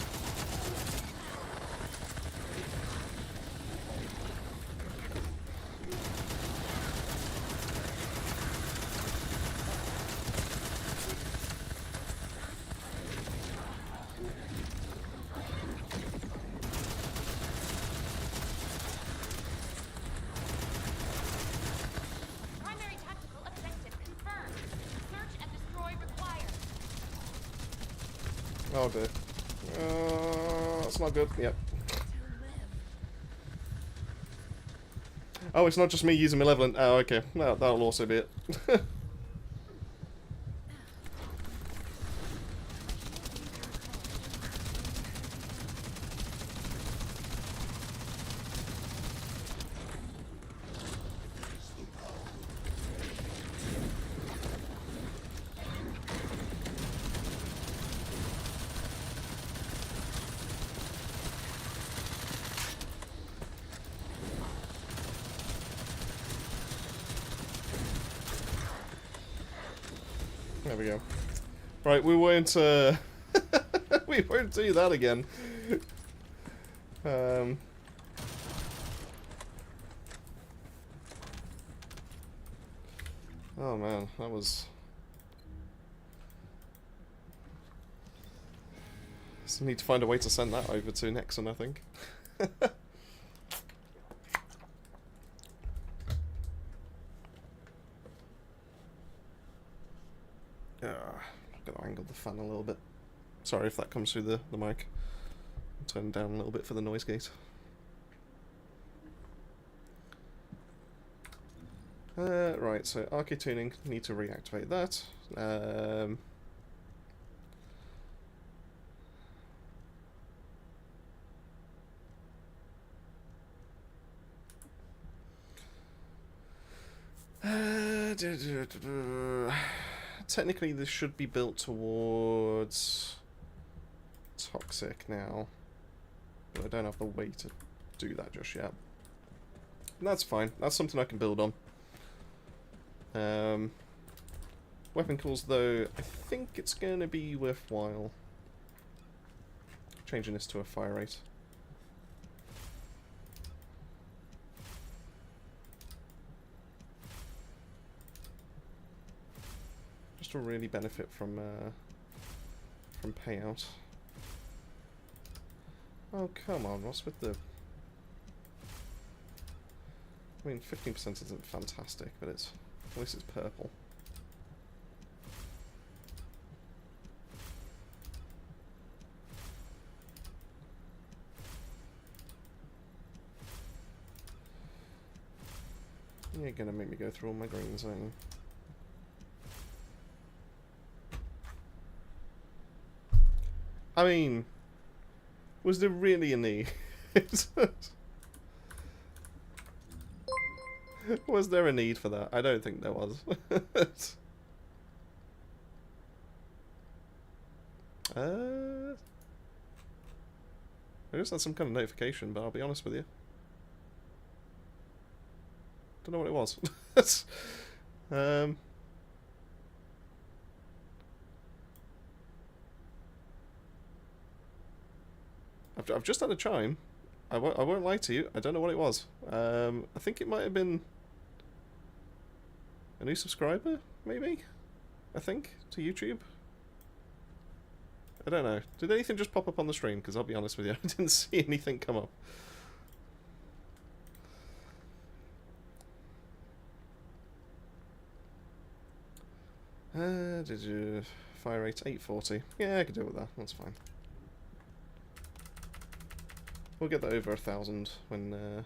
Oh dear. That's not good. Yep. Oh, it's not just me using Malevolent. Oh, okay. No, that'll also be it. There we go. Right, we won't we won't do that again. Oh man, that was... Just need to find a way to send that over to Nexon, I think. Gotta angle the fan a little bit. Sorry if that comes through the mic. Turn down a little bit for the noise gate. Right, so arcade tuning, need to reactivate that. Technically this should be built towards toxic now, but I don't have the way to do that just yet. And that's fine, that's something I can build on. Weapon calls though, I think it's going to be worthwhile changing this to a fire rate. Just to really benefit from payout. Oh come on, what's with the... I mean, 15% isn't fantastic, but it's... At least it's purple. You're gonna make me go through all my greens, aren't you? I mean, was there really a need? Was there a need for that? I don't think there was. I just had some kind of notification, but I'll be honest with you. Don't know what it was. I've just had a chime. I won't lie to you. I don't know what it was. I think it might have been a new subscriber, maybe? I think, to YouTube. I don't know. Did anything just pop up on the stream? Because I'll be honest with you, I didn't see anything come up. Did you... Fire rate 840. Yeah, I could deal with that. That's fine. We'll get that over 1,000 when...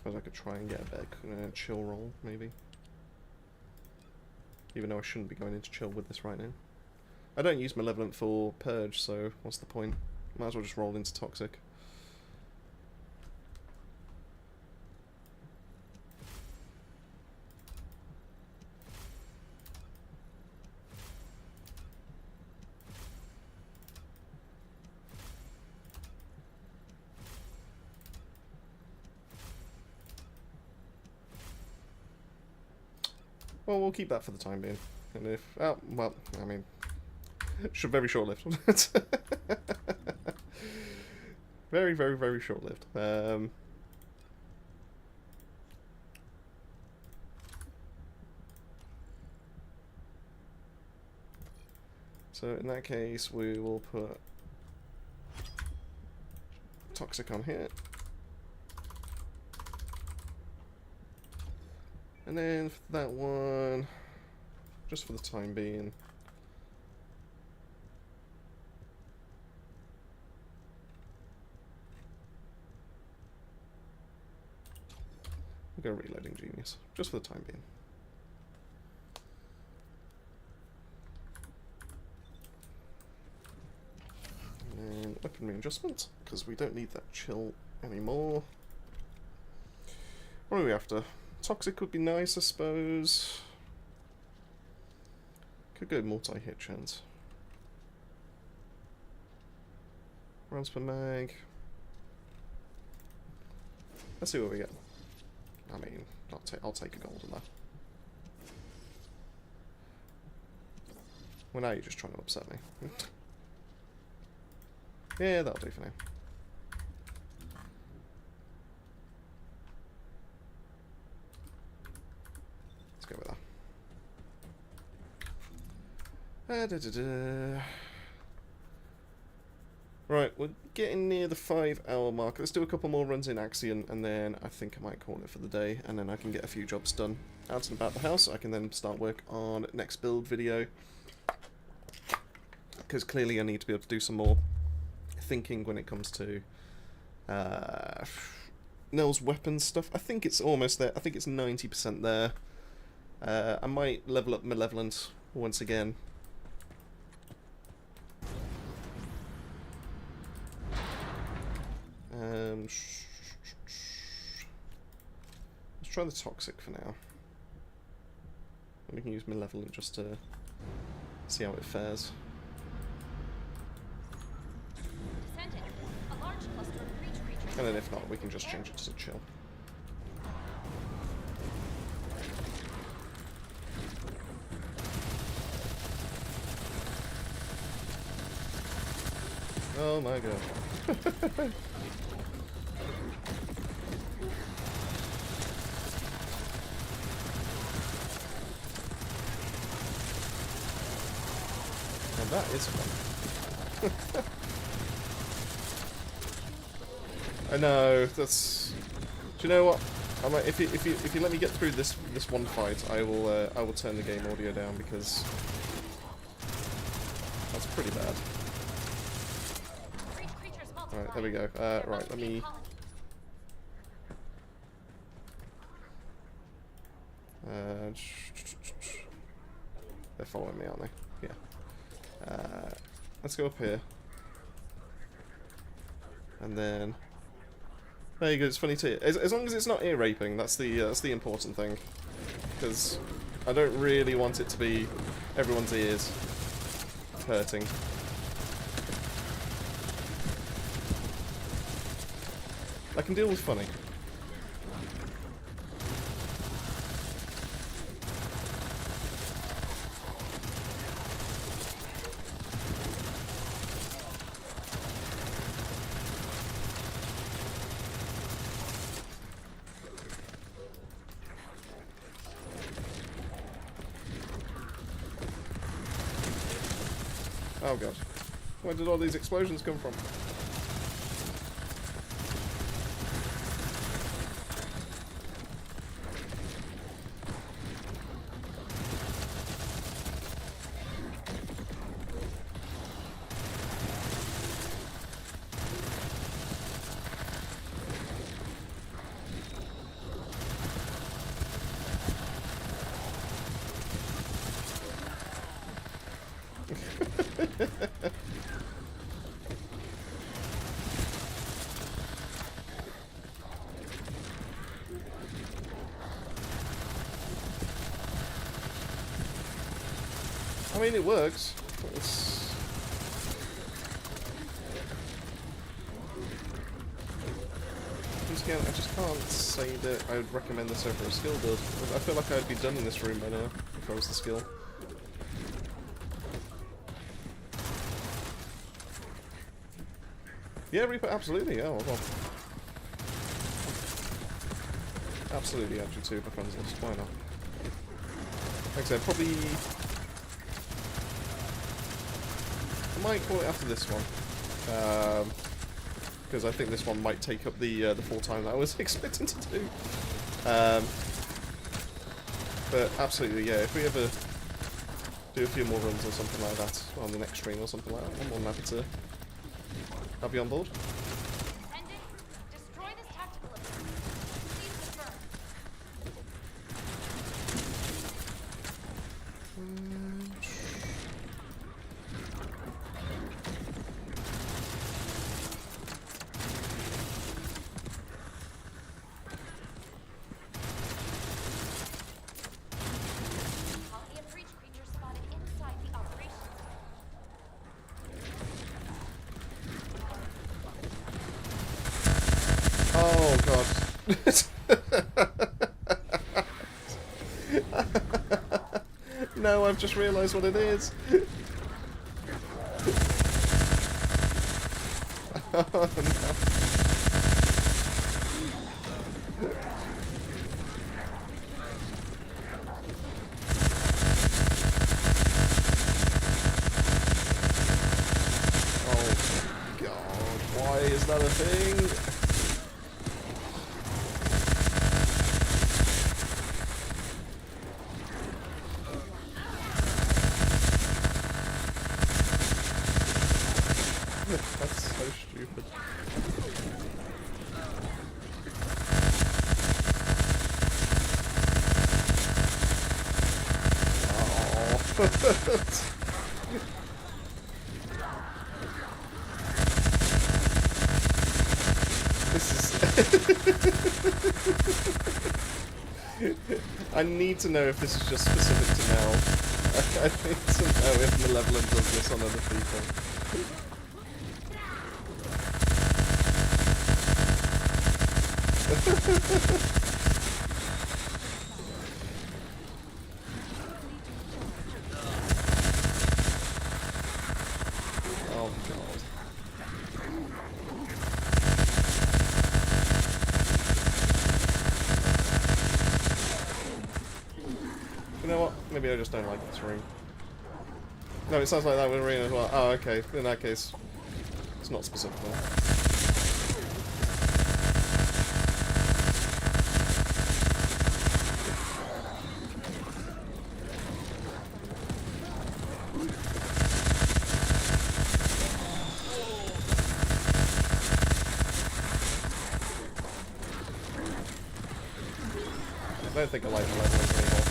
I could try and get a better chill roll, maybe. Even though I shouldn't be going into chill with this right now. I don't use Malevolent for Purge, so what's the point? Might as well just roll into Toxic. Well, we'll keep that for the time being. And if... Oh, well, I mean... very short-lived. Very, very, very short-lived. So in that case, we will put Toxic on here. And then for that one, just for the time being, we'll go Reloading Genius, just for the time being. And then weaponry adjustment, because we don't need that chill anymore. What are we after? Toxic would be nice, I suppose. Could go multi-hit chance. Rounds per mag. Let's see what we get. I mean, I'll take a gold on that. Well, now you're just trying to upset me. Yeah, that'll do for now. Let's go with that. Right, we're getting near the 5-hour mark. Let's do a couple more runs in Axion, and then I think I might call it for the day, and then I can get a few jobs done out and about the house. I can then start work on next build video, because clearly I need to be able to do some more thinking when it comes to Nell's weapons stuff. I think it's almost there. I think it's 90% there. I might level up Malevolent once again. Let's try the Toxic for now. We can use Malevolent just to see how it fares. Descendant, a large cluster of breach creatures. And then if not, we can just change it to chill. Oh my god. And that is fun. I know, that's... Do you know what? I might, if you let me get through this one fight, I will turn the game audio down, because that's pretty bad. Alright, there we go. Right, let me... They're following me, aren't they? Yeah. Let's go up here. And then... There you go, it's funny too. As long as it's not ear raping, that's the important thing. Because I don't really want it to be everyone's ears hurting. I can deal with funny. Oh god. Where did all these explosions come from? I mean, it works. It's... Once again, I just can't say that I would recommend this over a skill build. I feel like I'd be done in this room by now if I was the skill. Yeah, Reaper, absolutely, yeah, well. Absolutely, actually, too, my friends list. Why not? Like I said, probably... I might call it after this one. Because I think this one might take up the full time that I was expecting to do. But absolutely, yeah, if we ever do a few more runs or something like that on the next stream or something like that, I'm more than happy to have you on board. Descendant, destroy this tactical ability. Please confirm. Colony of breach creatures spotted inside the operations zone. Oh god. No, I've just realised what it is. Oh no. Oh god, why is that a thing? That's so stupid. Oh. This is... I need to know if this is just specific to Nell. I need to know if Malevolent does this on other people. Oh god. You know what? Maybe I just don't like this room. No, it sounds like that with Arena as well. Oh, okay. In that case, it's not specific then. I don't think I like the levels anymore.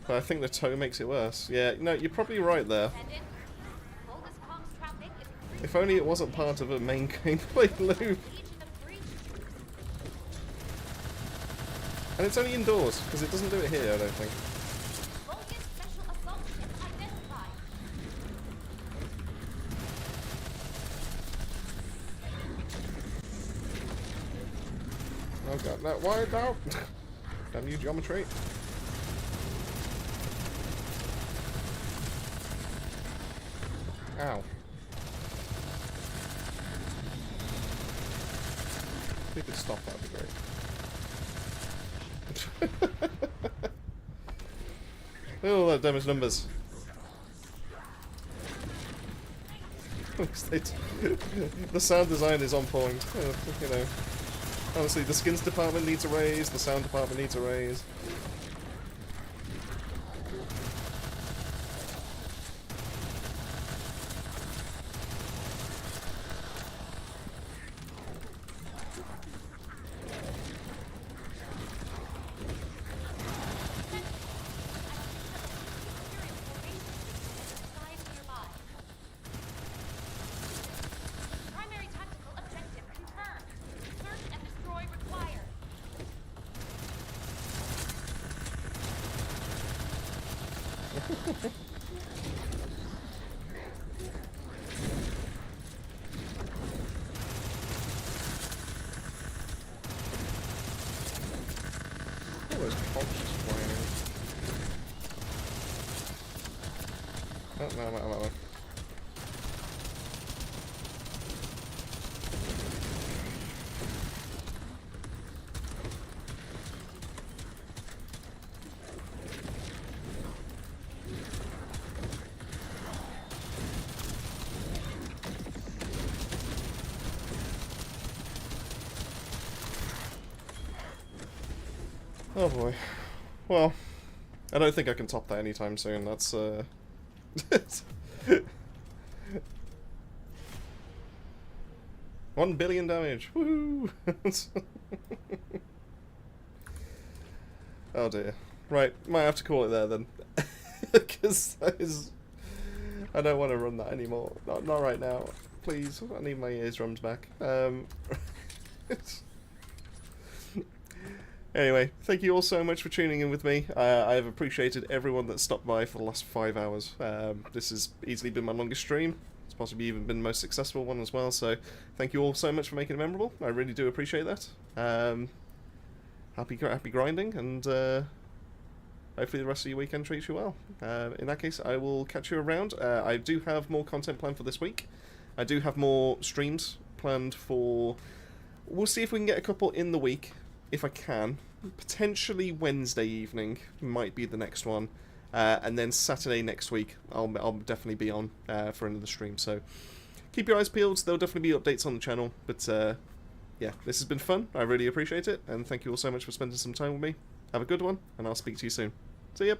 But I think the toe makes it worse. Yeah, no, you're probably right there. Descendant, boldest comms traffic is If only it wasn't part of a main gameplay loop. Legion of Breach. And it's only indoors, because it doesn't do it here, I don't think. Bogus special assault ship identified. Oh god, no, why out? Damn you, geometry. Ow. If you could stop, that'd be great. Oh, that damage numbers. The sound design is on point. You know, honestly, the skins department needs a raise. The sound department needs a raise. Primary tactical objective confirmed. Search and destroy required. Oh, there's cogs just flying in. Oh, no. Oh boy. Well, I don't think I can top that anytime soon. That's 1 billion damage. Woohoo! Oh dear. Right, might have to call it there then. Because I don't want to run that anymore. Not right now. Please, I need my eardrums back. Anyway, thank you all so much for tuning in with me. I have appreciated everyone that stopped by for the last 5 hours. This has easily been my longest stream. It's possibly even been the most successful one as well, so thank you all so much for making it memorable. I really do appreciate that. Happy grinding, and hopefully the rest of your weekend treats you well. In that case, I will catch you around. I do have more content planned for this week. I do have more streams planned for... We'll see if we can get a couple in the week. If I can. Potentially Wednesday evening might be the next one, and then Saturday next week I'll definitely be on for another stream, so keep your eyes peeled. There'll definitely be updates on the channel, but yeah, this has been fun. I really appreciate it, and thank you all so much for spending some time with me. Have a good one, and I'll speak to you soon. See ya.